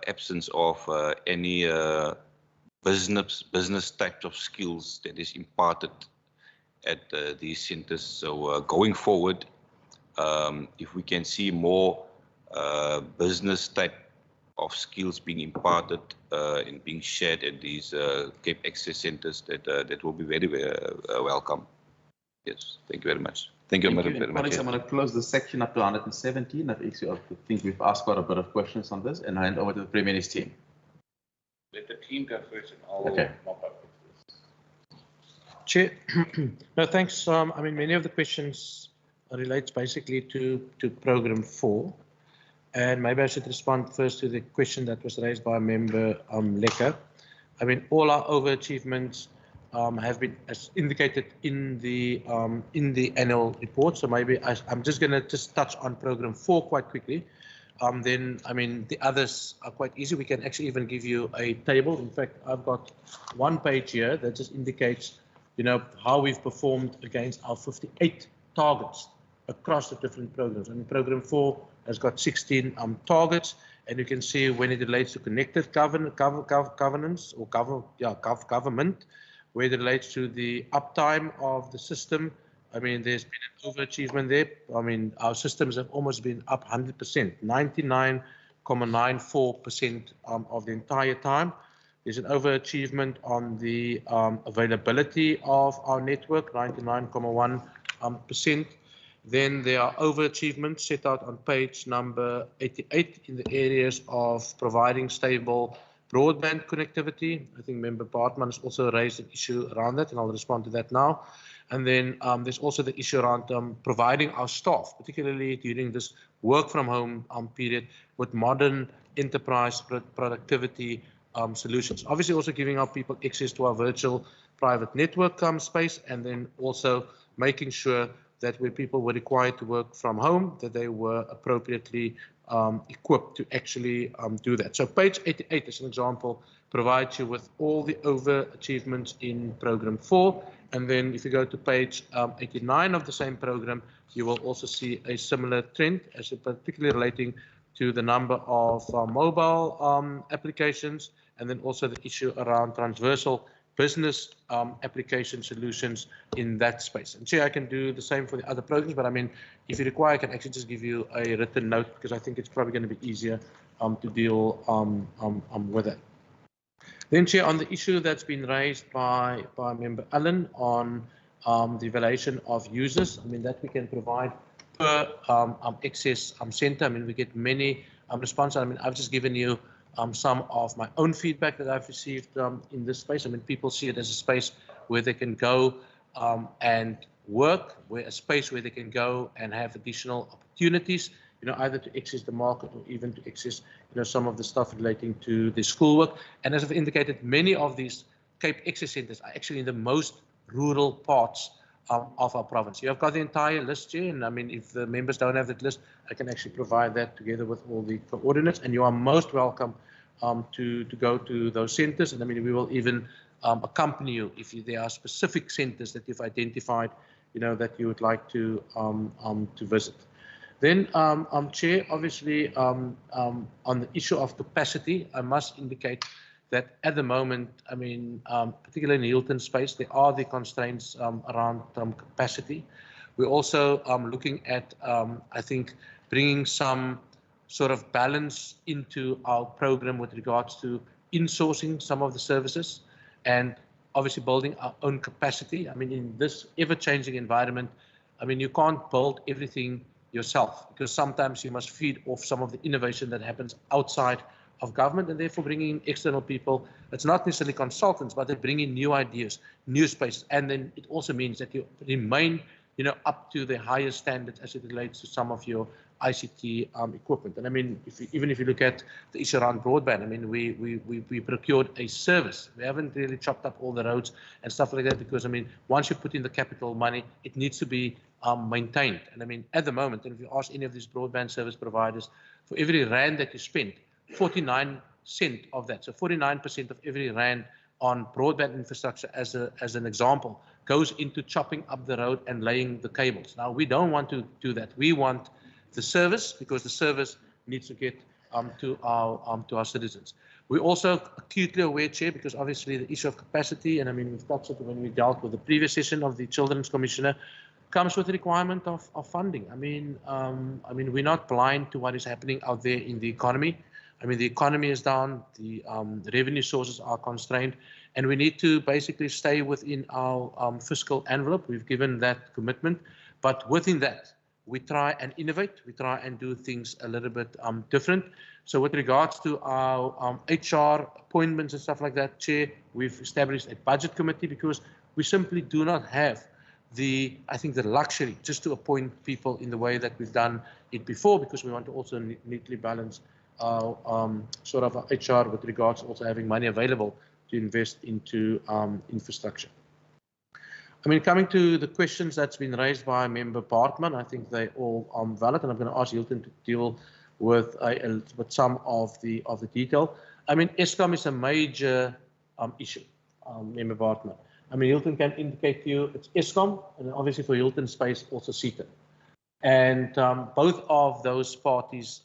absence of any business types of skills that is imparted at these centres. So going forward, if we can see more business type of skills being imparted and being shared at these Cape Access Centres, that will be very, very welcome. Yes, thank you very much. Thank you very much. Colleagues, I'm going to close the section up to 117. I think we've asked quite a bit of questions on this, and I hand over to the Premier Minister's team. Let the team go first, and I'll mop up with this. Chair, no, thanks. I mean, many of the questions relates basically to Program 4. And maybe I should respond first to the question that was raised by Member Lekker. I mean, all our overachievements have been as indicated in the annual report. So maybe I'm just going to touch on Program 4 quite quickly. Then, I mean, the others are quite easy. We can actually even give you a table. In fact, I've got one page here that just indicates, you know, how we've performed against our 58 targets across the different programs. I mean, Program 4 has got 16 targets, and you can see when it relates to connected governance or government, where it relates to the uptime of the system. I mean, there's been an overachievement there. I mean, our systems have almost been up 100%, 99.94% of the entire time. There's an overachievement on the availability of our network, 99.1%. Then there are overachievements set out on page number 88 in the areas of providing stable broadband connectivity. I think Member Bartman has also raised an issue around that, and I'll respond to that now. And then there's also the issue around providing our staff, particularly during this work from home period, with modern enterprise productivity solutions. Obviously also giving our people access to our virtual private network space, and then also making sure that where people were required to work from home, that they were appropriately equipped to actually do that. So page 88, as an example, provides you with all the overachievements in Program 4. And then if you go to page 89 of the same program, you will also see a similar trend, as particularly relating to the number of mobile applications, and then also the issue around transversal business application solutions in that space. And Chair, I can do the same for the other programs, but I mean, if you require, I can actually just give you a written note because I think it's probably going to be easier to deal with it. Then, Chair, on the issue that's been raised by Member Allen on the evaluation of users, I mean, that we can provide per access center. I mean, we get many responses. I mean, I've just given you some of my own feedback that I've received in this space. I mean, people see it as a space where they can go and work, where a space where they can go and have additional opportunities, you know, either to access the market or even to access, you know, some of the stuff relating to the schoolwork. And as I've indicated, many of these Cape Access Centres are actually in the most rural parts of our province. You have got the entire list here, and I mean, if the members don't have that list, I can actually provide that together with all the coordinates, and you are most welcome to go to those centres. And I mean, we will even accompany you if there are specific centres that you've identified, you know, that you would like to visit. Then, Chair, obviously, on the issue of capacity, I must indicate that at the moment, I mean, particularly in the Hilton space, there are the constraints around capacity. We're also looking at, I think, bringing some sort of balance into our program with regards to insourcing some of the services and obviously building our own capacity. I mean, in this ever-changing environment, I mean, you can't build everything yourself because sometimes you must feed off some of the innovation that happens outside of government, and therefore bringing in external people. It's not necessarily consultants, but they bring in new ideas, new spaces, and then it also means that you remain, you know, up to the highest standards as it relates to some of your ICT equipment. And I mean, even if you look at the issue around broadband, I mean, we procured a service. We haven't really chopped up all the roads and stuff like that because, I mean, once you put in the capital money, it needs to be maintained. And I mean, at the moment, and if you ask any of these broadband service providers, for every rand that you spend, 49 cents of that, so 49% of every rand on broadband infrastructure, as an example, goes into chopping up the road and laying the cables. Now, we don't want to do that. We want the service because the service needs to get to our citizens. We're also acutely aware, Chair, because obviously the issue of capacity, and I mean, we've touched it when we dealt with the previous session of the Children's Commissioner, comes with the requirement of funding. I mean, we're not blind to what is happening out there in the economy. I mean, the economy is down, the revenue sources are constrained, and we need to basically stay within our fiscal envelope. We've given that commitment, but within that, we try and innovate, we try and do things a little bit different. So with regards to our HR appointments and stuff like that, Chair, we've established a budget committee because we simply do not have the luxury just to appoint people in the way that we've done it before, because we want to also neatly balance our sort of HR with regards to also having money available to invest into infrastructure. I mean, coming to the questions that's been raised by Member Bartman, I think they all valid, and I'm going to ask Hilton to deal with some of the detail. I mean, Eskom is a major issue, Member Bartman. I mean, Hilton can indicate to you it's Eskom, and obviously for Hilton space also CETA. And both of those parties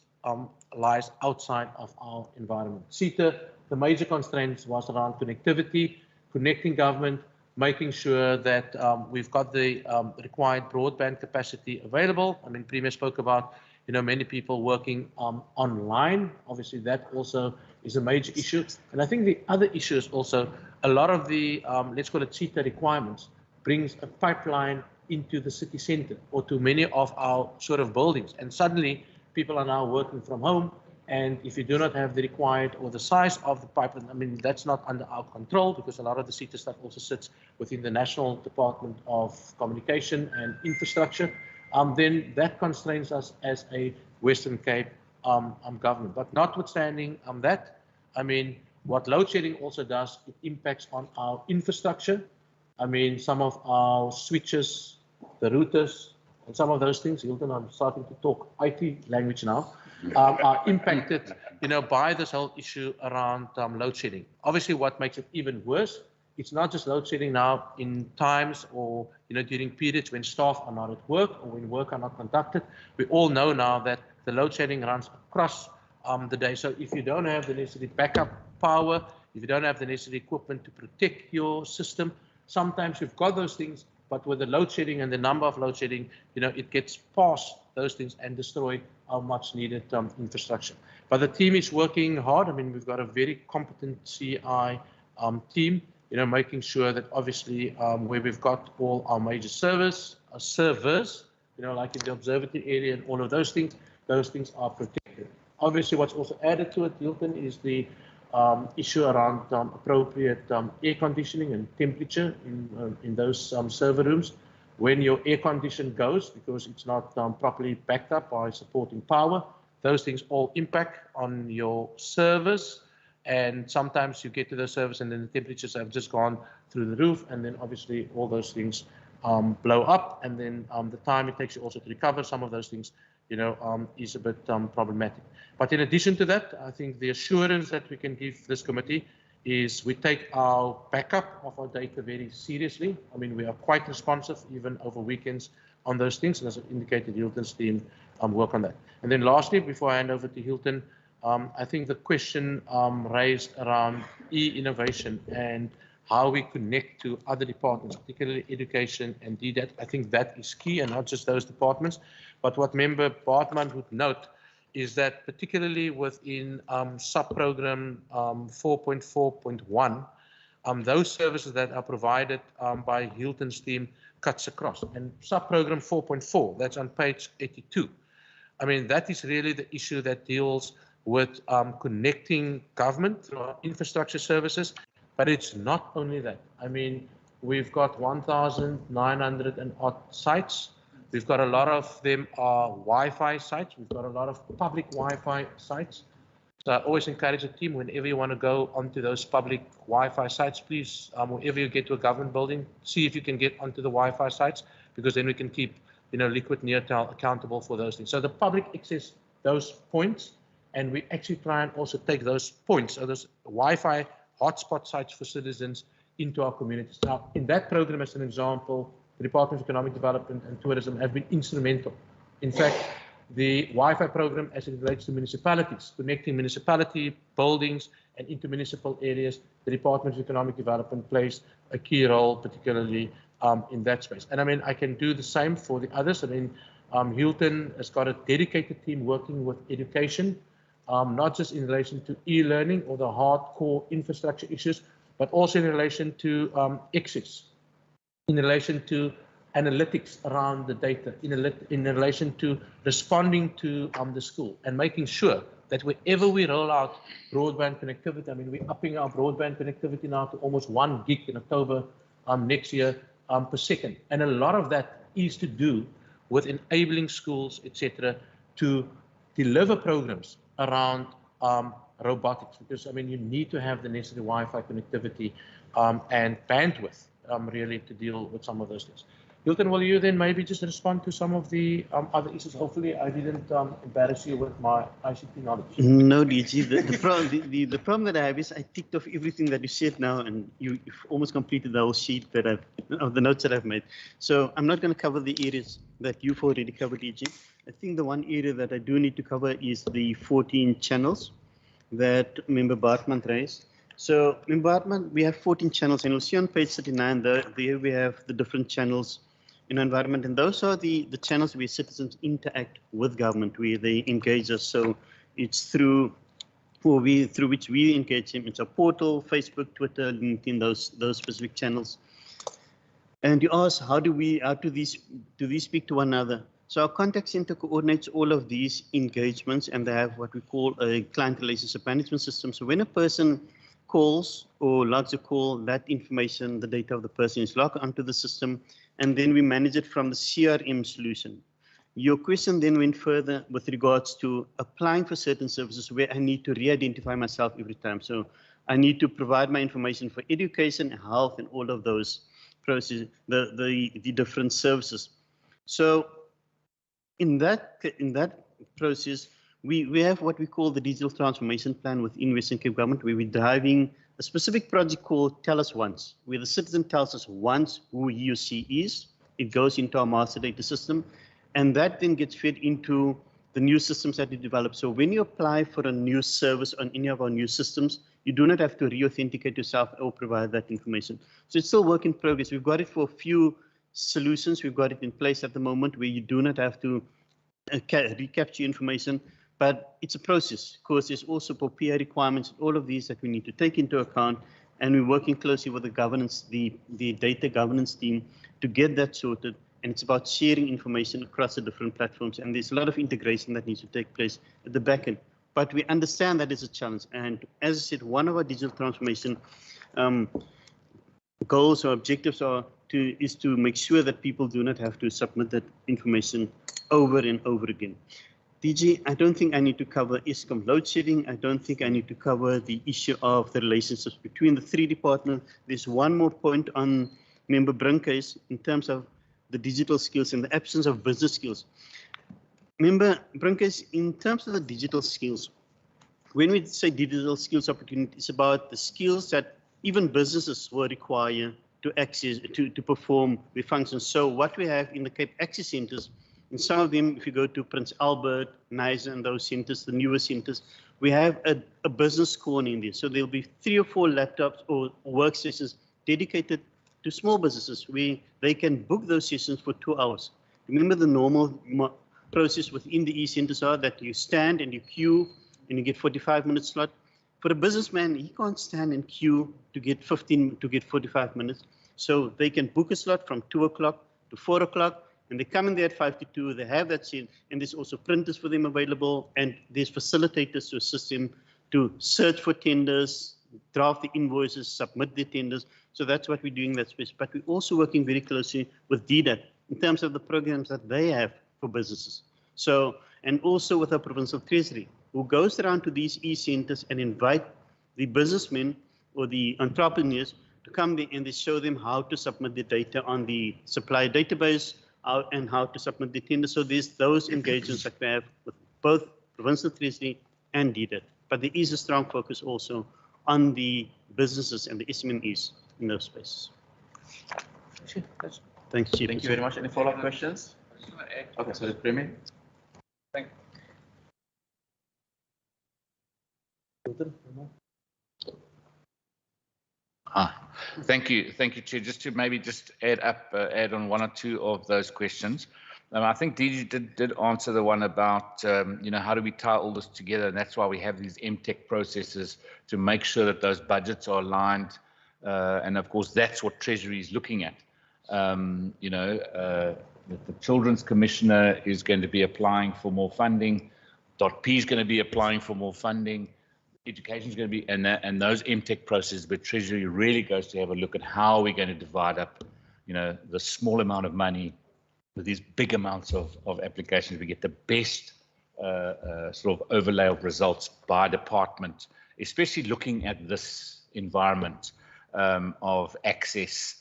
lies outside of our environment. CETA, the major constraints was around connectivity, connecting government, making sure that we've got the required broadband capacity available. I mean, Premier spoke about, you know, many people working online. Obviously, that also is a major issue. And I think the other issue is also a lot of the, let's call it CETA requirements, brings a pipeline into the city center or to many of our sort of buildings. And suddenly, people are now working from home. And if you do not have the required or the size of the pipeline, I mean, that's not under our control because a lot of the CETA stuff also sits within the National Department of Communication and Infrastructure, then that constrains us as a Western Cape government. But notwithstanding that, I mean, what load shedding also does, it impacts on our infrastructure. I mean, some of our switches, the routers, and some of those things, Hilton, I'm starting to talk IT language now, are impacted, you know, by this whole issue around load shedding. Obviously, what makes it even worse, it's not just load shedding now in times or, you know, during periods when staff are not at work or when work are not conducted. We all know now that the load shedding runs across the day. So if you don't have the necessary backup power, if you don't have the necessary equipment to protect your system, sometimes you've got those things, but with the load shedding and the number of load shedding, it gets past those things and destroy our much needed infrastructure. But the team is working hard. I mean, we've got a very competent CI team, making sure that obviously where we've got all our major servers, like in the observatory area and all of those things are protected. Obviously, what's also added to it, Hilton, is the issue around appropriate air conditioning and temperature in those server rooms. When your air condition goes, because it's not properly backed up by supporting power, those things all impact on your servers. And sometimes you get to the servers and then the temperatures have just gone through the roof, and then obviously all those things blow up, and then the time it takes you also to recover some of those things, is a bit problematic. But in addition to that, I think the assurance that we can give this committee is we take our backup of our data very seriously. I mean, we are quite responsive, even over weekends, on those things, and as I've indicated, Hilton's team work on that. And then lastly, before I hand over to Hilton, I think the question raised around e-innovation and how we connect to other departments, particularly education and DDAT, I think that is key, and not just those departments. But what Member Bartman would note is that particularly within sub-program 4.4.1, those services that are provided by Hilton's team cuts across. And sub-program 4.4, that's on page 82. I mean, that is really the issue that deals with connecting government through our infrastructure services. But it's not only that. I mean, we've got 1,900 and odd sites. We've got a lot of them are Wi-Fi sites. We've got a lot of public Wi-Fi sites. So I always encourage the team, whenever you want to go onto those public Wi-Fi sites, please, whenever you get to a government building, see if you can get onto the Wi-Fi sites, because then we can keep, Liquid Neotel accountable for those things. So the public access those points, and we actually try and also take those points, so those Wi-Fi hotspot sites for citizens, into our communities. Now, in that program, as an example, the Department of Economic Development and Tourism have been instrumental. In fact, the Wi-Fi program, as it relates to municipalities, connecting municipality buildings and intermunicipal areas, the Department of Economic Development plays a key role, particularly in that space. And I mean, I can do the same for the others. I mean, Hilton has got a dedicated team working with education, not just in relation to e-learning or the hardcore infrastructure issues, but also in relation to access, in relation to analytics around the data, in relation to responding to the school, and making sure that wherever we roll out broadband connectivity, I mean, we're upping our broadband connectivity now to almost 1 gig in October next year per second. And a lot of that is to do with enabling schools, etc., to deliver programs around robotics, because I mean, you need to have the necessary Wi-Fi connectivity and bandwidth really to deal with some of those things. Hilton, will you then maybe just respond to some of the other issues? Hopefully I didn't embarrass you with my ICT knowledge. No, DG, the problem that I have is I ticked off everything that you said now, and you've almost completed the whole sheet that of the notes that I've made. So I'm not going to cover the areas that you've already covered, DG. I think the one area that I do need to cover is the 14 channels that Member Bartman raised. So, Member Bartman, we have 14 channels, and you'll see on page 39 there we have the different channels in environment, and those are the channels where citizens interact with government, where they engage us. So it's through which we engage them. It's a portal, Facebook, Twitter, LinkedIn, those specific channels. And you ask, how do these speak to one another? So our contact center coordinates all of these engagements, and they have what we call a client relationship management system. So when a person calls or logs a call, that information, the data of the person is logged onto the system, and then we manage it from the CRM solution. Your question then went further with regards to applying for certain services where I need to re-identify myself every time. So I need to provide my information for education, health, and all of those processes, the different services. So in that process, we have what we call the digital transformation plan within Western Cape Government, where we're driving a specific project called Tell Us Once, where the citizen tells us once who he or she is. It goes into our master data system, and that then gets fed into the new systems that we develop. So when you apply for a new service on any of our new systems, you do not have to re-authenticate yourself or provide that information. So it's still work in progress. We've got it for a few solutions. We've got it in place at the moment where you do not have to recapture information, but it's a process. Of course, there's also for PA requirements, all of these that we need to take into account, and we're working closely with the governance, the data governance team to get that sorted. And it's about sharing information across the different platforms, and there's a lot of integration that needs to take place at the back end. But we understand that is a challenge, and as I said, one of our digital transformation goals or objectives is to make sure that people do not have to submit that information over and over again. DG, I don't think I need to cover Eskom load shedding. I don't think I need to cover the issue of the relationships between the three departments. There's one more point on Member Brinke's in terms of the digital skills and the absence of business skills. Member Brinke's, in terms of the digital skills, when we say digital skills opportunity, it's about the skills that even businesses will require to access, to perform the functions. So what we have in the Cape Access Centers, in some of them, if you go to Prince Albert, Nice, and those centers, the newer centers, we have a business corner in there. So there'll be 3 or 4 laptops or workstations dedicated to small businesses where they can book those sessions for 2 hours. Remember the normal process within the e-centers are that you stand and you queue and you get 45-minute slot. For a businessman, he can't stand and queue to get 45 minutes. So they can book a slot from 2 o'clock to 4 o'clock, and they come in there at 5 to 2, they have that scene, and there's also printers for them available, and there's facilitators to assist them to search for tenders, draft the invoices, submit the tenders. So that's what we're doing in that space. But we're also working very closely with DDAT in terms of the programs that they have for businesses. So, and also with our provincial treasury, who goes around to these e-centers and invite the businessmen or the entrepreneurs to come there and they show them how to submit the data on the supplier database and how to submit the tender. So there's those engagements that we have with both provincial treasury and DDAT. But there is a strong focus also on the businesses and the SMEs in those spaces. Thanks, Chief. Thank you very much. Any follow-up questions? Okay, so the Premier. Thank you, Chair. Just to maybe add on 1 or 2 of those questions. I think DG did answer the one about, how do we tie all this together? And that's why we have these MTech processes to make sure that those budgets are aligned. And of course, that's what Treasury is looking at. The Children's Commissioner is going to be applying for more funding. .P is going to be applying for more funding. Education is going to be, and those MTech processes, but Treasury really goes to have a look at how we're going to divide up, the small amount of money with these big amounts of applications. We get the best sort of overlay of results by department, especially looking at this environment of access,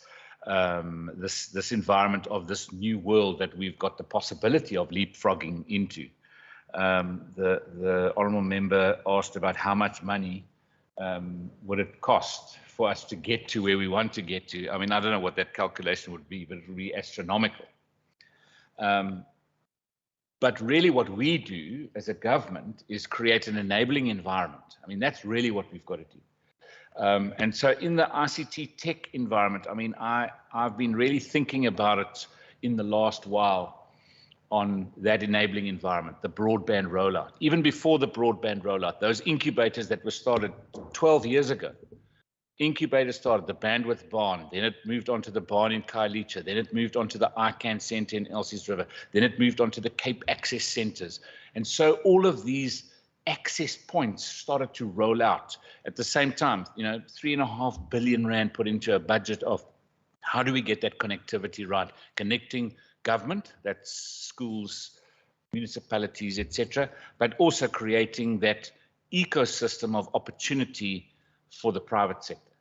this environment of this new world that we've got the possibility of leapfrogging into. The honourable member asked about how much money would it cost for us to get to where we want to get to. I mean, I don't know what that calculation would be, but it would be astronomical. But really what we do as a government is create an enabling environment. I mean, that's really what we've got to do. And so in the ICT tech environment, I mean, I've been really thinking about it in the last while on that enabling environment, the broadband rollout. Even before the broadband rollout, those incubators that were started 12 years ago, incubators started the bandwidth barn, then it moved on to the barn in Khayelitsha, then it moved on to the ICANN Centre in Elsie's River, then it moved on to the Cape Access Centres. And so all of these access points started to roll out at the same time. 3.5 billion rand put into a budget of how do we get that connectivity right, connecting government, that's schools, municipalities, etc., but also creating that ecosystem of opportunity for the private sector.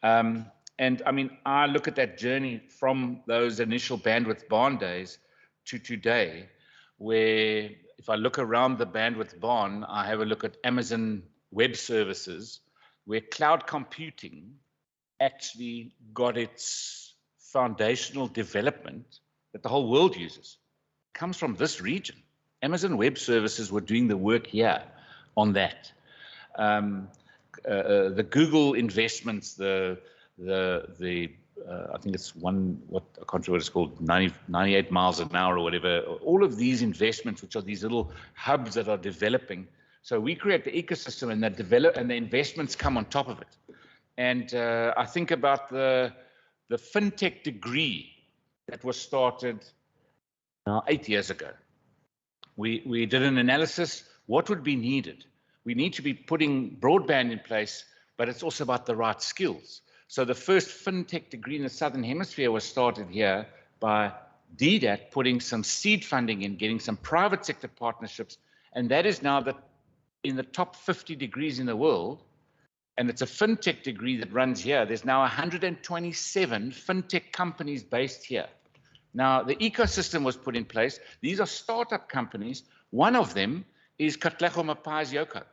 And I mean, I look at that journey from those initial bandwidth barn days to today, where if I look around the bandwidth barn, I have a look at Amazon Web Services, where cloud computing actually got its foundational development that the whole world uses. It comes from this region. Amazon Web Services were doing the work here on that. The Google investments, I think it's I can't remember what it's called, 98 miles an hour or whatever. All of these investments, which are these little hubs that are developing. So we create the ecosystem, and the investments come on top of it. And I think about the fintech degree that was started now 8 years ago. We did an analysis. What would be needed? We need to be putting broadband in place, but it's also about the right skills. So the first fintech degree in the Southern Hemisphere was started here by DDAT, putting some seed funding in, getting some private sector partnerships, and that is now in the top 50 degrees in the world, and it's a fintech degree that runs here. There's now 127 fintech companies based here. Now, the ecosystem was put in place. These are startup companies. One of them is Katlego Mapai's Yoko.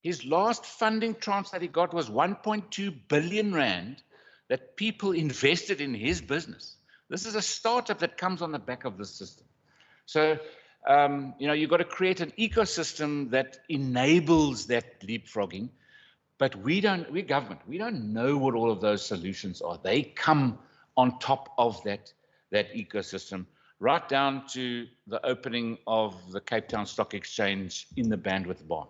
His last funding tranche that he got was 1.2 billion rand that people invested in his business. This is a startup that comes on the back of this system. So, you've got to create an ecosystem that enables that leapfrogging, but we're government. We don't know what all of those solutions are. They come on top of that ecosystem, right down to the opening of the Cape Town Stock Exchange in the bandwidth barn.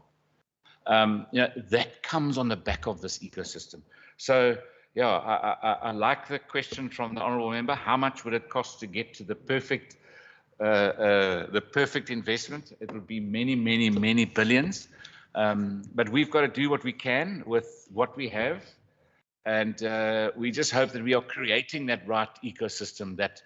That comes on the back of this ecosystem. So, yeah, I like the question from the honourable member. How much would it cost to get to the perfect investment? It would be many, many, many billions. But we've got to do what we can with what we have. And we just hope that we are creating that right ecosystem that,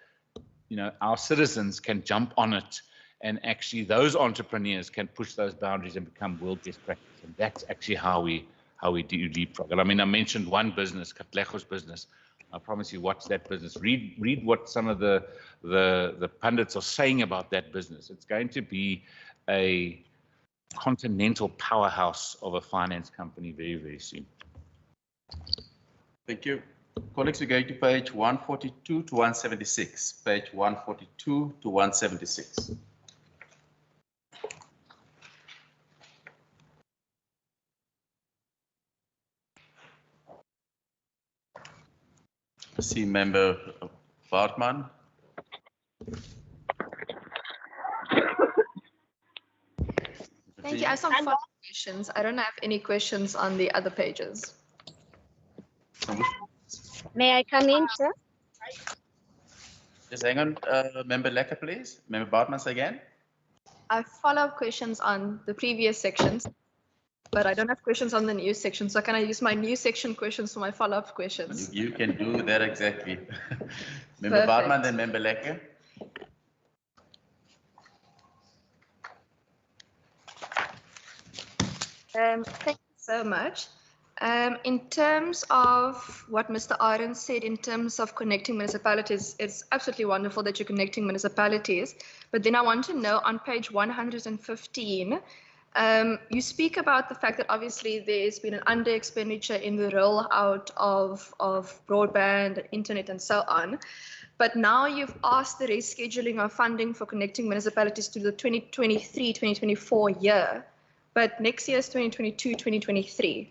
our citizens can jump on it, and actually those entrepreneurs can push those boundaries and become world best practice. And that's actually how we do leapfrog. And I mean, I mentioned one business, Katlego's business. I promise you, watch that business. Read what some of the pundits are saying about that business. It's going to be a continental powerhouse of a finance company very, very soon. Thank you. Colleagues, we're going to page 142 to 176. Page 142 to 176. I see Member Vartman. Thank you. I have some follow-up questions. I don't have any questions on the other pages. May I come in, sir? Just hang on, Member Lecker, please. Member Bartmans again. I have follow-up questions on the previous sections, but I don't have questions on the new section. So can I use my new section questions for my follow-up questions? You can do that exactly. Member Bartman, then Member Lecker. Thank you so much. In terms of what Mr. Arends said in terms of connecting municipalities, it's absolutely wonderful that you're connecting municipalities. But then I want to know on page 115, you speak about the fact that obviously there's been an under expenditure in the rollout of broadband, internet, and so on. But now you've asked the rescheduling of funding for connecting municipalities to the 2023-2024 year. But next year is 2022-2023.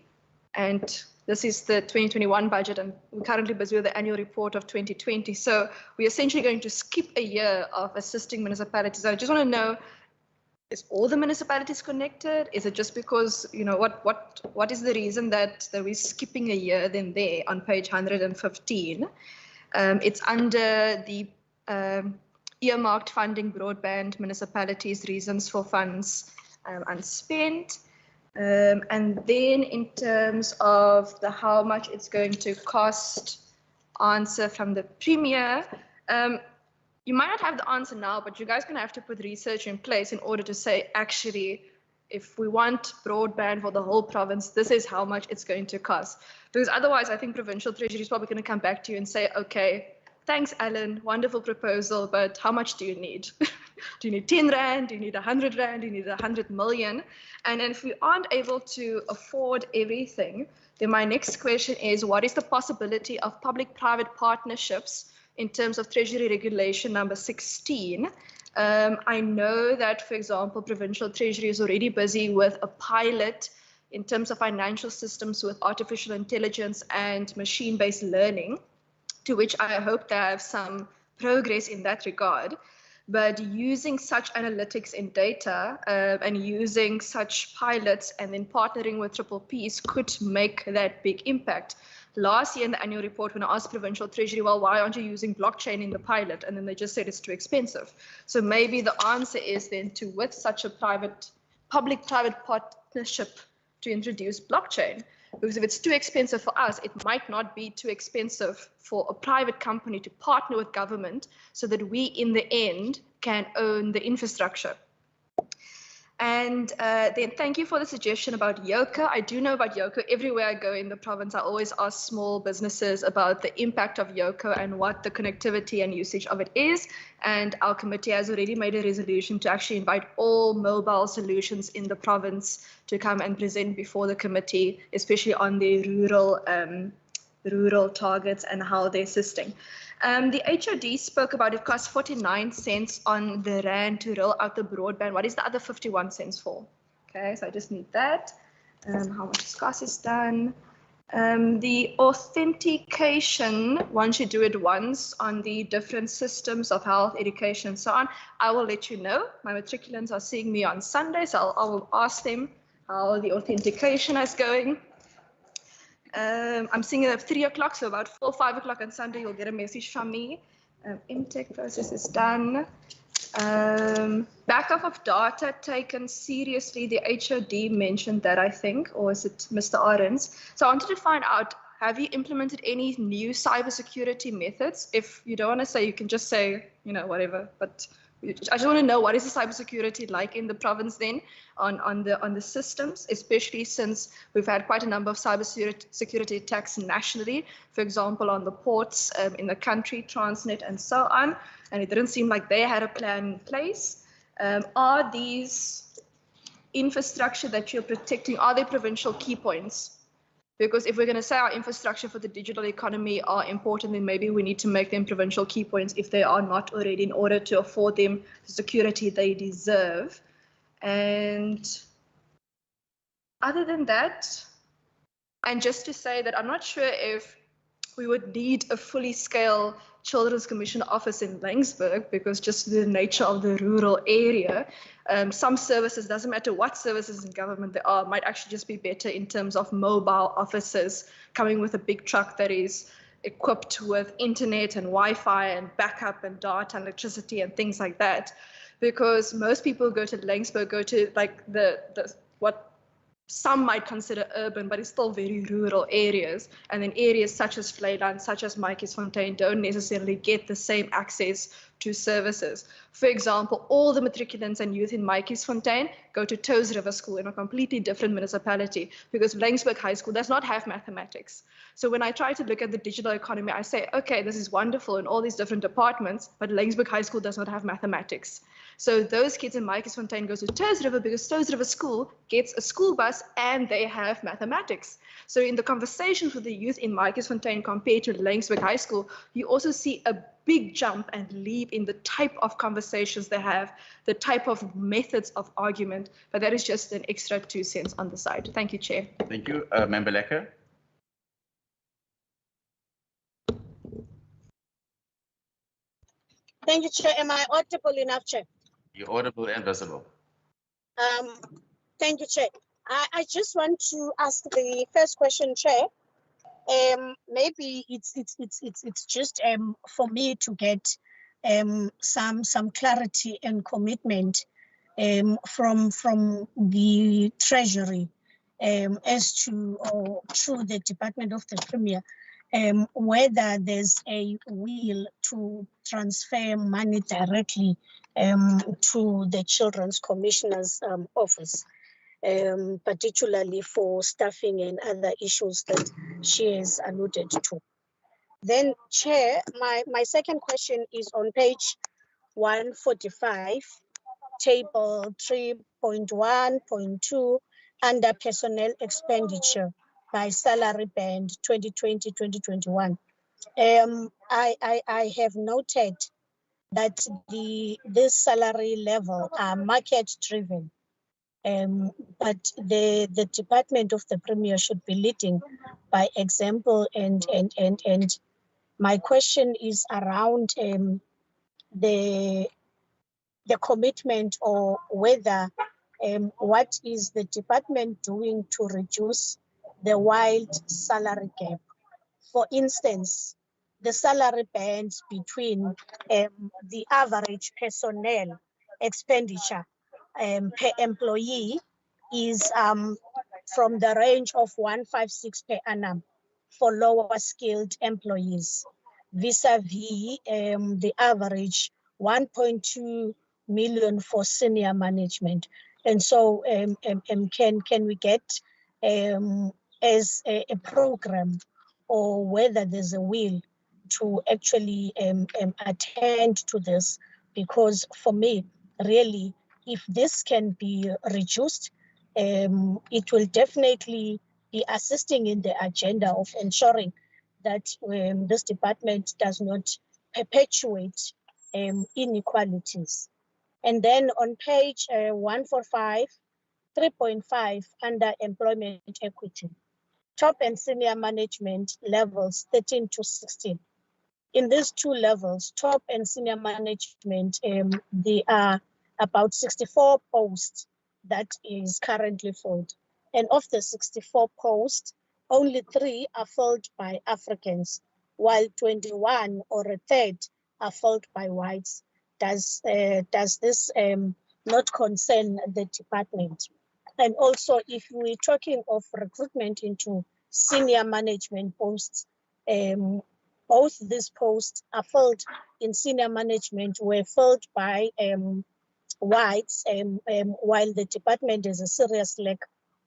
And this is the 2021 budget, and we're currently busy with the annual report of 2020. So we're essentially going to skip a year of assisting municipalities. I just want to know, is all the municipalities connected? Is it just because, what is the reason that we're skipping a year then there on page 115? It's under the earmarked funding broadband municipalities, reasons for funds unspent. And then in terms of how much it's going to cost answer from the Premier, you might not have the answer now, but you guys are going to have to put research in place in order to say, actually, if we want broadband for the whole province, this is how much it's going to cost. Because otherwise, I think Provincial Treasury is probably going to come back to you and say, okay, thanks, Alan, wonderful proposal, but how much do you need? Do you need 10 Rand? Do you need 100 Rand? Do you need 100 million? And if we aren't able to afford everything, then my next question is, what is the possibility of public-private partnerships in terms of Treasury Regulation number 16? I know that, for example, Provincial Treasury is already busy with a pilot in terms of financial systems with artificial intelligence and machine-based learning, to which I hope to have some progress in that regard. But using such analytics in data and using such pilots and then partnering with Triple Ps could make that big impact. Last year in the annual report, when I asked Provincial Treasury, well, why aren't you using blockchain in the pilot? And then they just said it's too expensive. So maybe the answer is then to, with such a public-private partnership, to introduce blockchain. Because if it's too expensive for us, it might not be too expensive for a private company to partner with government so that we, in the end, can own the infrastructure. And then thank you for the suggestion about Yoka. I do know about Yoka. Everywhere I go in the province, I always ask small businesses about the impact of Yoka and what the connectivity and usage of it is. And our committee has already made a resolution to actually invite all mobile solutions in the province to come and present before the committee, especially on the rural targets and how they're assisting. The HOD spoke about it costs 49 cents on the rand to roll out the broadband. What is the other 51 cents for? Okay, so I just need that. How much cost is done? The authentication, once you do it once on the different systems of health, education, and so on, I will let you know. My matriculants are seeing me on Sunday, so I will ask them how the authentication is going. I'm seeing it at 3 o'clock, so about 4 or 5 o'clock on Sunday, you'll get a message from me. Intake process is done. Backup of data taken seriously. The HOD mentioned that, I think, or is it Mr. Arends? So I wanted to find out, have you implemented any new cybersecurity methods? If you don't want to say, you can just say, you know, whatever, but I just want to know, what is the cybersecurity like in the province then on the systems, especially since we've had quite a number of cybersecurity attacks nationally, for example, on the ports in the country, Transnet and so on, and it didn't seem like they had a plan in place. Are these infrastructure that you're protecting, are they provincial key points? Because if we're going to say our infrastructure for the digital economy are important, then maybe we need to make them provincial key points if they are not already, in order to afford them the security they deserve. And other than that, and just to say that I'm not sure if we would need a fully scale Children's Commission office in Laingsburg, because just the nature of the rural area, some services, doesn't matter what services in government there are, might actually just be better in terms of mobile offices coming with a big truck that is equipped with internet and Wi-Fi and backup and data and electricity and things like that. Because most people go to Laingsburg, go to like what some might consider urban, but it's still very rural areas. And then areas such as Vleyland, such as Maatjiesfontein, don't necessarily get the same access to services. For example, all the matriculants and youth in Maatjiesfontein go to Toes River School in a completely different municipality, because Laingsburg High School does not have mathematics. So when I try to look at the digital economy, I say, okay, this is wonderful in all these different departments, but Laingsburg High School does not have mathematics. So those kids in Maatjiesfontein go to Toes River because Toes River School gets a school bus and they have mathematics. So in the conversations with the youth in Maatjiesfontein compared to Laingsburg High School, you also see a big jump and leap in the type of conversations they have, the type of methods of argument, but that is just an extra 2 cents on the side. Thank you, Chair. Thank you. Member Lecker. Thank you, Chair. Am I audible enough, Chair? You're audible and visible. Thank you, Chair. I just want to ask the first question, Chair. Maybe it's just for me to get some clarity and commitment from the Treasury as to, or through the Department of the Premier, whether there's a will to transfer money directly to the Children's Commissioner's office, particularly for staffing and other issues that she has alluded to. Then, Chair, my second question is on page 145, table 3.1.2, under personnel expenditure by salary band 2020-2021. I have noted that this salary level are market driven. But the Department of the Premier should be leading by example, and my question is around the commitment, or whether what is the department doing to reduce the wide salary gap. For instance, the salary bands between the average personnel expenditure per employee is from the range of 156 per annum for lower skilled employees, vis-a-vis the average 1.2 million for senior management. And so can we get as a program, or whether there's a will to actually attend to this? Because for me, really, if this can be reduced, it will definitely be assisting in the agenda of ensuring that this department does not perpetuate inequalities. And then on page 145, 3.5, under employment equity, top and senior management levels 13 to 16. In these two levels, top and senior management, there are about 64 posts that is currently filled. And of the 64 posts, only 3 are filled by Africans, while 21, or a third, are filled by whites. Does this not concern the department? And also, if we're talking of recruitment into senior management posts, both these posts are filled in senior management were filled by whites, while the department has a serious lack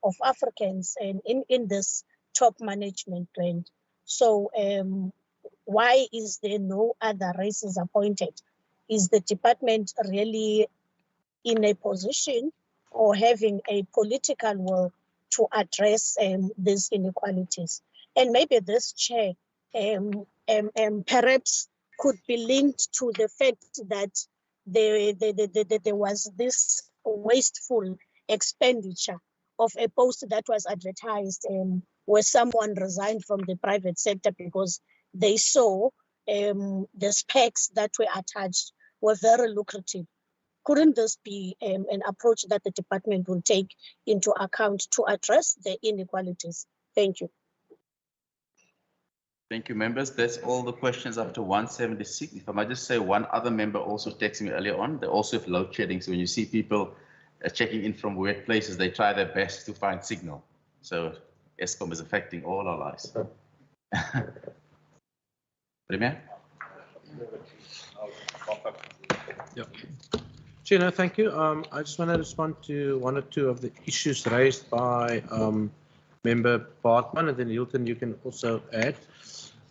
of Africans in this top management trend. So why is there no other races appointed? Is the department really in a position or having a political will to address these inequalities? And maybe this chair perhaps could be linked to the fact that there was this wasteful expenditure of a post that was advertised where someone resigned from the private sector because they saw the specs that were attached were very lucrative. Couldn't this be an approach that the department will take into account to address the inequalities? Thank you. Thank you, members. That's all the questions up to 176. If I might just say, one other member also texted me earlier on. They also have load shedding. So when you see people checking in from weird places, they try their best to find signal. So ESCOM is affecting all our lives. Premier? Yeah. Chair, no, thank you. I just want to respond to one or two of the issues raised by Member Bartman, and then Hilton, you can also add.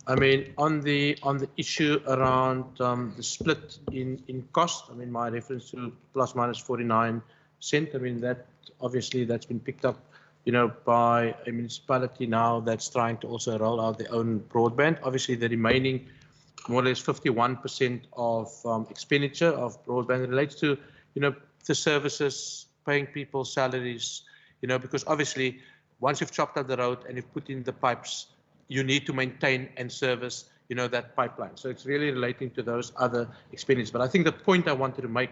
I mean, on the issue around the split in cost, I mean, my reference to plus minus 49 cent. I mean, that obviously that's been picked up, you know, by a municipality now that's trying to also roll out their own broadband. Obviously, the remaining more or less 51% of expenditure of broadband relates to, you know, the services, paying people salaries, you know, because obviously once you've chopped out the road and you've put in the pipes, you need to maintain and service, you know, that pipeline. So it's really relating to those other expenditures. But I think the point I wanted to make,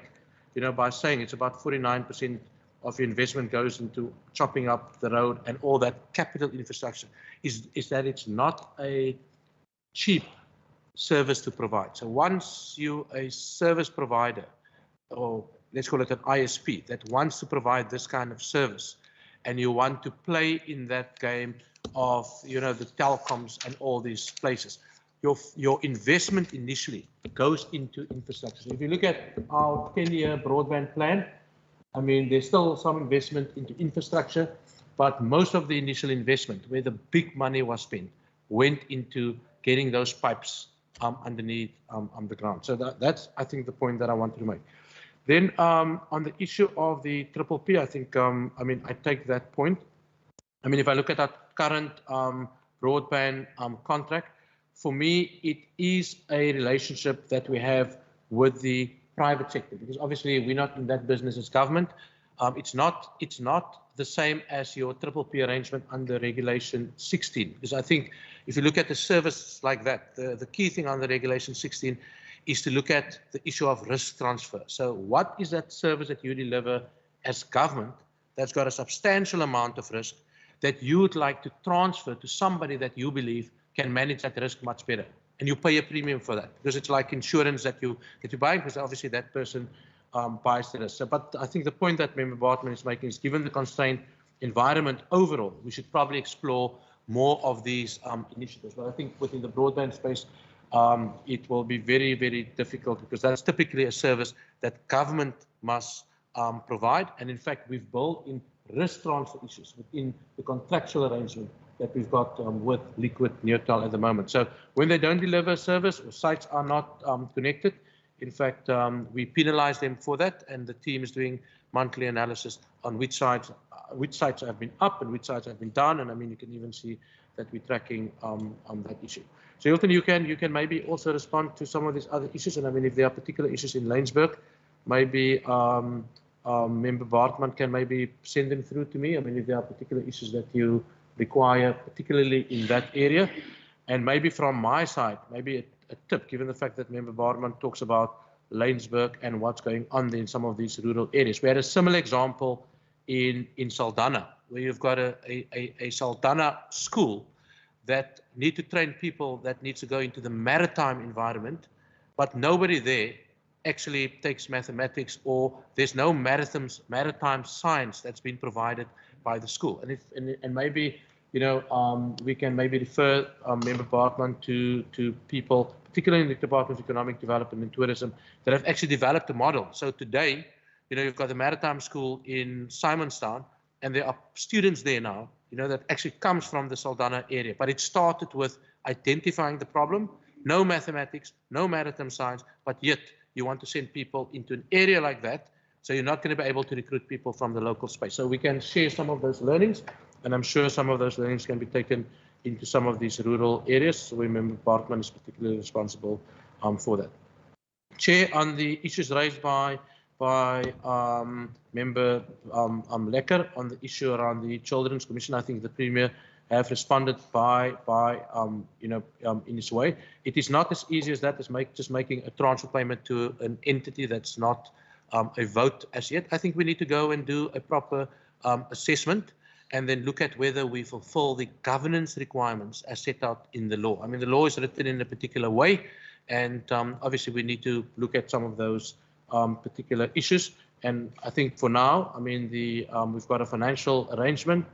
you know, by saying it's about 49% of your investment goes into chopping up the road and all that capital infrastructure is that it's not a cheap service to provide. So once you a service provider, or let's call it an ISP, that wants to provide this kind of service, and you want to play in that game of, you know, the telecoms and all these places, your investment initially goes into infrastructure. So if you look at our 10-year broadband plan, I mean, there's still some investment into infrastructure, but most of the initial investment, where the big money was spent, went into getting those pipes underneath on the ground. So that's, I think, the point that I wanted to make. Then on the issue of the triple P, I think, I mean, I take that point. I mean, if I look at our current broadband contract, for me, it is a relationship that we have with the private sector, because obviously we're not in that business as government. It's not the same as your triple P arrangement under Regulation 16, because I think if you look at the service like that, the key thing under Regulation 16 is to look at the issue of risk transfer. So what is that service that you deliver as government that's got a substantial amount of risk that you would like to transfer to somebody that you believe can manage that risk much better, and you pay a premium for that, because it's like insurance that you buy, because obviously that person buys the risk. So, but I think the point that Member Bartman is making is, given the constrained environment overall, we should probably explore more of these initiatives. But I think within the broadband space, it will be very, very difficult, because that's typically a service that government must provide. And in fact, we've built in risk transfer issues within the contractual arrangement that we've got with Liquid Neotel at the moment. So when they don't deliver a service or sites are not connected, in fact, we penalize them for that, and the team is doing monthly analysis on which sites have been up and which sites have been down. And I mean, you can even see that we're tracking on that issue. So Hilton, you can maybe also respond to some of these other issues. And I mean, if there are particular issues in Laingsburg, maybe Member Bartman can maybe send them through to me. I mean, if there are particular issues that you require, particularly in that area. And maybe from my side, maybe a tip, given the fact that Member Bartman talks about Laingsburg and what's going on there in some of these rural areas. We had a similar example in Saldanha, where you've got a Saldanha school that need to train people that needs to go into the maritime environment, but nobody there actually takes mathematics, or there's no maritime science that's been provided by the school. And maybe, you know, we can maybe refer Member Bartman to people, particularly in the Department of Economic Development and Tourism, that have actually developed a model. So today, you know, you've got the Maritime School in Simonstown, and there are students there now, you know, that actually comes from the Saldanha area. But it started with identifying the problem, no mathematics, no maritime science, but yet you want to send people into an area like that, so you're not going to be able to recruit people from the local space. So we can share some of those learnings, and I'm sure some of those learnings can be taken into some of these rural areas where Member Bartman is particularly responsible for that. Chair, on the issues raised by Member Lekker on the issue around the Children's Commission, I think the Premier have responded in his way. It is not as easy as that, as just making a transfer payment to an entity that's not a vote as yet. I think we need to go and do a proper assessment, and then look at whether we fulfill the governance requirements as set out in the law. I mean, the law is written in a particular way, and obviously we need to look at some of those particular issues. And I think for now, I mean, we've got a financial arrangement.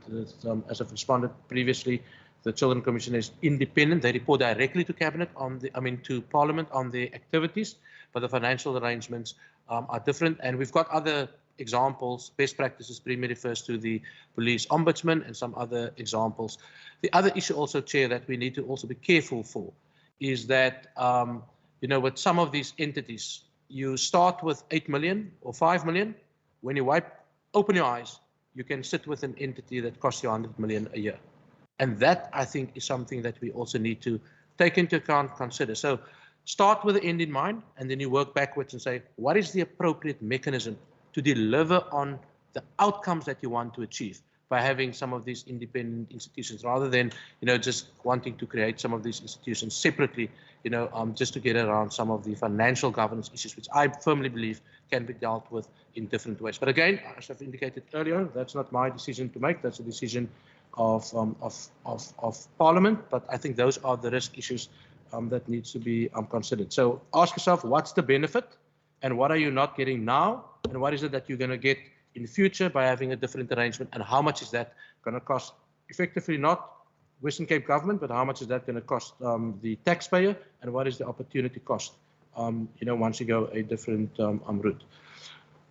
As I've responded previously, the Children Commission is independent. They report directly to Cabinet to Parliament on their activities, but the financial arrangements are different. And we've got other examples, best practices. Premier refers to the police ombudsman and some other examples. The other issue also, Chair, that we need to also be careful for is that, with some of these entities, you start with 8 million or 5 million. When you open your eyes, you can sit with an entity that costs you 100 million a year. And that, I think, is something that we also need to take into account, consider. So start with the end in mind, and then you work backwards and say, what is the appropriate mechanism to deliver on the outcomes that you want to achieve by having some of these independent institutions, rather than, just wanting to create some of these institutions separately, just to get around some of the financial governance issues, which I firmly believe can be dealt with in different ways. But again, as I've indicated earlier, that's not my decision to make. That's a decision of Parliament. But I think those are the risk issues that needs to be considered. So ask yourself, what's the benefit, and what are you not getting now, and what is it that you're going to get in the future by having a different arrangement, and how much is that going to cost? Effectively, not Western Cape government, but how much is that going to cost the taxpayer, and what is the opportunity cost, once you go a different route.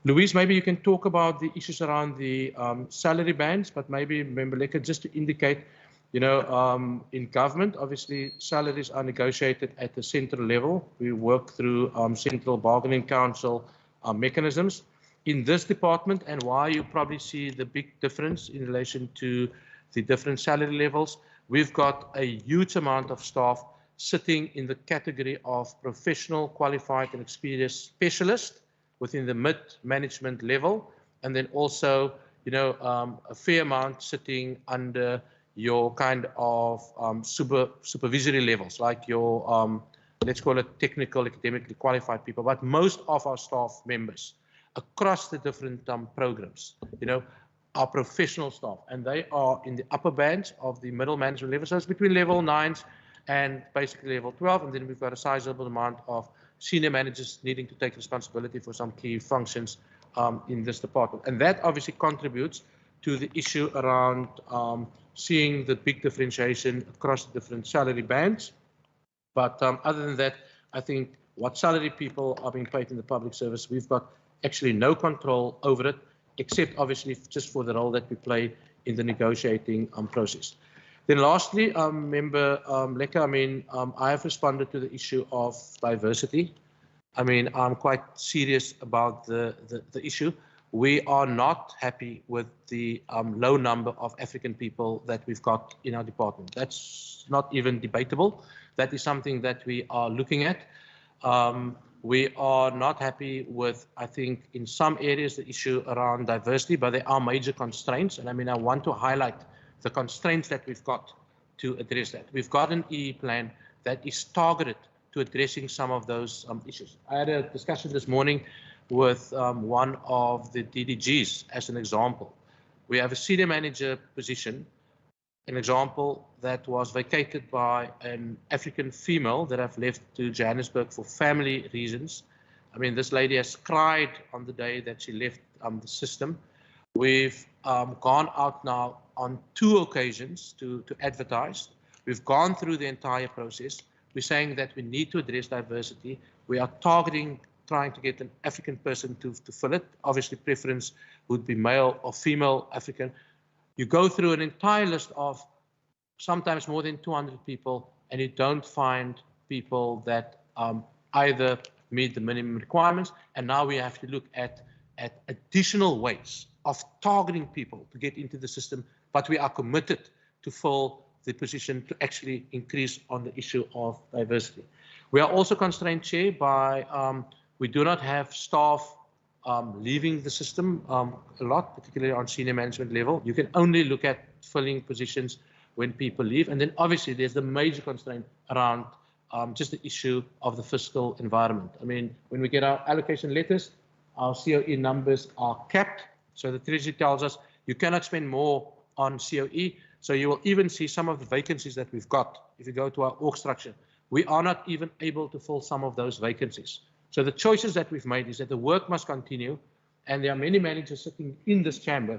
Louise, maybe you can talk about the issues around the salary bands, but maybe Member Lekker, just to indicate, in government, obviously salaries are negotiated at the central level. We work through Central Bargaining Council mechanisms. In this department, and why you probably see the big difference in relation to the different salary levels, we've got a huge amount of staff sitting in the category of professional, qualified and experienced specialist within the mid-management level, and then also, a fair amount sitting under your kind of supervisory levels, like your, let's call it technical, academically qualified people. But most of our staff members across the different programs, are professional staff, and they are in the upper bands of the middle management level. So it's between level 9s and basically level 12, and then we've got a sizable amount of senior managers needing to take responsibility for some key functions in this department. And that obviously contributes to the issue around seeing the big differentiation across the different salary bands. But other than that, I think what salary people are being paid in the public service, we've got actually no control over it, except obviously just for the role that we play in the negotiating process. Then lastly, Member Leka, I have responded to the issue of diversity. I'm quite serious about the issue. We are not happy with the low number of African people that we've got in our department. That's not even debatable. That is something that we are looking at. We are not happy with, I think, in some areas, the issue around diversity, but there are major constraints. And I want to highlight the constraints that we've got to address that. We've got an EE plan that is targeted to addressing some of those issues. I had a discussion this morning with one of the DDGs as an example. We have a senior manager position, an example that was vacated by an African female that have left to Johannesburg for family reasons. This lady has cried on the day that she left the system. We've gone out now on 2 occasions to advertise. We've gone through the entire process. We're saying that we need to address diversity. We are targeting trying to get an African person to fill it. Obviously, preference would be male or female African. You go through an entire list of sometimes more than 200 people, and you don't find people that either meet the minimum requirements, and now we have to look at additional ways of targeting people to get into the system, but we are committed to fill the position to actually increase on the issue of diversity. We are also constrained, Chair, by we do not have staff leaving the system a lot, particularly on senior management level. You can only look at filling positions when people leave. And then obviously there's the major constraint around just the issue of the fiscal environment. When we get our allocation letters, our COE numbers are capped. So the Treasury tells us you cannot spend more on COE. So you will even see some of the vacancies that we've got. If you go to our org structure, we are not even able to fill some of those vacancies. So the choices that we've made is that the work must continue, and there are many managers sitting in this chamber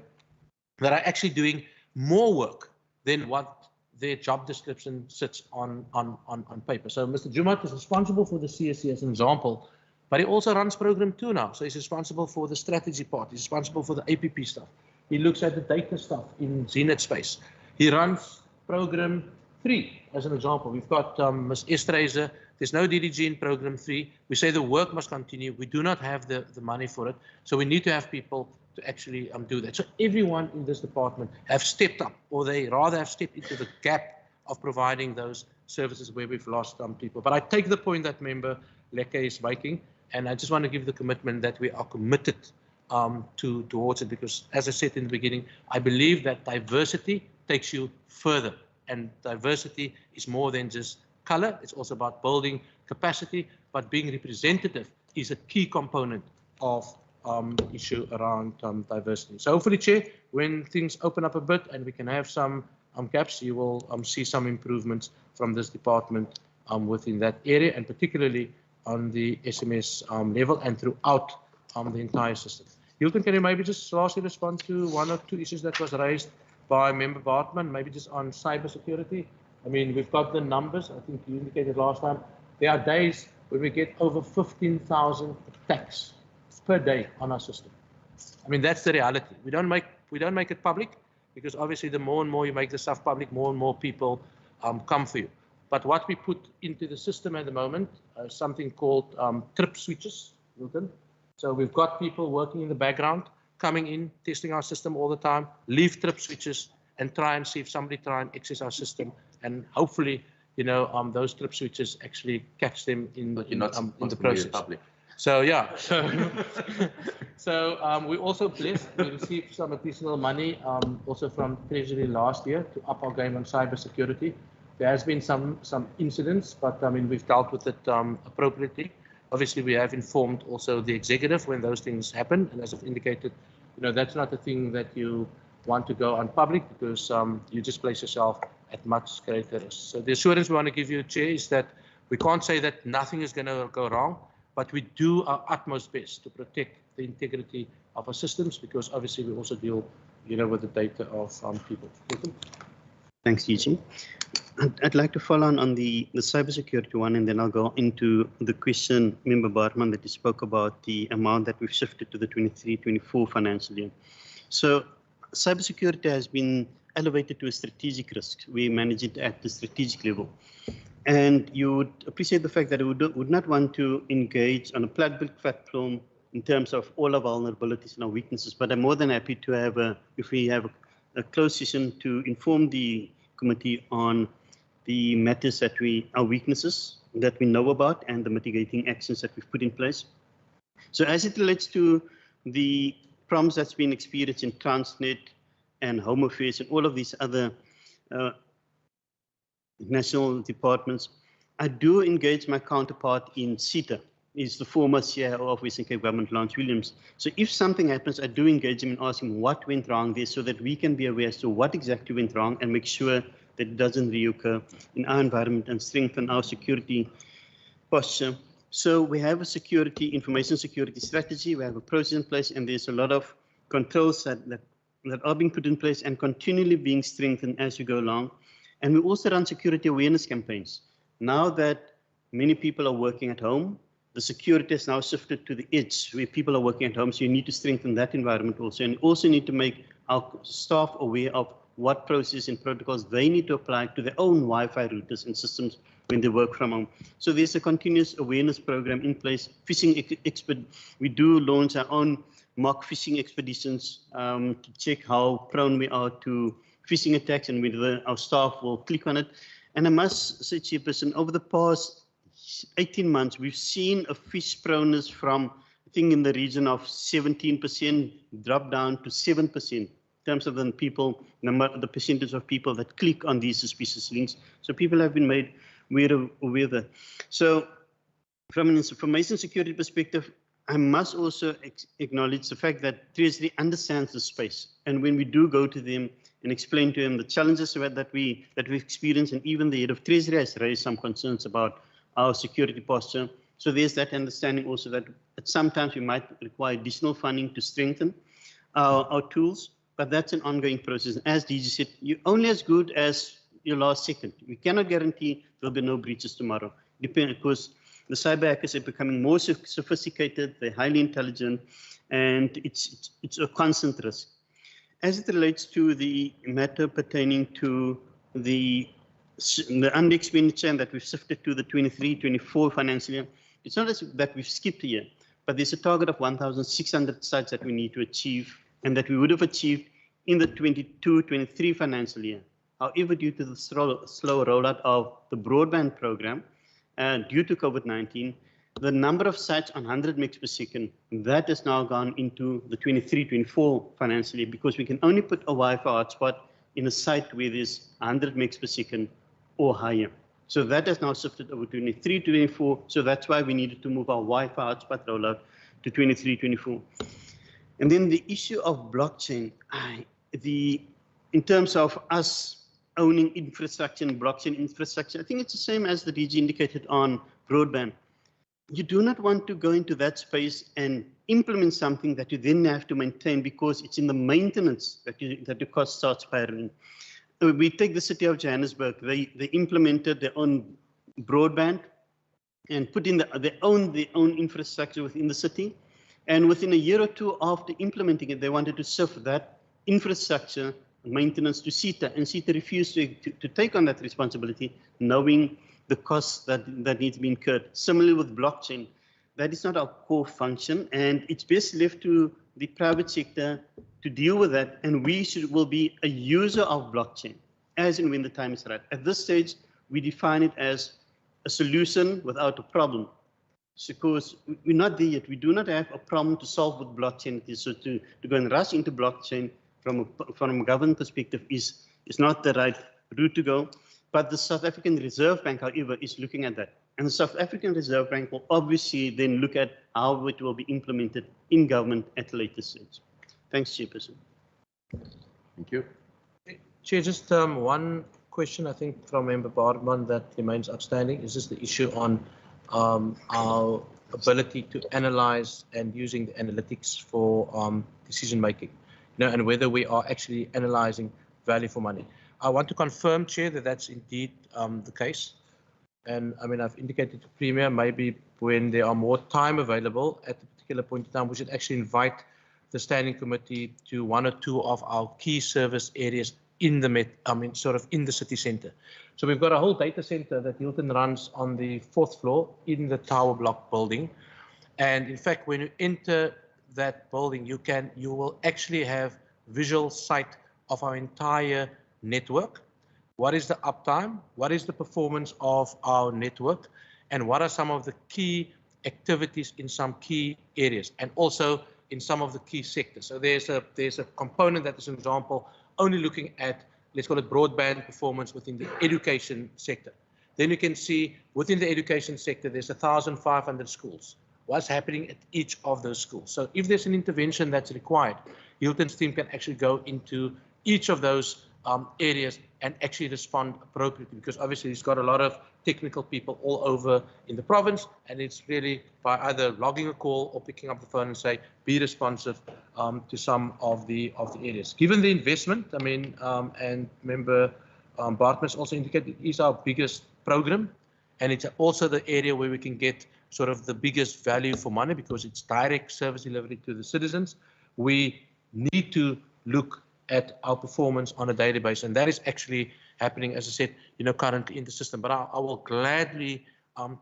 that are actually doing more work than what their job description sits on paper. So Mr. Jumat is responsible for the CSC as an example, but he also runs program 2 now. So he's responsible for the strategy part. He's responsible for the APP stuff. He looks at the data stuff in Zenith space. He runs program 3 as an example. We've got Ms. Estraser. There's no DDG in program 3. We say the work must continue. We do not have the money for it. So we need to have people to actually do that. So everyone in this department have stepped up, or they rather have stepped into the gap of providing those services where we've lost people. But I take the point that Member Leka is making, and I just want to give the commitment that we are committed towards it, because as I said in the beginning, I believe that diversity takes you further, and diversity is more than just color. It's also about building capacity, but being representative is a key component of issue around diversity. So hopefully, Chair, when things open up a bit and we can have some gaps, you will see some improvements from this department within that area, and particularly on the SMS level and throughout the entire system. Hilton, can you maybe just lastly respond to 1 or 2 issues that was raised by Member Bartman, maybe just on cybersecurity? We've got the numbers. I think you indicated last time. There are days when we get over 15,000 attacks per day on our system. That's the reality. We don't make it public, because obviously the more and more you make the stuff public, more and more people come for you. But what we put into the system at the moment is something called trip switches, Hilton. So we've got people working in the background, coming in, testing our system all the time, leave trip switches and try and see if somebody try and access our system. And hopefully those trip switches actually catch them in But you're not in supposed the to be process. public. So yeah, so we also blessed. We received some additional money also from Treasury last year to up our game on cyber security. There has been some incidents, but I mean we've dealt with it appropriately. Obviously, we have informed also the executive when those things happen, and as I've indicated, that's not a thing that you want to go on public because you just place yourself at much greater risk. So the assurance we want to give you, Chair, is that we can't say that nothing is going to go wrong, but we do our utmost best to protect the integrity of our systems because obviously we also deal, with the data of people. Thanks, DG. I'd like to follow on the cybersecurity one, and then I'll go into the question, Member Bartman, that you spoke about the amount that we've shifted to the 23-24 financial year. So cybersecurity has been elevated to a strategic risk. We manage it at the strategic level. And you would appreciate the fact that we would not want to engage on a public platform in terms of all our vulnerabilities and our weaknesses, but I'm more than happy to have if we have a closed session to inform the committee on the matters that our weaknesses that we know about and the mitigating actions that we've put in place. So as it relates to the problems that's been experienced in Transnet and Home Affairs and all of these other national departments, I do engage my counterpart in CETA, is the former CIO of Western Cape Government, Lance Williams. So if something happens, I do engage him and ask him what went wrong there so that we can be aware as to what exactly went wrong and make sure that it doesn't reoccur in our environment and strengthen our security posture. So we have a information security strategy, we have a process in place, and there's a lot of controls that are being put in place and continually being strengthened as you go along. And we also run security awareness campaigns. Now that many people are working at home, the security has now shifted to the edge where people are working at home. So you need to strengthen that environment also. And you also need to make our staff aware of what processes and protocols they need to apply to their own Wi-Fi routers and systems when they work from home. So there's a continuous awareness program in place. We do launch our own mock phishing expeditions to check how prone we are to phishing attacks and whether our staff will click on it. And I must say, Chairperson, over the past 18 months, we've seen a fish proneness from, I think, in the region of 17% drop down to 7% in terms of the percentage of people that click on these suspicious links. So people have been made aware of that. So from an information security perspective, I must also acknowledge the fact that Treasury understands the space. And when we do go to them and explain to them the challenges that we experience, and even the head of Treasury has raised some concerns about our security posture. So there's that understanding also that sometimes we might require additional funding to strengthen our tools, but that's an ongoing process. As DG said, you're only as good as your last second. We cannot guarantee there'll be no breaches tomorrow, because the cyber hackers are becoming more sophisticated, they're highly intelligent, and it's a constant risk. As it relates to the matter pertaining to the under expenditure and that we've shifted to the 23-24 financial year, it's not as that we've skipped a year, but there's a target of 1,600 sites that we need to achieve and that we would have achieved in the 22-23 financial year. However, due to the slow rollout of the broadband program, due to COVID-19, the number of sites on 100 megs per second, that has now gone into the 23-24 financial year because we can only put a Wi-Fi hotspot in a site where there's 100 megs per second or higher. So that has now shifted over to 23-24. So that's why we needed to move our Wi-Fi hotspot rollout to 23-24. And then the issue of blockchain, in terms of us owning infrastructure and blockchain infrastructure, I think it's the same as the DG indicated on broadband. You do not want to go into that space and implement something that you then have to maintain because it's in the maintenance that the cost starts spiraling. We take the city of Johannesburg. They implemented their own broadband and put in their own infrastructure within the city. And within a year or two after implementing it, they wanted to shift that infrastructure maintenance to CETA, and CETA refused to take on that responsibility, knowing the costs that need to be incurred. Similarly with blockchain, that is not our core function, and it's best left to the private sector to deal with that, and we will be a user of blockchain as and when the time is right. At this stage, we define it as a solution without a problem. Because we're not there yet. We do not have a problem to solve with blockchain. So to go and rush into blockchain from a government perspective is not the right route to go. But the South African Reserve Bank, however, is looking at that. And the South African Reserve Bank will obviously then look at how it will be implemented in government at a later stage. Thanks, Chairperson. Thank you. Chair, just one question, I think, from Member Bartman that remains outstanding. Is this the issue on our ability to analyze and using the analytics for decision making, and whether we are actually analyzing value for money. I want to confirm, Chair, that that's indeed the case. And I mean, I've indicated to Premier, maybe when there are more time available at a particular point in time, we should actually invite the standing committee to one or two of our key service areas in the in the city centre. So we've got a whole data centre that Hilton runs on the 4th floor in the tower block building. And in fact, when you enter that building, you will actually have visual sight of our entire network. What is the uptime? What is the performance of our network? And what are some of the key activities in some key areas, and also in some of the key sectors? So there's a component that is, an example, only looking at, let's call it, broadband performance within the education sector. Then you can see within the education sector, there's 1,500 schools. What's happening at each of those schools? So if there's an intervention that's required, Hilton's team can actually go into each of those areas and actually respond appropriately, because obviously he's got a lot of technical people all over in the province, and it's really by either logging a call or picking up the phone and say, be responsive to some of the areas. Given the investment, I mean, and Member Bartman's also indicated it is our biggest program, and it's also the area where we can get sort of the biggest value for money, because it's direct service delivery to the citizens. We need to look at our performance on a daily basis, and that is actually happening, as I said, currently in the system. But I will gladly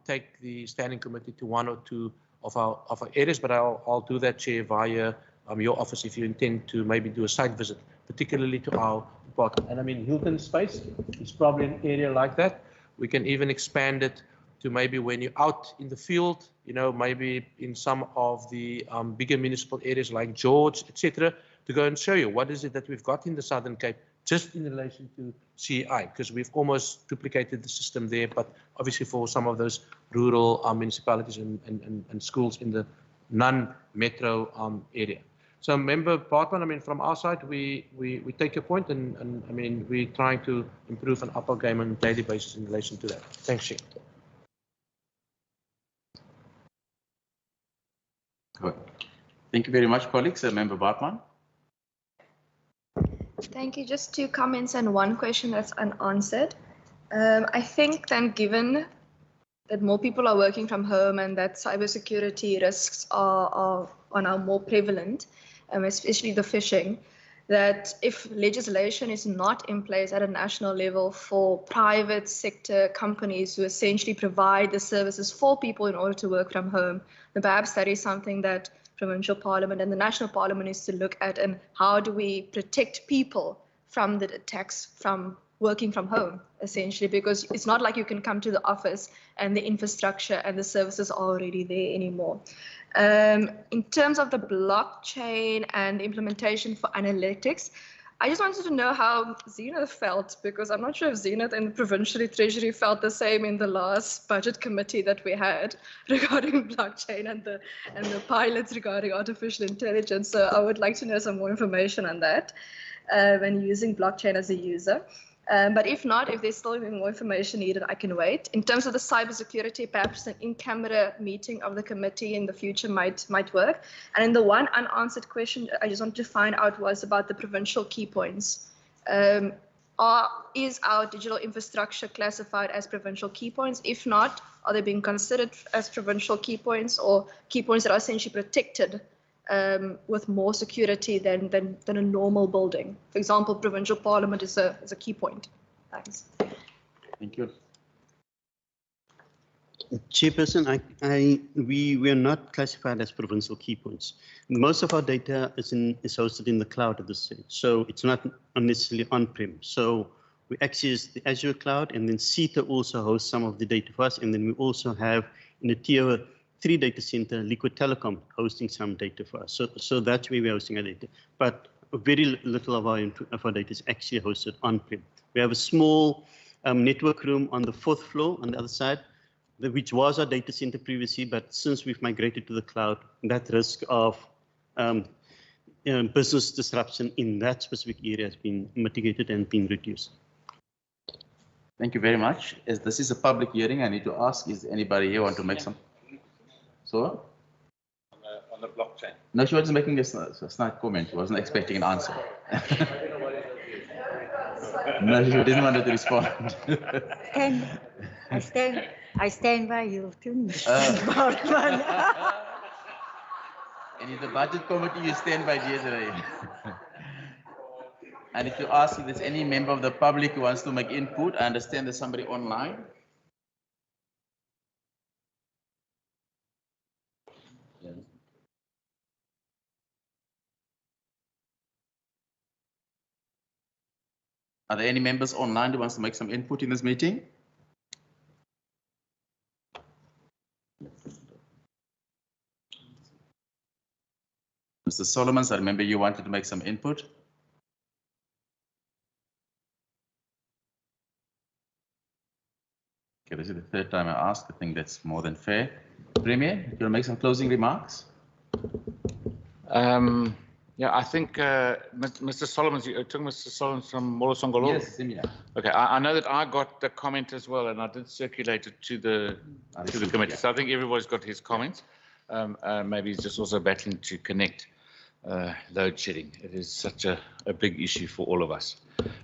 take the standing committee to one or two of our areas, but I'll do that, Chair, via your office if you intend to maybe do a site visit, particularly to our department. And I mean, Hilton space is probably an area like that. We can even expand it to maybe when you're out in the field, maybe in some of the bigger municipal areas like George, etc., to go and show you what is it that we've got in the Southern Cape just in relation to CEI, because we've almost duplicated the system there, but obviously for some of those rural municipalities and schools in the non-metro area. So Member Bartman, I mean, from our side, we take your point, and I mean, we're trying to improve and up our game on a daily basis in relation to that. Thanks, Chair. Good. Thank you very much, colleagues. Member Bartman. Thank you. Just 2 comments and 1 question that's unanswered. I think then, given that more people are working from home and that cybersecurity risks are now more prevalent, especially the phishing, that if legislation is not in place at a national level for private sector companies who essentially provide the services for people in order to work from home, then perhaps that is something that Provincial Parliament and the National Parliament is to look at, and how do we protect people from the attacks from working from home, essentially, because it's not like you can come to the office and the infrastructure and the services are already there anymore. In terms of the blockchain and the implementation for analytics, I just wanted to know how Zenith felt, because I'm not sure if Zenith and the Provincial Treasury felt the same in the last budget committee that we had regarding blockchain and the pilots regarding artificial intelligence. So I would like to know some more information on that when using blockchain as a user. But if not, if there's still more information needed, I can wait. In terms of the cybersecurity, perhaps an in-camera meeting of the committee in the future might work. And then the one unanswered question I just wanted to find out was about the provincial key points. Is our digital infrastructure classified as provincial key points? If not, are they being considered as provincial key points, or key points that are essentially protected with more security than a normal building? For example, Provincial Parliament is a key point. Thanks. Thank you. Chairperson, we are not classified as provincial key points. Most of our data is hosted in the cloud at this stage, so it's not necessarily on-prem. So we access the Azure cloud, and then CETA also hosts some of the data for us. And then we also have in a tier 3 data center, Liquid Telecom hosting some data for us. So that's where we're hosting our data. But very little of our data is actually hosted on-prem. We have a small network room on the 4th floor on the other side, which was our data center previously, but since we've migrated to the cloud, that risk of business disruption in that specific area has been mitigated and been reduced. Thank you very much. As this is a public hearing, I need to ask, is anybody here want to make some? So? On the blockchain. No, she was making a snide comment. She wasn't expecting an answer. No, she didn't want to respond. I stand by you too. And in the budget committee, you stand by DSRA. And if you ask if there's any member of the public who wants to make input, I understand there's somebody online. Yeah. Are there any members online who wants to make some input in this meeting? Mr. Solomons, I remember you wanted to make some input. Okay, this is the third time I asked. I think that's more than fair. Premier, you want to make some closing remarks? Yeah, I think Mr. Solomons, you took Mr. Solomons from Molosongolo? Yes, yeah. Okay, I know that I got the comment as well, and I did circulate it to the committee. Yeah. So I think everybody's got his comments. Maybe he's just also battling to connect load shedding. It is such a big issue for all of us.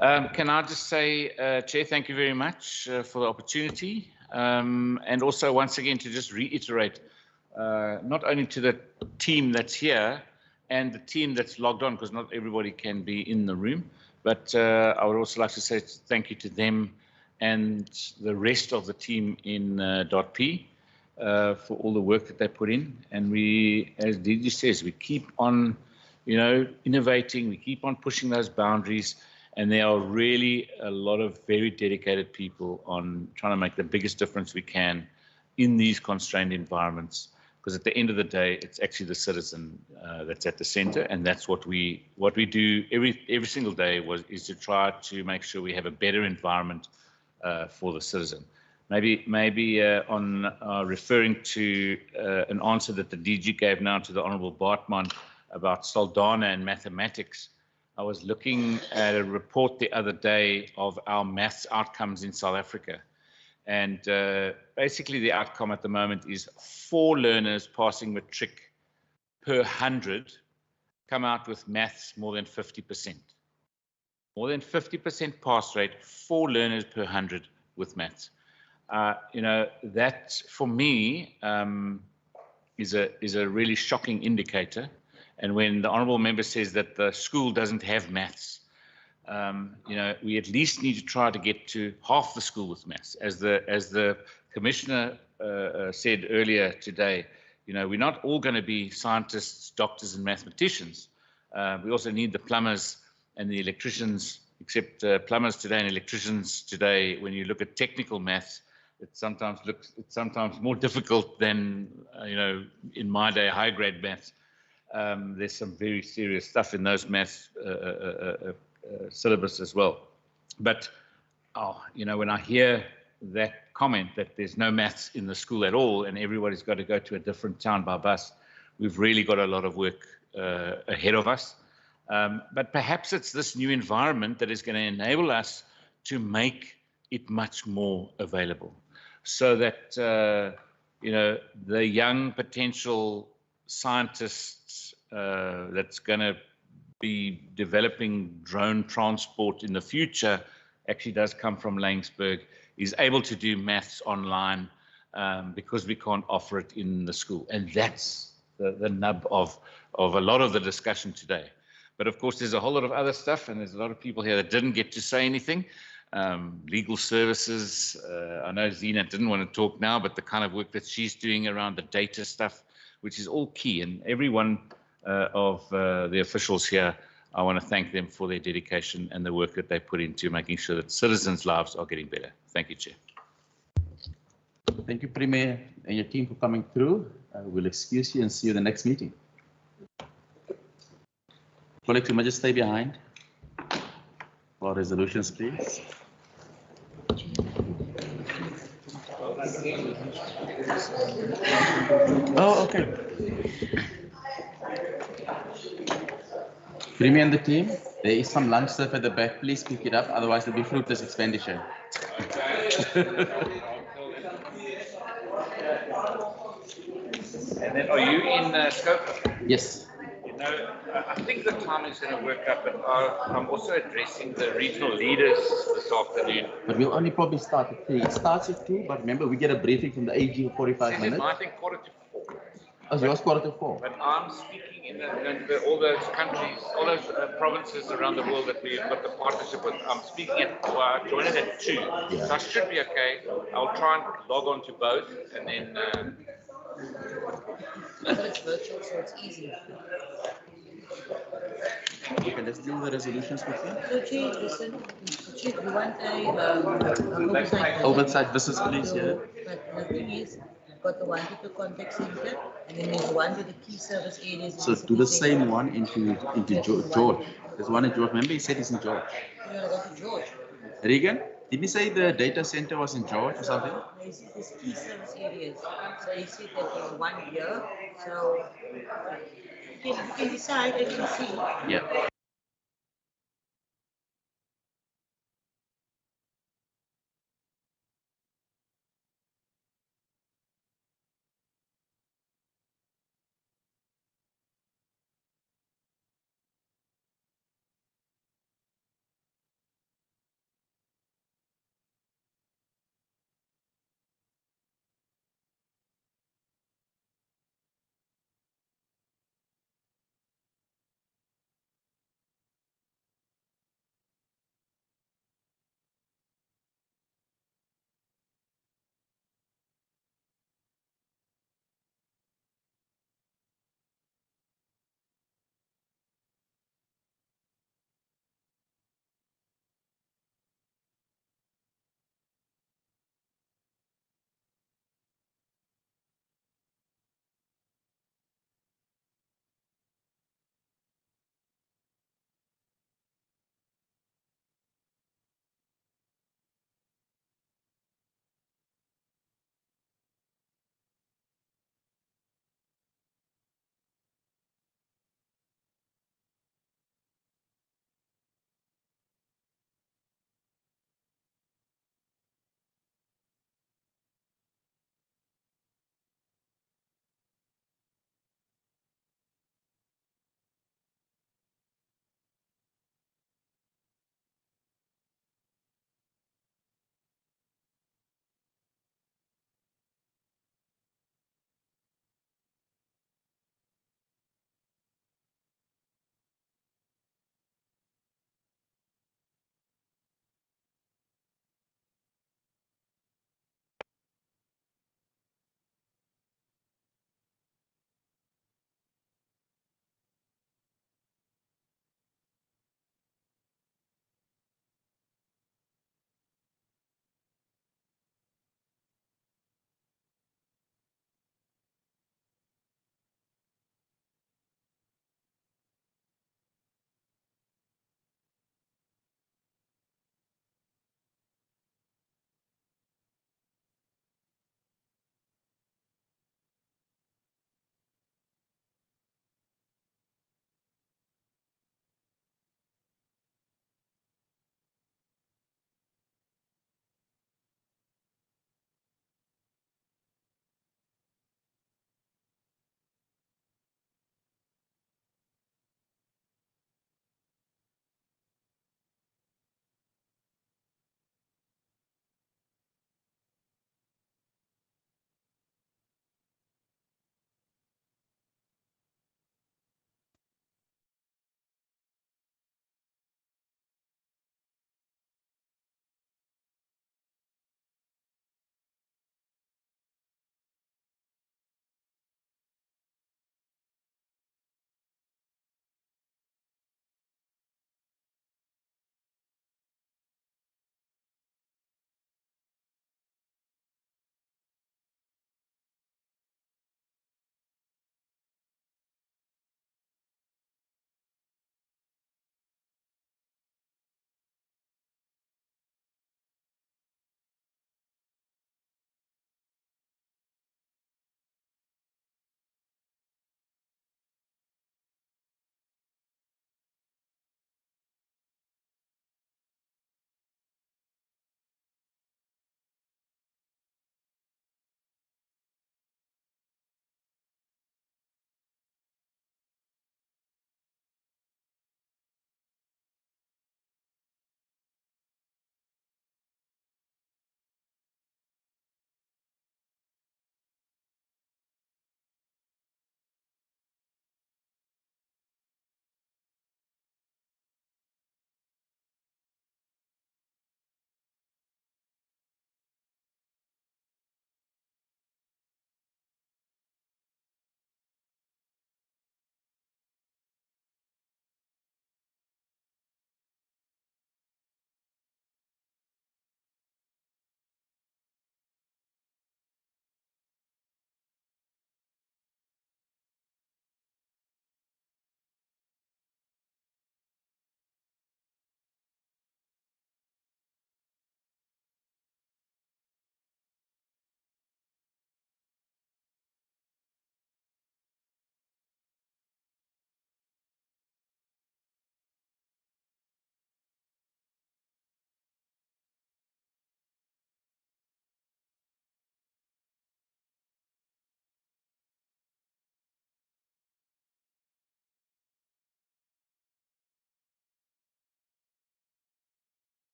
Can I just say, Chair, thank you very much for the opportunity. And also, once again, to just reiterate, not only to the team that's here and the team that's logged on, because not everybody can be in the room, but I would also like to say thank you to them and the rest of the team in .P for all the work that they put in. And we, as DG says, we keep on, innovating, we keep on pushing those boundaries. And there are really a lot of very dedicated people on trying to make the biggest difference we can in these constrained environments. Because at the end of the day, it's actually the citizen that's at the center, and that's what we do every single day is to try to make sure we have a better environment for the citizen. Maybe on referring to an answer that the DG gave now to the Honourable Bartman about Saldanha and mathematics. I was looking at a report the other day of our maths outcomes in South Africa. And basically the outcome at the moment is 4 learners passing matric per 100 come out with maths more than 50%. More than 50% pass rate, 4 learners per 100 with maths. That for me is a really shocking indicator. And when the honourable member says that the school doesn't have maths, we at least need to try to get to half the school with maths. As the commissioner said earlier today, we're not all going to be scientists, doctors, and mathematicians. We also need the plumbers and the electricians. Except plumbers today and electricians today, when you look at technical maths, it's sometimes more difficult than in my day high-grade maths. There's some very serious stuff in those maths syllabus as well. But when I hear that comment that there's no maths in the school at all and everybody's got to go to a different town by bus, we've really got a lot of work ahead of us. But perhaps it's this new environment that is going to enable us to make it much more available, so that the young potential scientists that's going to be developing drone transport in the future actually does come from Laingsburg, is able to do maths online because we can't offer it in the school. And that's the nub of a lot of the discussion today. But of course, there's a whole lot of other stuff, and there's a lot of people here that didn't get to say anything. Legal services, I know Zina didn't want to talk now, but the kind of work that she's doing around the data stuff, which is all key, and every one of the officials here I want to thank them for their dedication and the work that they put into making sure that citizens' lives are getting better. Thank you, Chair. Thank you, Premier, and your team for coming through. We'll excuse you and see you the next meeting. Colleagues, you might just stay behind for resolutions, please. Oh, okay. Premier and the team, there is some lunch served at the back. Please pick it up, otherwise there'll be fruitless expenditure. And then, are you in scope? Yes. You know, I think the time is going to work out, but I'm also addressing the regional leaders this afternoon. But we'll only probably start at 3. It starts at 2, but remember, we get a briefing from the AG for 45 minutes. I think 3:45. Oh, yours 3:45. But I'm speaking in all those countries, all those provinces around the world that we've got the partnership with. I'm speaking at, join it at 2. Yeah. So I should be okay. I'll try and log on to both and then. It's virtual, so it's easy. Okay, let's deal with the resolutions quickly. So, Chief, listen, Chief, you want a oversight visits, please, yeah. But the thing is, you've got the one with the contact center, and then there's one with the key service areas. So do the same one into George. There's one in George. Remember, he said he's in George. Yeah, go to George. Regan, did he say the data center was in George or something? No, he said there's key service areas. So he said that there's one here. So you can decide, I can see. Yeah.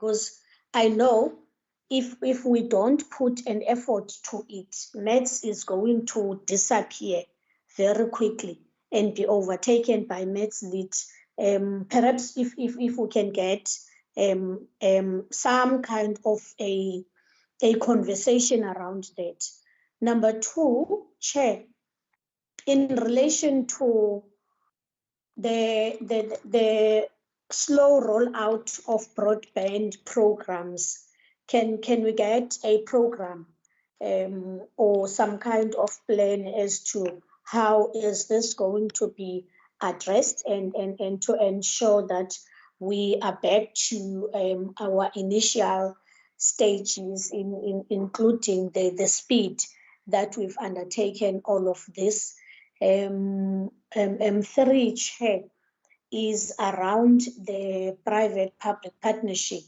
because I know if we don't put an effort to it, maths is going to disappear very quickly and be overtaken by maths lit. Perhaps if we can get some kind of a conversation around that. Number two, Chair, in relation to the slow rollout of broadband programs, can we get a program or some kind of plan as to how is this going to be addressed and to ensure that we are back to our initial stages including the speed that we've undertaken all of this. Three, Chair, is around the private-public partnership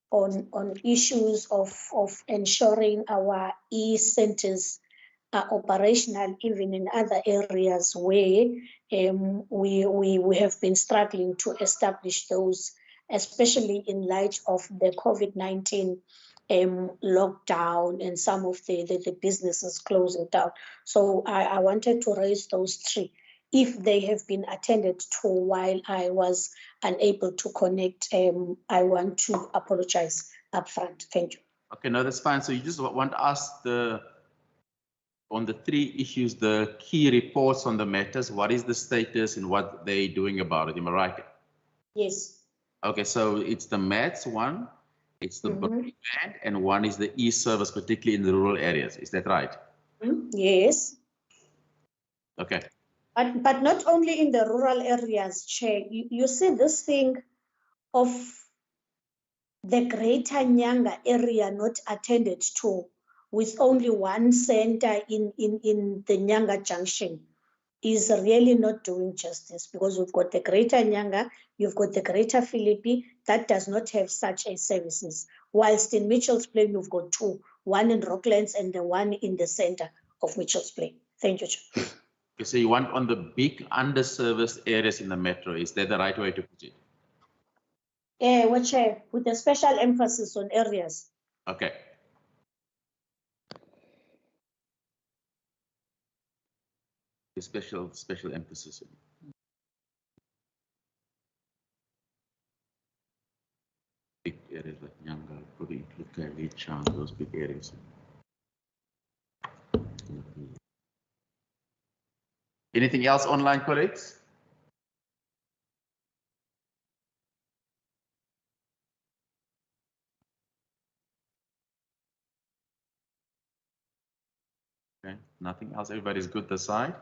on issues of ensuring our e-centers are operational even in other areas where we have been struggling to establish those, especially in light of the COVID-19 lockdown and some of the businesses closing down. So I wanted to raise those three. If they have been attended to while I was unable to connect, I want to apologize upfront. Thank you. Okay, no, that's fine. So you just want to ask on the three issues, the key reports on the matters, what is the status and what they're doing about it? Am I right? Yes. Okay, so it's the maths one, it's the broadband, and one is the e-service, particularly in the rural areas. Is that right? Yes. Okay. But not only in the rural areas, Chair. You see this thing of the greater Nyanga area not attended to with only one center in the Nyanga junction is really not doing justice, because we've got the greater Nyanga, you've got the greater Philippi that does not have such a services. Whilst in Mitchell's Plain, you've got two, one in Rocklands and the one in the center of Mitchell's Plain. Thank you, Chair. Okay, so you want on the big underserviced areas in the metro. Is that the right way to put it? Chair, with a special emphasis on areas. Okay. A special emphasis. Big areas like Nyanga, could include Kalicha, those big areas. Anything else online, colleagues? Okay, nothing else. Everybody's good this side.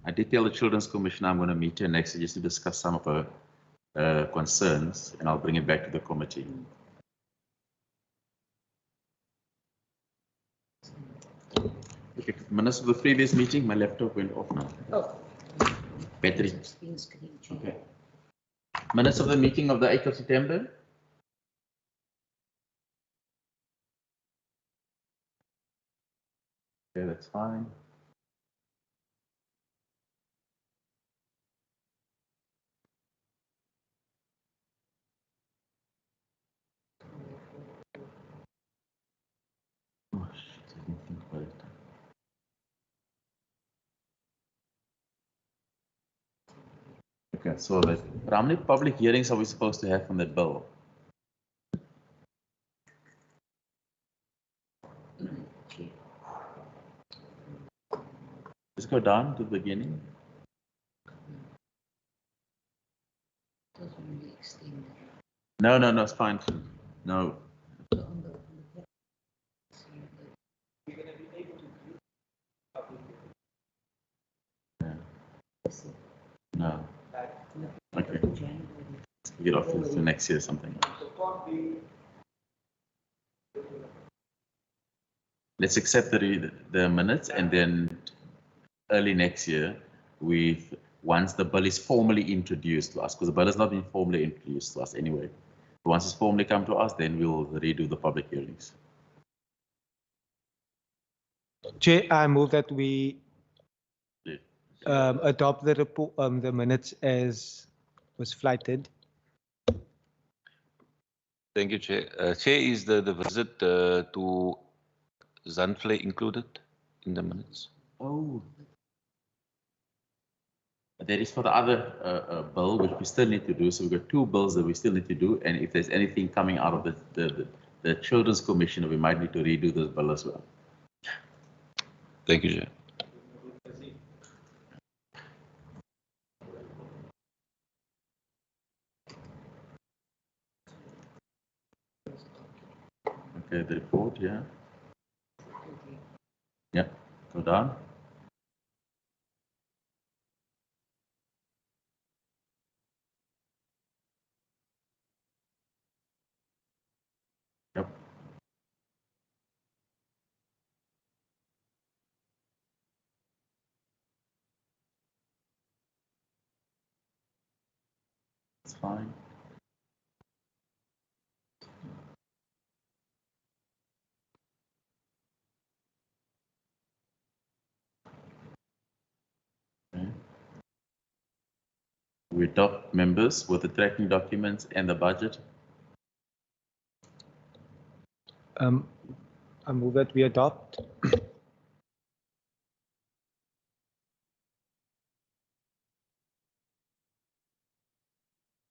I did tell the Children's Commissioner I'm going to meet her next just to discuss some of her concerns, and I'll bring it back to the committee. Okay, minutes of the previous meeting, my laptop went off now. Oh. Battery. Okay. Minutes of the meeting of the 8th of September. Okay, that's fine. Oh, shit, I didn't think about it. Okay, so how many public hearings are we supposed to have on that bill? Let's go down to the beginning. No, it's fine. No. No. Okay. Get off to next year or something. Let's accept the minutes, and then early next year, once the bill is formally introduced to us, because the bill has not been formally introduced to us anyway. But once it's formally come to us, then we'll redo the public hearings. Chair, I move that we adopt the report, the minutes as was flighted. Thank you, Chair. Chair, is the visit to Zandvlei included in the minutes? Oh. That is for the other bill, which we still need to do. So we've got two bills that we still need to do. And if there's anything coming out of the Children's Commission, we might need to redo this bill as well. Thank you, Chair. Okay, the report, yeah. Yeah, go down. Yep. It's fine. Okay. We adopt members with the tracking documents and the budget. I move that we adopt.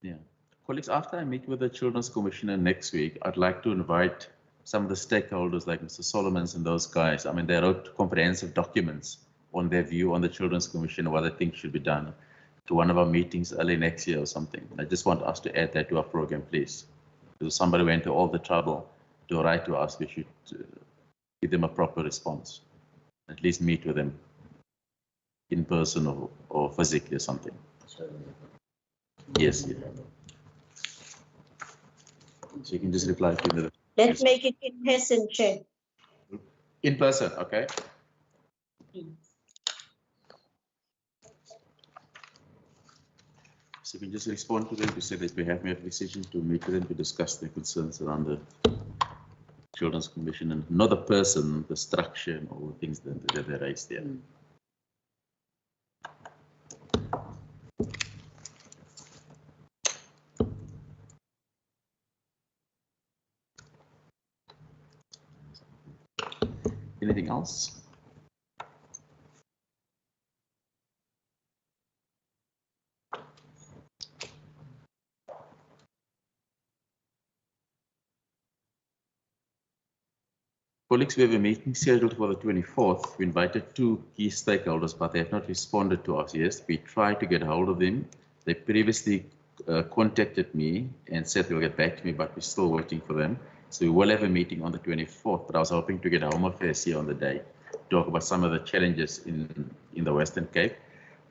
Yeah. Colleagues, after I meet with the Children's Commissioner next week, I'd like to invite some of the stakeholders like Mr. Solomons and those guys. I mean, they wrote comprehensive documents on their view on the Children's Commission, what they think should be done, to one of our meetings early next year or something. I just want us to add that to our program, please. Because somebody went to all the trouble to write to us, we should give them a proper response. At least meet with them in person or physically or something. Yes. Yeah. So you can just reply to the. Let's make it in person, Chair. In person, okay. So you can just respond to them to say that we have made a decision to meet with them to discuss their concerns around the Children's Commission and not the person, the structure and all the things that they raised there. Anything else? Colleagues, we have a meeting scheduled for the 24th. We invited two key stakeholders, but they have not responded to us yet. We tried to get hold of them. They previously contacted me and said they'll get back to me, but we're still waiting for them. So we will have a meeting on the 24th, but I was hoping to get a Home Affairs here on the day, talk about some of the challenges in the Western Cape.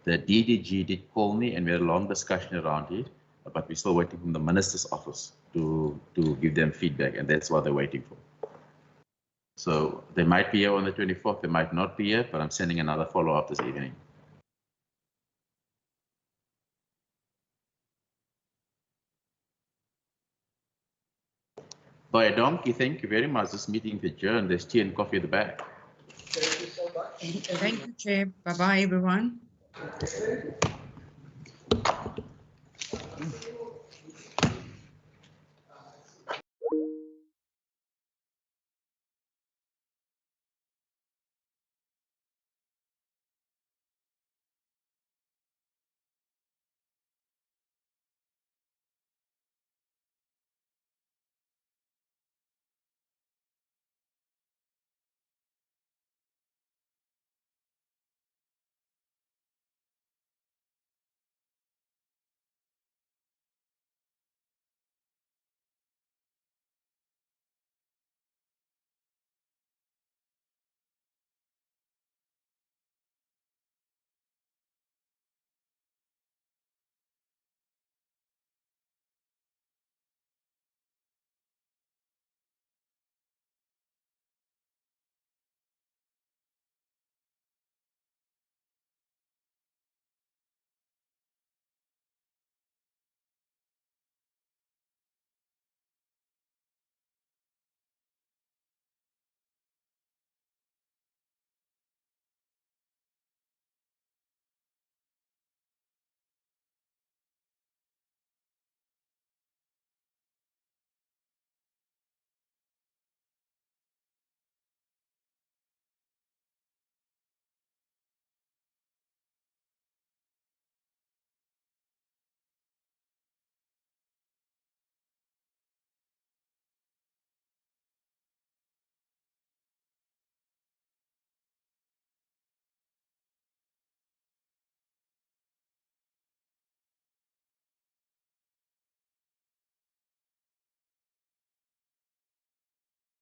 The DDG did call me and we had a long discussion around it, but we're still waiting from the Minister's office to give them feedback, and that's what they're waiting for. So they might be here on the 24th, they might not be here, but I'm sending another follow-up this evening. By a donkey, thank you very much. This meeting is adjourned. There's tea and coffee at the back. Thank you so much. Thank you, Chair. Bye-bye, everyone.